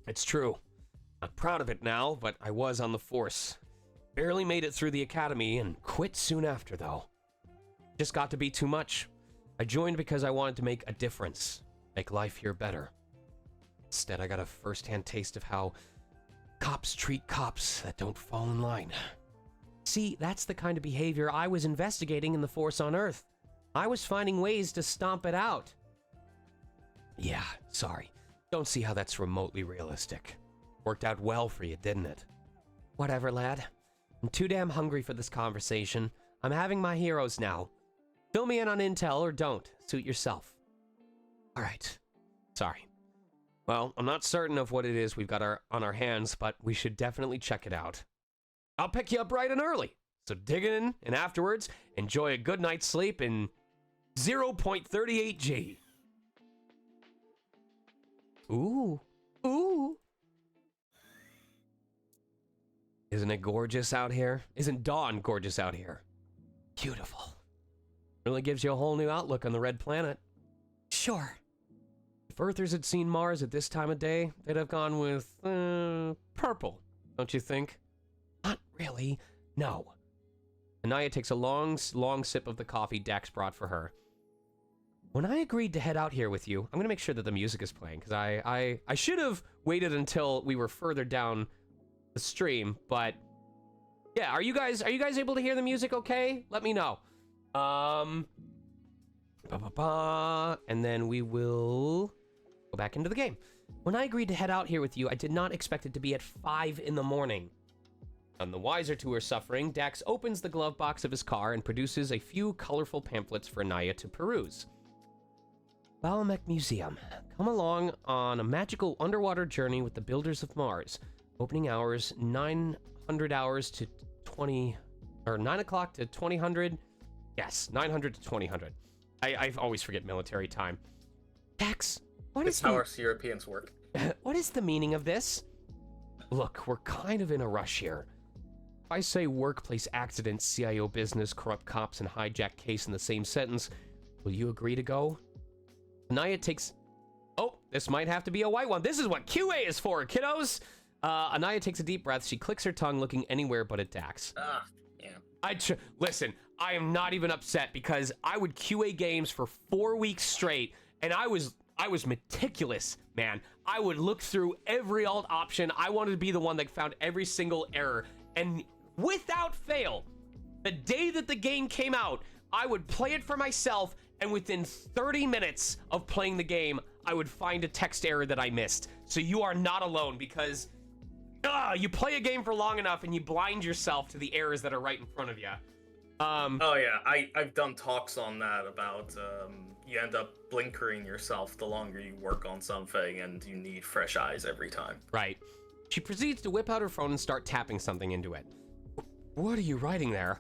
It's true. Not proud of it now, but I was on the force. Barely made it through the academy and quit soon after, though. Just got to be too much. I joined because I wanted to make a difference, make life here better. Instead, I got a first-hand taste of how cops treat cops that don't fall in line. See, that's the kind of behavior I was investigating in the Force on Earth. I was finding ways to stomp it out. Yeah, sorry. Don't see how that's remotely realistic. Worked out well for you, didn't it? Whatever, lad. I'm too damn hungry for this conversation. I'm having my heroes now. Fill me in on intel or don't. Suit yourself. All right. Sorry. Well, I'm not certain of what it is we've got on our hands, but we should definitely check it out. I'll pick you up bright and early. So dig in, and afterwards, enjoy a good night's sleep in 0.38 G. Ooh. Ooh. Isn't it gorgeous out here? Isn't dawn gorgeous out here? Beautiful. Really gives you a whole new outlook on the red planet. Sure. If Earthers had seen Mars at this time of day, they'd have gone with, purple, don't you think? Not really, no. Anaya takes a long sip of the coffee Dax brought for her. When I agreed to head out here with you, I'm gonna make sure that the music is playing, because I should have waited until we were further down the stream, but yeah, are you guys able to hear the music okay? Let me know. And then we will go back into the game. When I agreed to head out here with you, I did not expect it to be at 5 in the morning. None the wiser to her suffering, Dax opens the glove box of his car and produces a few colorful pamphlets for Anaya to peruse. Balmec Museum. Come along on a magical underwater journey with the builders of Mars. Opening hours 900 hours to 20, or 9 o'clock to 2000. Yes, 900 to 2000. I always forget military time. Dax, what is how us Europeans work. What is the meaning of this? Look, we're kind of in a rush here. If I say workplace accident, CIO business, corrupt cops, and hijack case in the same sentence, will you agree to go? Anaya takes... Oh, this might have to be a white one. This is what QA is for, kiddos! Anaya takes a deep breath. She clicks her tongue, looking anywhere but at Dax. Yeah. Listen, I am not even upset because I would QA games for 4 weeks straight, and I was meticulous, man. I would look through every alt option. I wanted to be the one that found every single error, and without fail, the day that the game came out, I would play it for myself, and within 30 minutes of playing the game, I would find a text error that I missed. So you are not alone, because you play a game for long enough and you blind yourself to the errors that are right in front of you. Oh yeah, I've done talks on that about you end up blinkering yourself the longer you work on something, and you need fresh eyes every time. Right. She proceeds to whip out her phone and start tapping something into it. What are you writing there?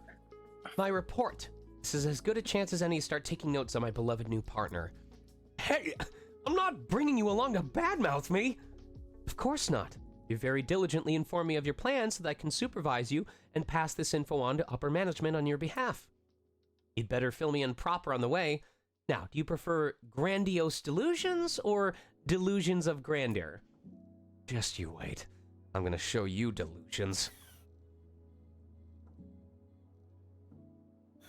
My report. This is as good a chance as any to start taking notes on my beloved new partner. Hey, I'm not bringing you along to badmouth me. Of course not. You very diligently inform me of your plans so that I can supervise you and pass this info on to upper management on your behalf. You'd better fill me in proper on the way. Now, do you prefer grandiose delusions or delusions of grandeur? Just you wait. I'm gonna show you delusions.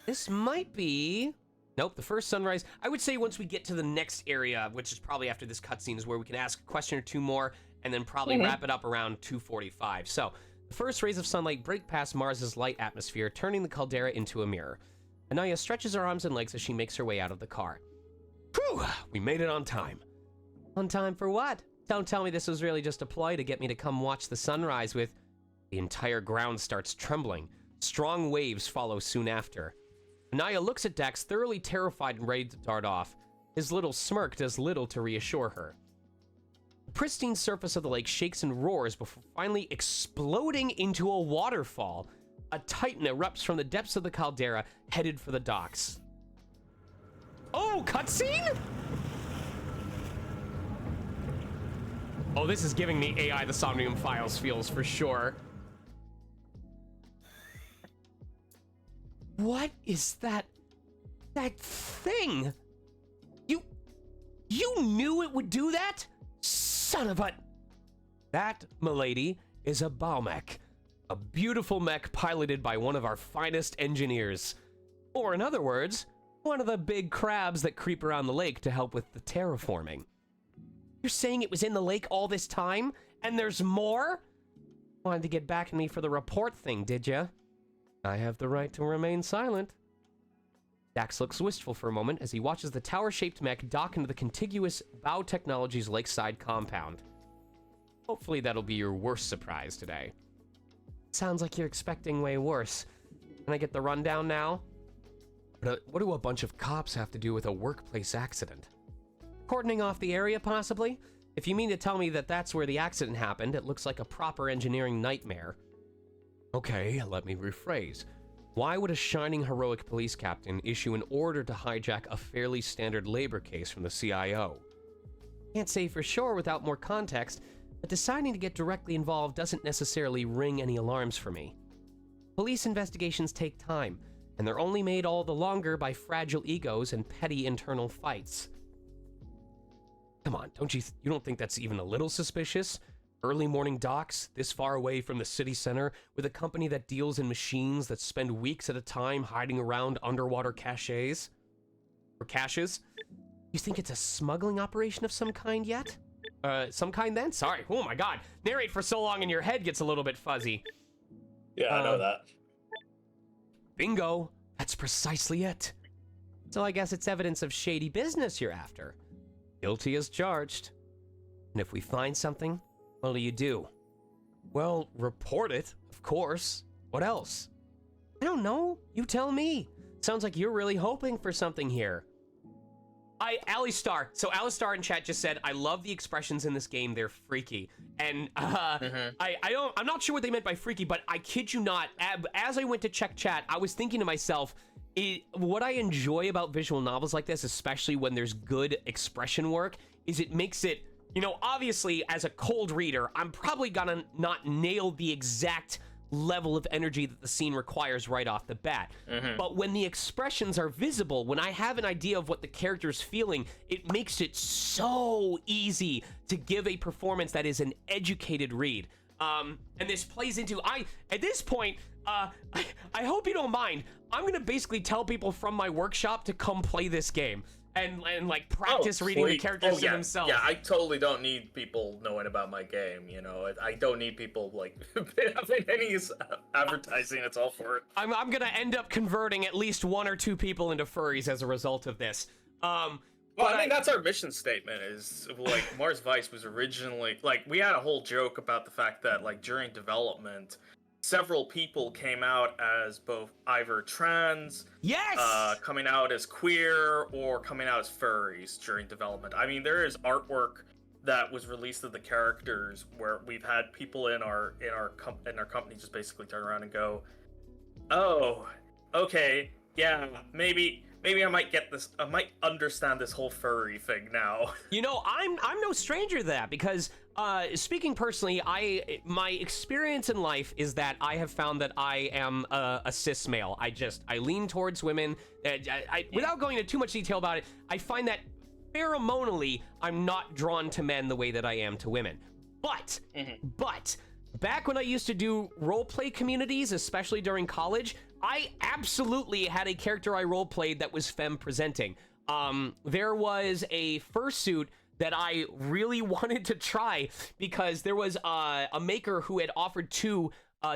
This might be... Nope, the first sunrise. I would say once we get to the next area, which is probably after this cutscene, is where we can ask a question or two more, and then probably wrap it up around 2:45. So, the first rays of sunlight break past Mars's light atmosphere, turning the caldera into a mirror. Anaya stretches her arms and legs as she makes her way out of the car. Whew! We made it on time. On time for what? Don't tell me this was really just a ploy to get me to come watch the sunrise with... The entire ground starts trembling. Strong waves follow soon after. Anaya looks at Dax, thoroughly terrified and ready to dart off. His little smirk does little to reassure her. The pristine surface of the lake shakes and roars before finally exploding into a waterfall. A titan erupts from the depths of the caldera, headed for the docks. Oh, cutscene? Oh, this is giving me AI the Somnium Files feels for sure. What is that thing? You knew it would do that? Son of a... That, milady, is a Baumech. A beautiful mech piloted by one of our finest engineers. Or in other words, one of the big crabs that creep around the lake to help with the terraforming. You're saying it was in the lake all this time? And there's more? Wanted to get back at me for the report thing, did ya? I have the right to remain silent. Dax looks wistful for a moment as he watches the tower-shaped mech dock into the contiguous Bow Technologies lakeside compound. Hopefully that'll be your worst surprise today. Sounds like you're expecting way worse. Can I get the rundown now? What do a bunch of cops have to do with a workplace accident? Cordoning off the area, possibly? If you mean to tell me that that's where the accident happened, it looks like a proper engineering nightmare. Okay, let me rephrase. Why would a shining heroic police captain issue an order to hijack a fairly standard labor case from the CIO? Can't say for sure without more context, but deciding to get directly involved doesn't necessarily ring any alarms for me. Police investigations take time, and they're only made all the longer by fragile egos and petty internal fights. Come on, you don't think that's even a little suspicious? Early morning docks, this far away from the city center, with a company that deals in machines that spend weeks at a time hiding around underwater caches? Or caches? You think it's a smuggling operation of some kind yet? Some kind then? Sorry. Oh my god. Narrate for so long and your head gets a little bit fuzzy. Yeah, I know that. Bingo. That's precisely it. So I guess it's evidence of shady business you're after. Guilty as charged. And if we find something, what do you do? Well, report it, of course. What else? I don't know. You tell me. Sounds like you're really hoping for something here. Alistar. So Alistar in chat just said, I love the expressions in this game. They're freaky. And I'm not sure what they meant by freaky, but I kid you not, as I went to check chat, I was thinking to myself, what I enjoy about visual novels like this, especially when there's good expression work, is it makes it, obviously as a cold reader, I'm probably gonna not nail the exact level of energy that the scene requires right off the bat. But when the expressions are visible, when I have an idea of what the character's feeling, it makes it so easy to give a performance that is an educated read. And this plays into, at this point, I hope you don't mind, I'm gonna basically tell people from my workshop to come play this game. And like practice reading the characters to themselves. Yeah, I totally don't need people knowing about my game, I don't need people like having any advertising. It's all for it. I'm gonna end up converting at least 1 or 2 people into furries as a result of this. Well, I mean, that's our mission statement, is like Mars Vice was originally like, we had a whole joke about the fact that like during development, several people came out as both either trans, coming out as queer, or coming out as furries during development. I mean, there is artwork that was released of the characters, where we've had people in our company just basically turn around and go, "Oh, okay, yeah, maybe I might get this. I might understand this whole furry thing now." You know, I'm no stranger to that because speaking personally, my experience in life is that I have found that I am a cis male. I lean towards women. Without going into too much detail about it, I find that pheromonally I'm not drawn to men the way that I am to women. But back when I used to do roleplay communities, especially during college, I absolutely had a character I roleplayed that was femme presenting. There was a fursuit that I really wanted to try because there was a maker who had offered two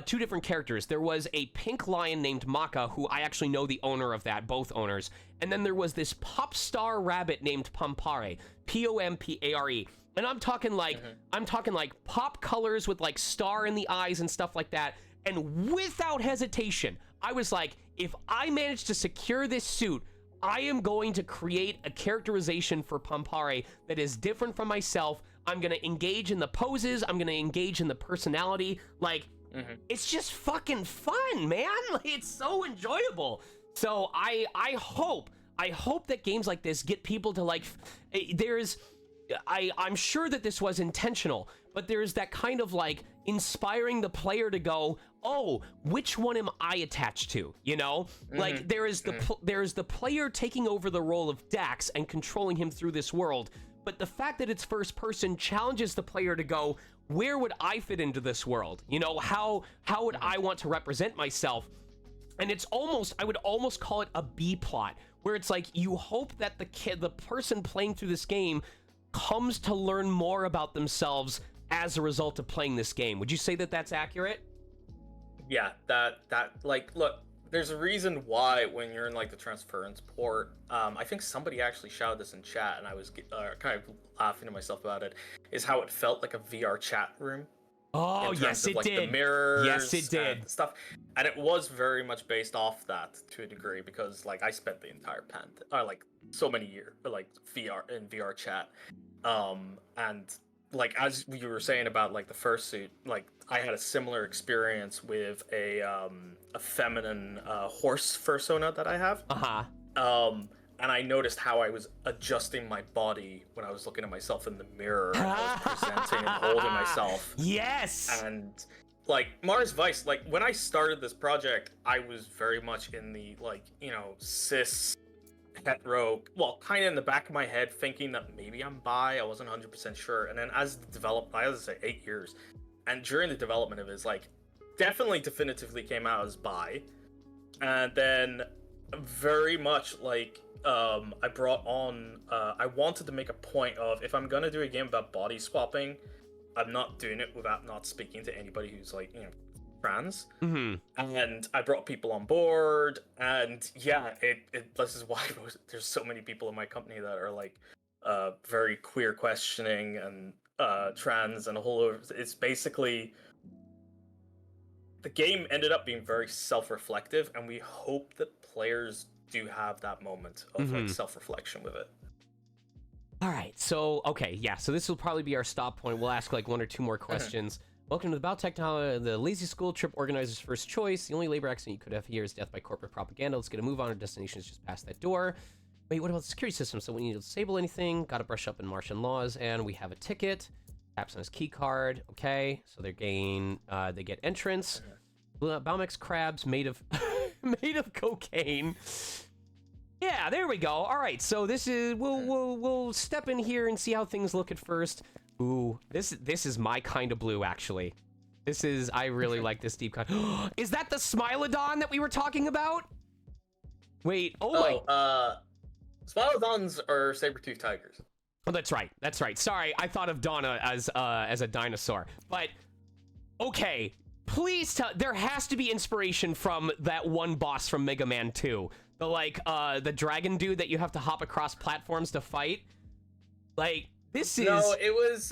different characters. There was a pink lion named Maka, who I actually know the owner of that, both owners. And then there was this pop star rabbit named Pompare, Pompare. And I'm talking like pop colors with like star in the eyes and stuff like that. And without hesitation, I was like, if I manage to secure this suit, I am going to create a characterization for Pompare that is different from myself. I'm going to engage in the poses. I'm going to engage in the personality. Like, it's just fucking fun, man. Like, it's so enjoyable. So I hope that games like this get people to like, I'm sure that this was intentional, but there's that kind of like inspiring the player to go, oh, which one am I attached to? You know, like there is the player taking over the role of Dax and controlling him through this world. But the fact that it's first person challenges the player to go, where would I fit into this world? You know, how would I want to represent myself? And it's almost, I would almost call it a B plot, where it's like you hope that the person playing through this game comes to learn more about themselves as a result of playing this game. Would you say that that's accurate? Yeah, that like, look, there's a reason why when you're in like the transference port, I think somebody actually shouted this in chat, and I was kind of laughing to myself about it, is how it felt like a VR chat room. Oh, yes, it did. The mirrors, yes, it did. And stuff, and it was very much based off that to a degree, because like I spent the entire like so many years like VR chat, and like as you were saying about like the fursuit, like I had a similar experience with a feminine horse fursona that I have. And I noticed how I was adjusting my body when I was looking at myself in the mirror, and I was presenting and holding myself. Yes. And like Mars Vice, like when I started this project, I was very much in the like, you know, cis hetero, well, kind of in the back of my head thinking that maybe I'm bi. I wasn't 100% sure. And then as the development, I was say 8 years, and during the development of it, like definitely definitively came out as bi. And then very much like I brought on I wanted to make a point of, if I'm gonna do a game about body swapping, I'm not doing it without not speaking to anybody who's like, you know, trans. And I brought people on board, and yeah, this is why there's so many people in my company that are like very queer questioning and trans and a whole other, it's basically, the game ended up being very self-reflective, and we hope that players do have that moment of like self-reflection with it. All right, so okay, yeah, so this will probably be our stop point. We'll ask like one or two more questions. Welcome to the Biotechnology, the lazy school trip organizer's first choice. The only labor accident you could have here is death by corporate propaganda. Let's get a move on. Our destination is just past that door. Wait, what about the security system? So we need to disable anything. Got to brush up in Martian laws, and we have a ticket. Taps on his key card. Okay, so they get entrance. Baumex crabs made of made of cocaine. Yeah, there we go. All right, so this is we'll step in here and see how things look at first. Ooh, this is my kind of blue, actually. I really like this deep cut. Is that the Smilodon that we were talking about? Wait, Smilodons are saber-toothed tigers. Oh, that's right. Sorry, I thought of Donna as a dinosaur. But okay, please tell. There has to be inspiration from that one boss from Mega Man 2. The dragon dude that you have to hop across platforms to fight. Like, this is... No, it was,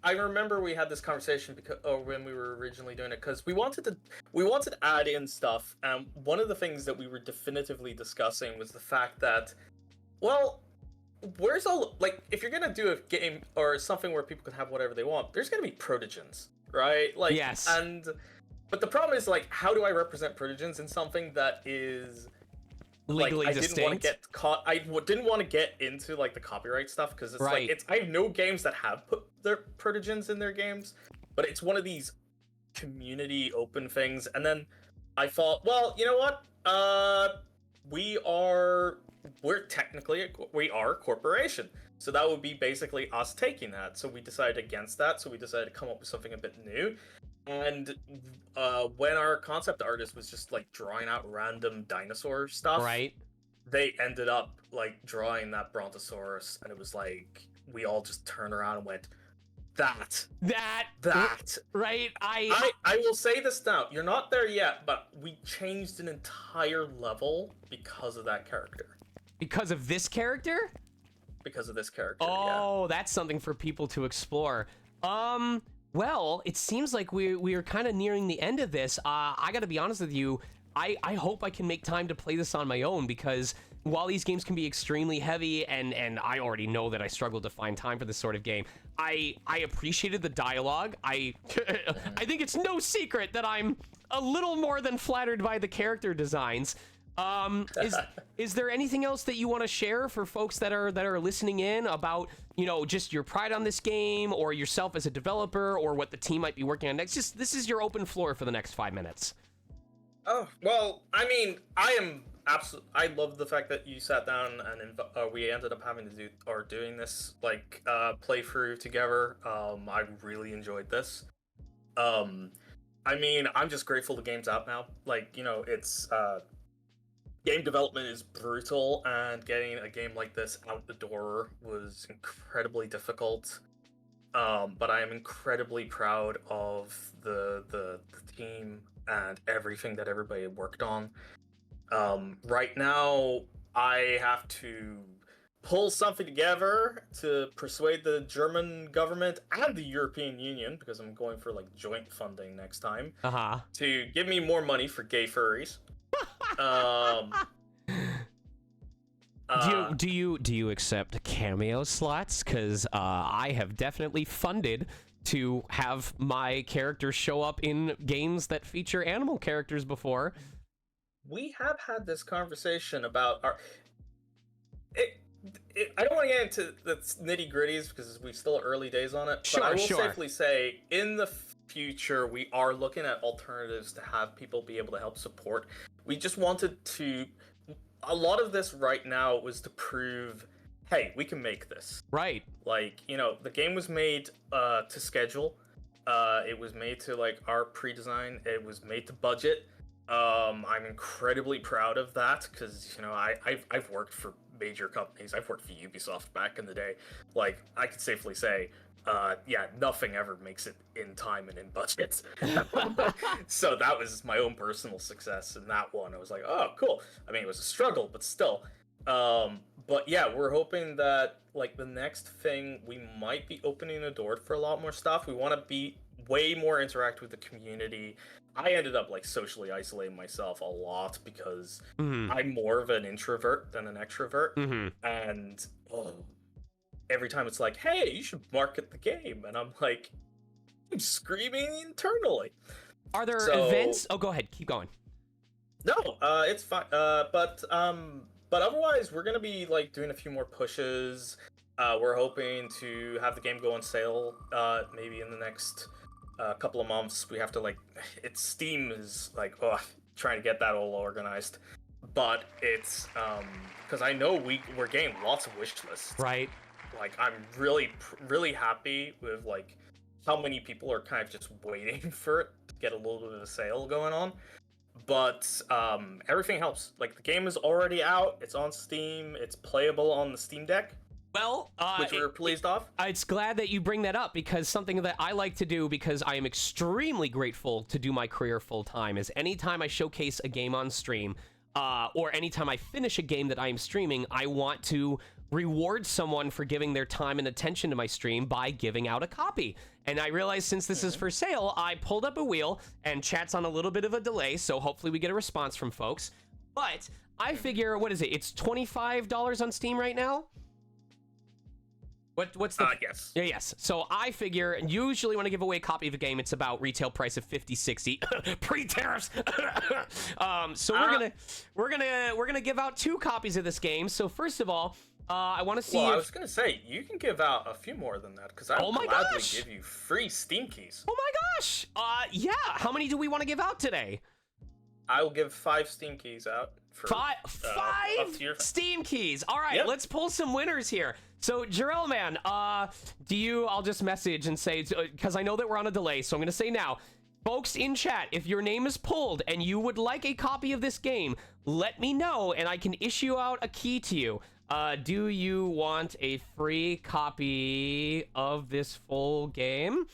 I remember we had this conversation when we were originally doing it, because we wanted to add in stuff, and one of the things that we were definitively discussing was the fact that, well, where's all like if you're gonna do a game or something where people can have whatever they want, there's gonna be protogens, right? Like Yes. But the problem is like, how do I represent protogens in something that is Legally like, I distinct. didn't want to get caught. Didn't want to get into like the copyright stuff because it's Right. like I know games that have put their protogens in their games, but it's one of these community open things. And then I thought, well, you know what? We're technically we are a corporation, so that would be basically us taking that. So we decided against that. So we decided to come up with something a bit new. And when our concept artist was just like drawing out random dinosaur stuff, Right. they ended up like drawing that brontosaurus, and it was like we all just turned around and went, that. Right. I will say this now, you're not there yet, but we changed an entire level because of that character. Because of this character? Because of this character. Oh, that's something for people to explore. Well, it seems like we are kind of nearing the end of this. I gotta be honest with you. I hope I can make time to play this on my own, because while these games can be extremely heavy, and I already know that I struggle to find time for this sort of game, I appreciated the dialogue. I think it's no secret that I'm a little more than flattered by the character designs. Is there anything else that you want to share for folks that are listening in about, you know, just your pride on this game, or yourself as a developer, or what the team might be working on next? Just, this is your open floor for the next 5 minutes. Oh, well, I mean, I love the fact that you sat down and we ended up having to doing this like playthrough together. I really enjoyed this. I mean, I'm just grateful the game's out now. Like, you know, it's game development is brutal, and getting a game like this out the door was incredibly difficult. But I am incredibly proud of the team and everything that everybody worked on. Right now, I have to pull something together to persuade the German government and the European Union, because I'm going for like joint funding next time, to give me more money for gay furries. Do you accept cameo slots? Because I have definitely funded to have my characters show up in games that feature animal characters before. We have had this conversation about our. I don't want to get into the nitty gritties because we still early days on it. But I will safely say, in the future, we are looking at alternatives to have people be able to help support. We just wanted to. A lot of this right now was to prove, hey, we can make this. Right. Like, you know, the game was made to schedule. It was made to like our pre-design. It was made to budget. I'm incredibly proud of that because, you know, I've worked for major companies. I've worked for Ubisoft back in the day. Like, I could safely say, yeah, nothing ever makes it in time and in budget. So that was my own personal success in that one. I was like, oh, cool. I mean, it was a struggle, but still. But yeah, we're hoping that like the next thing, we might be opening the door for a lot more stuff. We want to be way more interact with the community. I ended up like socially isolating myself a lot because I'm more of an introvert than an extrovert. And every time it's like, hey, you should market the game. And I'm like, I'm screaming internally. Are there events? Oh, go ahead. Keep going. No, it's fine. But otherwise, we're gonna be like doing a few more pushes. We're hoping to have the game go on sale maybe in the next couple of months. We have to like, Steam is like, trying to get that all organized. But it's because I know we're getting lots of wish lists. Right. Like, I'm really happy with like how many people are kind of just waiting for it to get a little bit of a sale going on. But everything helps. Like, the game is already out. It's on Steam. It's playable on the Steam Deck. Well, which we're pleased of. It's glad that you bring that up, because something that I like to do, because I am extremely grateful to do my career full time, is anytime I showcase a game on stream, or anytime I finish a game that I am streaming, I want to reward someone for giving their time and attention to my stream by giving out a copy. And I realized since this is for sale, I pulled up a wheel, and chat's on a little bit of a delay, so hopefully we get a response from folks. But I figure, what is it? It's $25 on Steam right now? What's the Yes. Yeah, yes. So I figure usually when I give away a copy of a game, it's about retail price of 50, 60 pre-tariffs. So we're gonna give out 2 copies of this game. So first of all, I want to see. Well, I if... was gonna say you can give out a few more than that because I'll Oh my gladly gosh! give you free Steam keys. Oh my gosh! Yeah. How many do we want to give out today? I will give 5 Steam keys out. For, Five up to your... Steam keys. All right, Yep. let's pull some winners here. So, Jarrell, man, I'll just message and say, because I know that we're on a delay, so I'm going to say now, folks in chat, if your name is pulled and you would like a copy of this game, let me know and I can issue out a key to you. Do you want a free copy of this full game?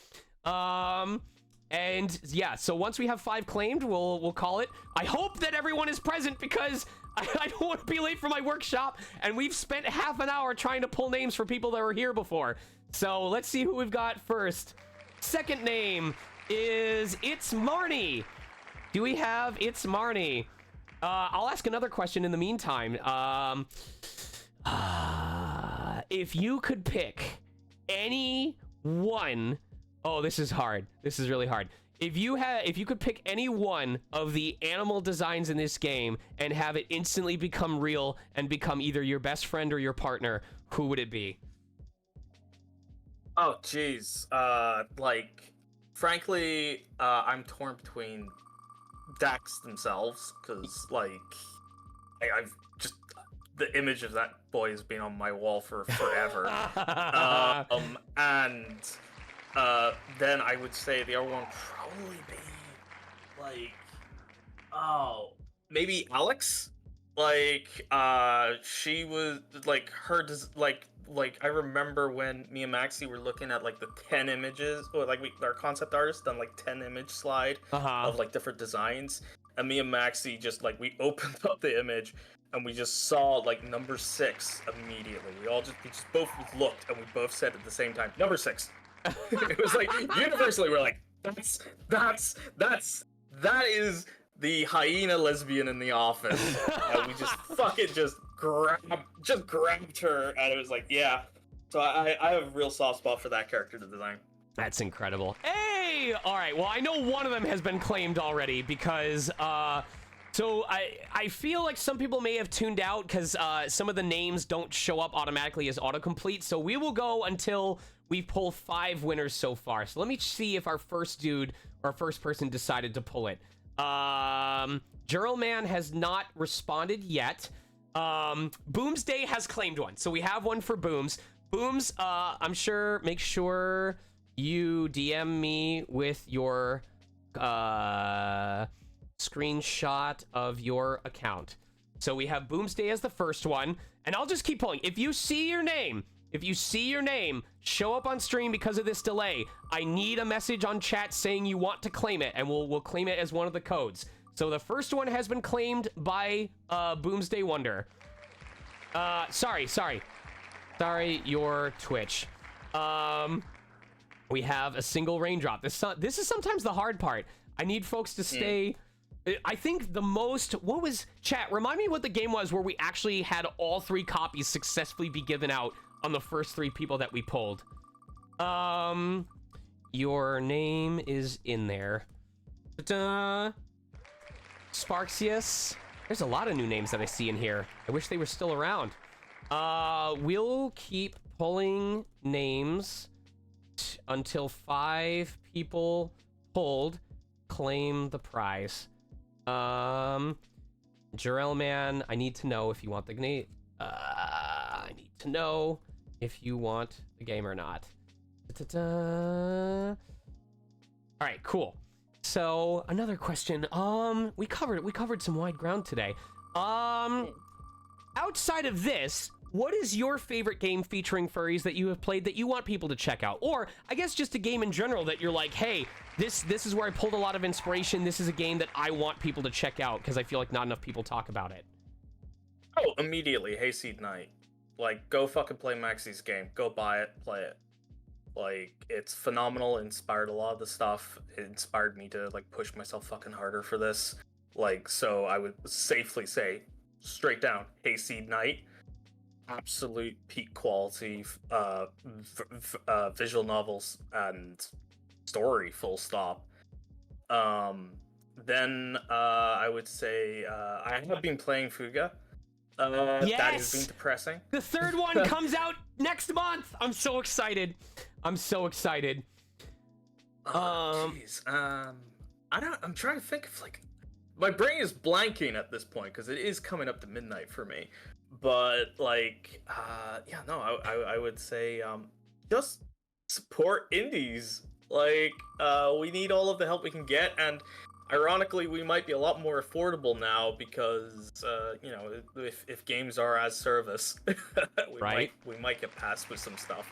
And yeah, so once we have 5 claimed, we'll call it. I hope that everyone is present because I don't want to be late for my workshop, and we've spent half an hour trying to pull names for people that were here before. So let's see who we've got first. Second name is It's Marnie. Do we have It's Marnie? I'll ask another question in the meantime. If you could pick any one... Oh, this is hard. This is really hard. If you could pick any one of the animal designs in this game and have it instantly become real and become either your best friend or your partner, who would it be? Oh, jeez. Frankly, I'm torn between Dax themselves, because, I've just... The image of that boy has been on my wall for forever. Then I would say the other one would probably be, maybe Alex? She was, I remember when me and Maxie were looking at, the 10 images, or, our concept artist done, 10 image slide of, different designs, and me and Maxie just, we opened up the image, and we just saw, number 6 immediately. We just both looked, and we both said at the same time, number 6. It was, universally, we're like, that is the hyena lesbian in The Office. And we just grabbed her, and it was like, yeah. So I have a real soft spot for that character design. That's incredible. Hey! All right, well, I know one of them has been claimed already because, so I feel like some people may have tuned out because some of the names don't show up automatically as autocomplete. So we will go until we pull 5 winners so far. So let me see if our first dude or first person decided to pull it. Gerald Man has not responded yet. Boomsday has claimed one. So we have one for Booms. Booms, I'm sure, make sure you DM me with your screenshot of your account. So we have Boomsday as the first one, and I'll just keep pulling. If you see your name show up on stream because of this delay, I need a message on chat saying you want to claim it, and we'll claim it as one of the codes. So the first one has been claimed by Boomsday Wonder. Sorry, your Twitch. We have a single raindrop. This is sometimes the hard part. I need folks to stay. I think the most, what was, chat, remind me what the game was where we actually had all 3 copies successfully be given out on the first 3 people that we pulled. Your name is in there. Ta-da. Sparxius. There's a lot of new names that I see in here. I wish they were still around. We'll keep pulling names until 5 people pulled claim the prize. Jarell Man, I need to know if you want the game. I need to know if you want the game or not. Ta-ta-ta. All right, cool. So another question. We covered some wide ground today. Outside of this, what is your favorite game featuring furries that you have played that you want people to check out? Or I guess just a game in general that you're like, hey, this is where I pulled a lot of inspiration. This is a game that I want people to check out because I feel like not enough people talk about it. Oh, immediately, Hayseed Night. Go fucking play Maxie's game. Go buy it, play it. It's phenomenal. It inspired a lot of the stuff. It inspired me to, push myself fucking harder for this. So I would safely say, straight down, Hayseed Night. absolute peak quality visual novels and story, full stop. Then I would say I have been playing Fuga. That has been depressing. The third one comes out next month. I'm so excited. I'm so excited. Jeez. I'm trying to think of like, my brain is blanking at this point because it is coming up to midnight for me. But like, yeah, no, I would say just support indies. Like, we need all of the help we can get, and ironically, we might be a lot more affordable now because, you know, if games are as service, we might get past with some stuff.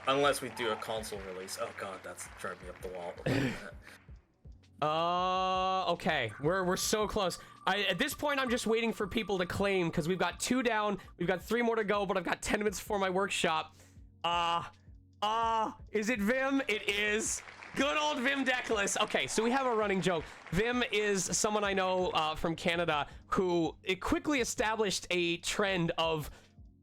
Unless we do a console release. Oh god, that's driving me up the wall. Okay, we're so close. At this point, I'm just waiting for people to claim because we've got 2 down, we've got 3 more to go, but I've got 10 minutes before my workshop. Is it Vim? It is. Good old Vim Deckless. Okay, so we have a running joke. Vim is someone I know from Canada who quickly established a trend of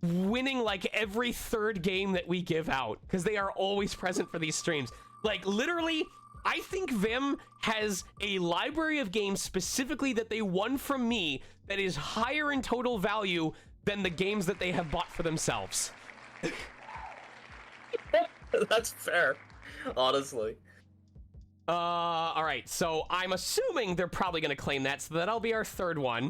winning like every 3rd game that we give out because they are always present for these streams. Like literally, I think Vim has a library of games specifically that they won from me that is higher in total value than the games that they have bought for themselves. That's fair, honestly. All right, so I'm assuming they're probably gonna claim that, so that'll be our 3rd one.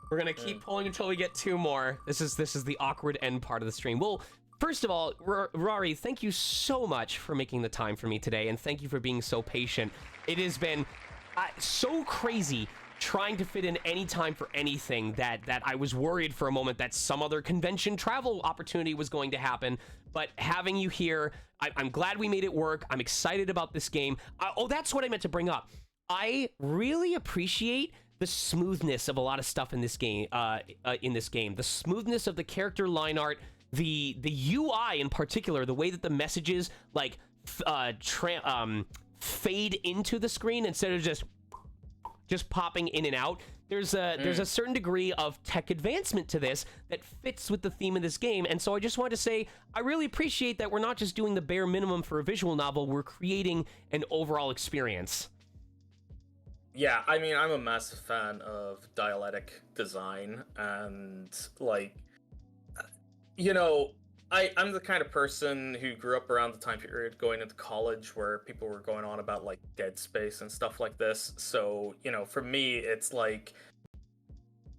We're gonna keep pulling until we get 2 more. This is the awkward end part of the stream. Well, first of all, Rory, thank you so much for making the time for me today, and thank you for being so patient. It has been so crazy trying to fit in any time for anything that I was worried for a moment that some other convention travel opportunity was going to happen. But having you here, I'm glad we made it work. I'm excited about this game. Oh, that's what I meant to bring up. I really appreciate the smoothness of a lot of stuff in this game. The smoothness of the character line art, the UI in particular, the way that the messages like fade into the screen instead of just popping in and out. There's a certain degree of tech advancement to this that fits with the theme of this game, and so I just wanted to say I really appreciate that we're not just doing the bare minimum for a visual novel, we're creating an overall experience. Yeah, I mean, I'm a massive fan of dialectic design, and like, you know, I'm the kind of person who grew up around the time period going into college where people were going on about like Dead Space and stuff like this. So, you know, for me, it's like,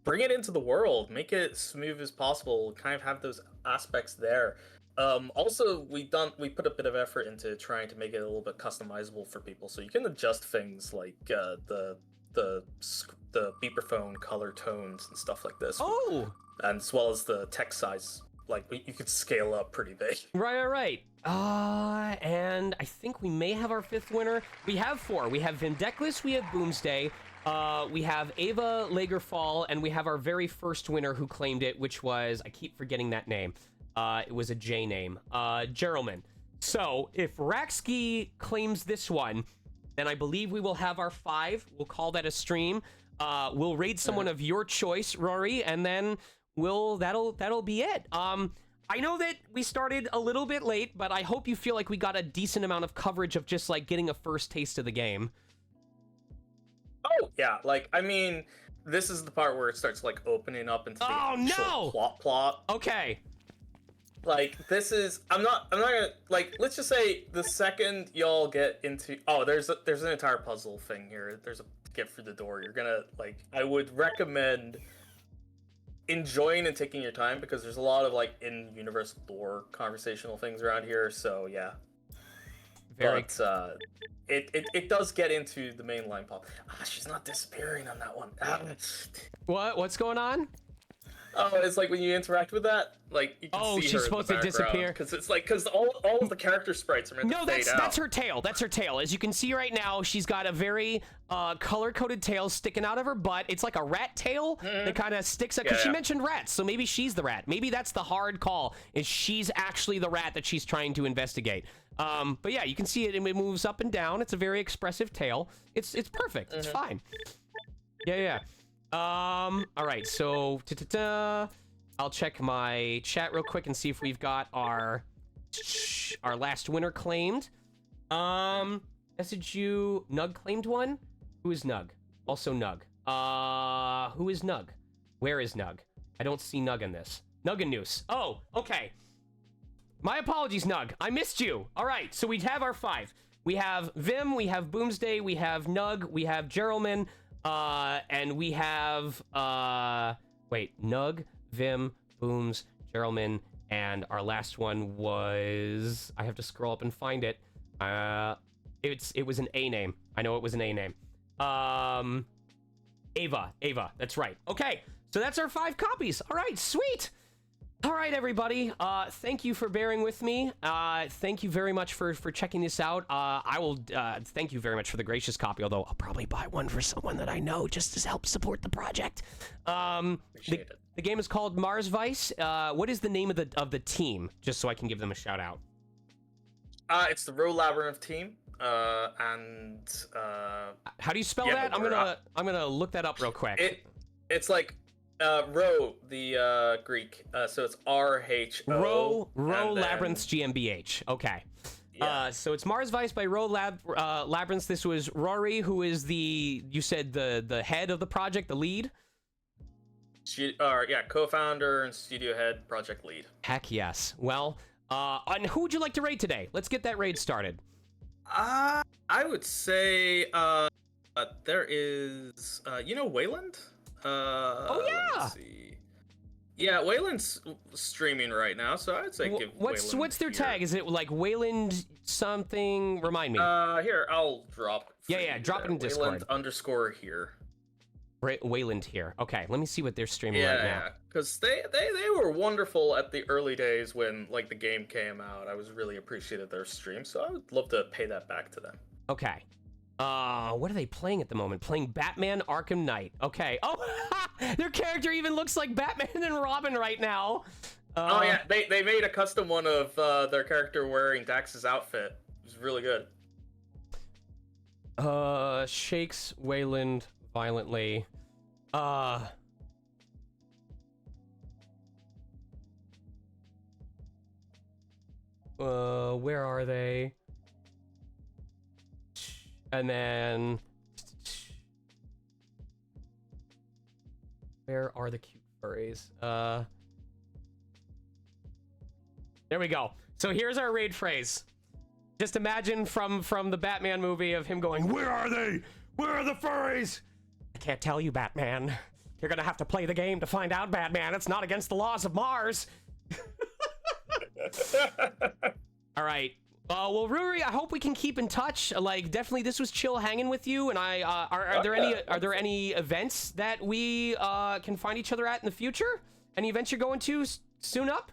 bring it into the world, make it smooth as possible, kind of have those aspects there. Also, we put a bit of effort into trying to make it a little bit customizable for people, so you can adjust things like the beeper phone color tones and stuff like this. Oh, and as well as the text size. Like, you could scale up pretty big. Right. And I think we may have our 5th winner. We have 4. We have Vindeckless, we have Boomsday, we have Ava Lagerfall, and we have our very first winner who claimed it, which was, I keep forgetting that name. It was a J name. Geralman. So, if Raxki claims this one, then I believe we will have our 5. We'll call that a stream. We'll raid someone of your choice, Rory, and then that'll be it. I know that we started a little bit late, but I hope you feel like we got a decent amount of coverage of just like getting a first taste of the game. Oh yeah, like I mean, this is the part where it starts like opening up into the actual plot. Okay. Like this is I'm not gonna like, let's just say the second y'all get into there's an entire puzzle thing here. There's a to get through the door. You're gonna like, I would recommend enjoying and taking your time because there's a lot of like in universal lore conversational things around here, so yeah. But it does get into the mainline plot. She's not disappearing on that one. What's going on? Oh, it's like when you interact with that, like you can see she's her supposed in the to disappear because all of the character sprites are meant to fade out. That's her tail. That's her tail. As you can see right now, she's got a very color-coded tail sticking out of her butt. It's like a rat tail that kind of sticks out because she mentioned rats, so maybe she's the rat. Maybe that's the hard call, is she's actually the rat that she's trying to investigate. But yeah, you can see it moves up and down. It's a very expressive tail. It's perfect. It's fine. Yeah. All right, so I'll check my chat real quick and see if we've got our last winner claimed. Message you. Nug claimed one. Who is Nug? Also Nug. Who is Nug? Where is Nug? I don't see Nug in this. Nug and Noose. Oh, okay. My apologies, Nug. I missed you. All right, so we have our 5. We have Vim, we have Boomsday, we have Nug, we have Geralman, and we have, Nug, Vim, Booms, Geralman, and our last one was, I have to scroll up and find it. It was an A name. I know it was an A name. Ava, that's right. Okay, so that's our 5 copies. All right, sweet. All right, everybody. Thank you for bearing with me. Thank you very much for checking this out. I will thank you very much for the gracious copy, although I'll probably buy one for someone that I know just to help support the project. The game is called Mars Vice. What is the name of the team, just so I can give them a shout out? It's the Row Labyrinth team. How do you spell that? I'm gonna look that up real quick. It's like Row, the Greek. So it's RHO. Row Labyrinths GmbH. Okay. Yeah. So it's Mars Vice by Row Labyrinths. This was Rory, who is you said the head of the project, the lead. Co-founder and studio head, project lead. Heck yes. Well, and who would you like to raid today? Let's get that raid started. I would say there is Wayland. Oh yeah. Let's see. Yeah, Wayland's streaming right now, so I'd say give what's their here. tag? Is it like Wayland something? Remind me. Here I'll drop. Yeah, drop it in Discord. Wayland _ here. Wayland here. Okay, let me see what they're streaming right now. Yeah, because they were wonderful at the early days when like the game came out. I was really appreciated their stream, so I would love to pay that back to them. Okay. What are they playing at the moment? Playing Batman Arkham Knight. Okay. Oh, their character even looks like Batman and Robin right now. Oh yeah, they made a custom one of their character wearing Dax's outfit. It was really good. Shakes Wayland violently. Where are they? And then where are the cute furries? There we go. So here's our raid phrase. Just imagine from the Batman movie of him going, "Where are they? Where are the furries?" I can't tell you, Batman. You're gonna have to play the game to find out, Batman. It's not against the laws of Mars. All right. Well, Ruri, I hope we can keep in touch. Like, definitely, this was chill hanging with you. And are there any events that we can find each other at in the future? Any events you're going to soon up?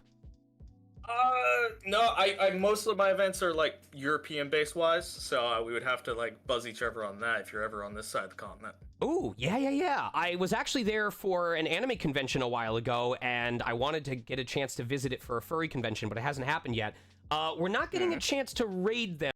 No, I most of my events are like European base wise, so we would have to like buzz each other on that if you're ever on this side of the continent. Ooh, yeah. I was actually there for an anime convention a while ago, and I wanted to get a chance to visit it for a furry convention, but it hasn't happened yet. We're not getting a chance to raid them.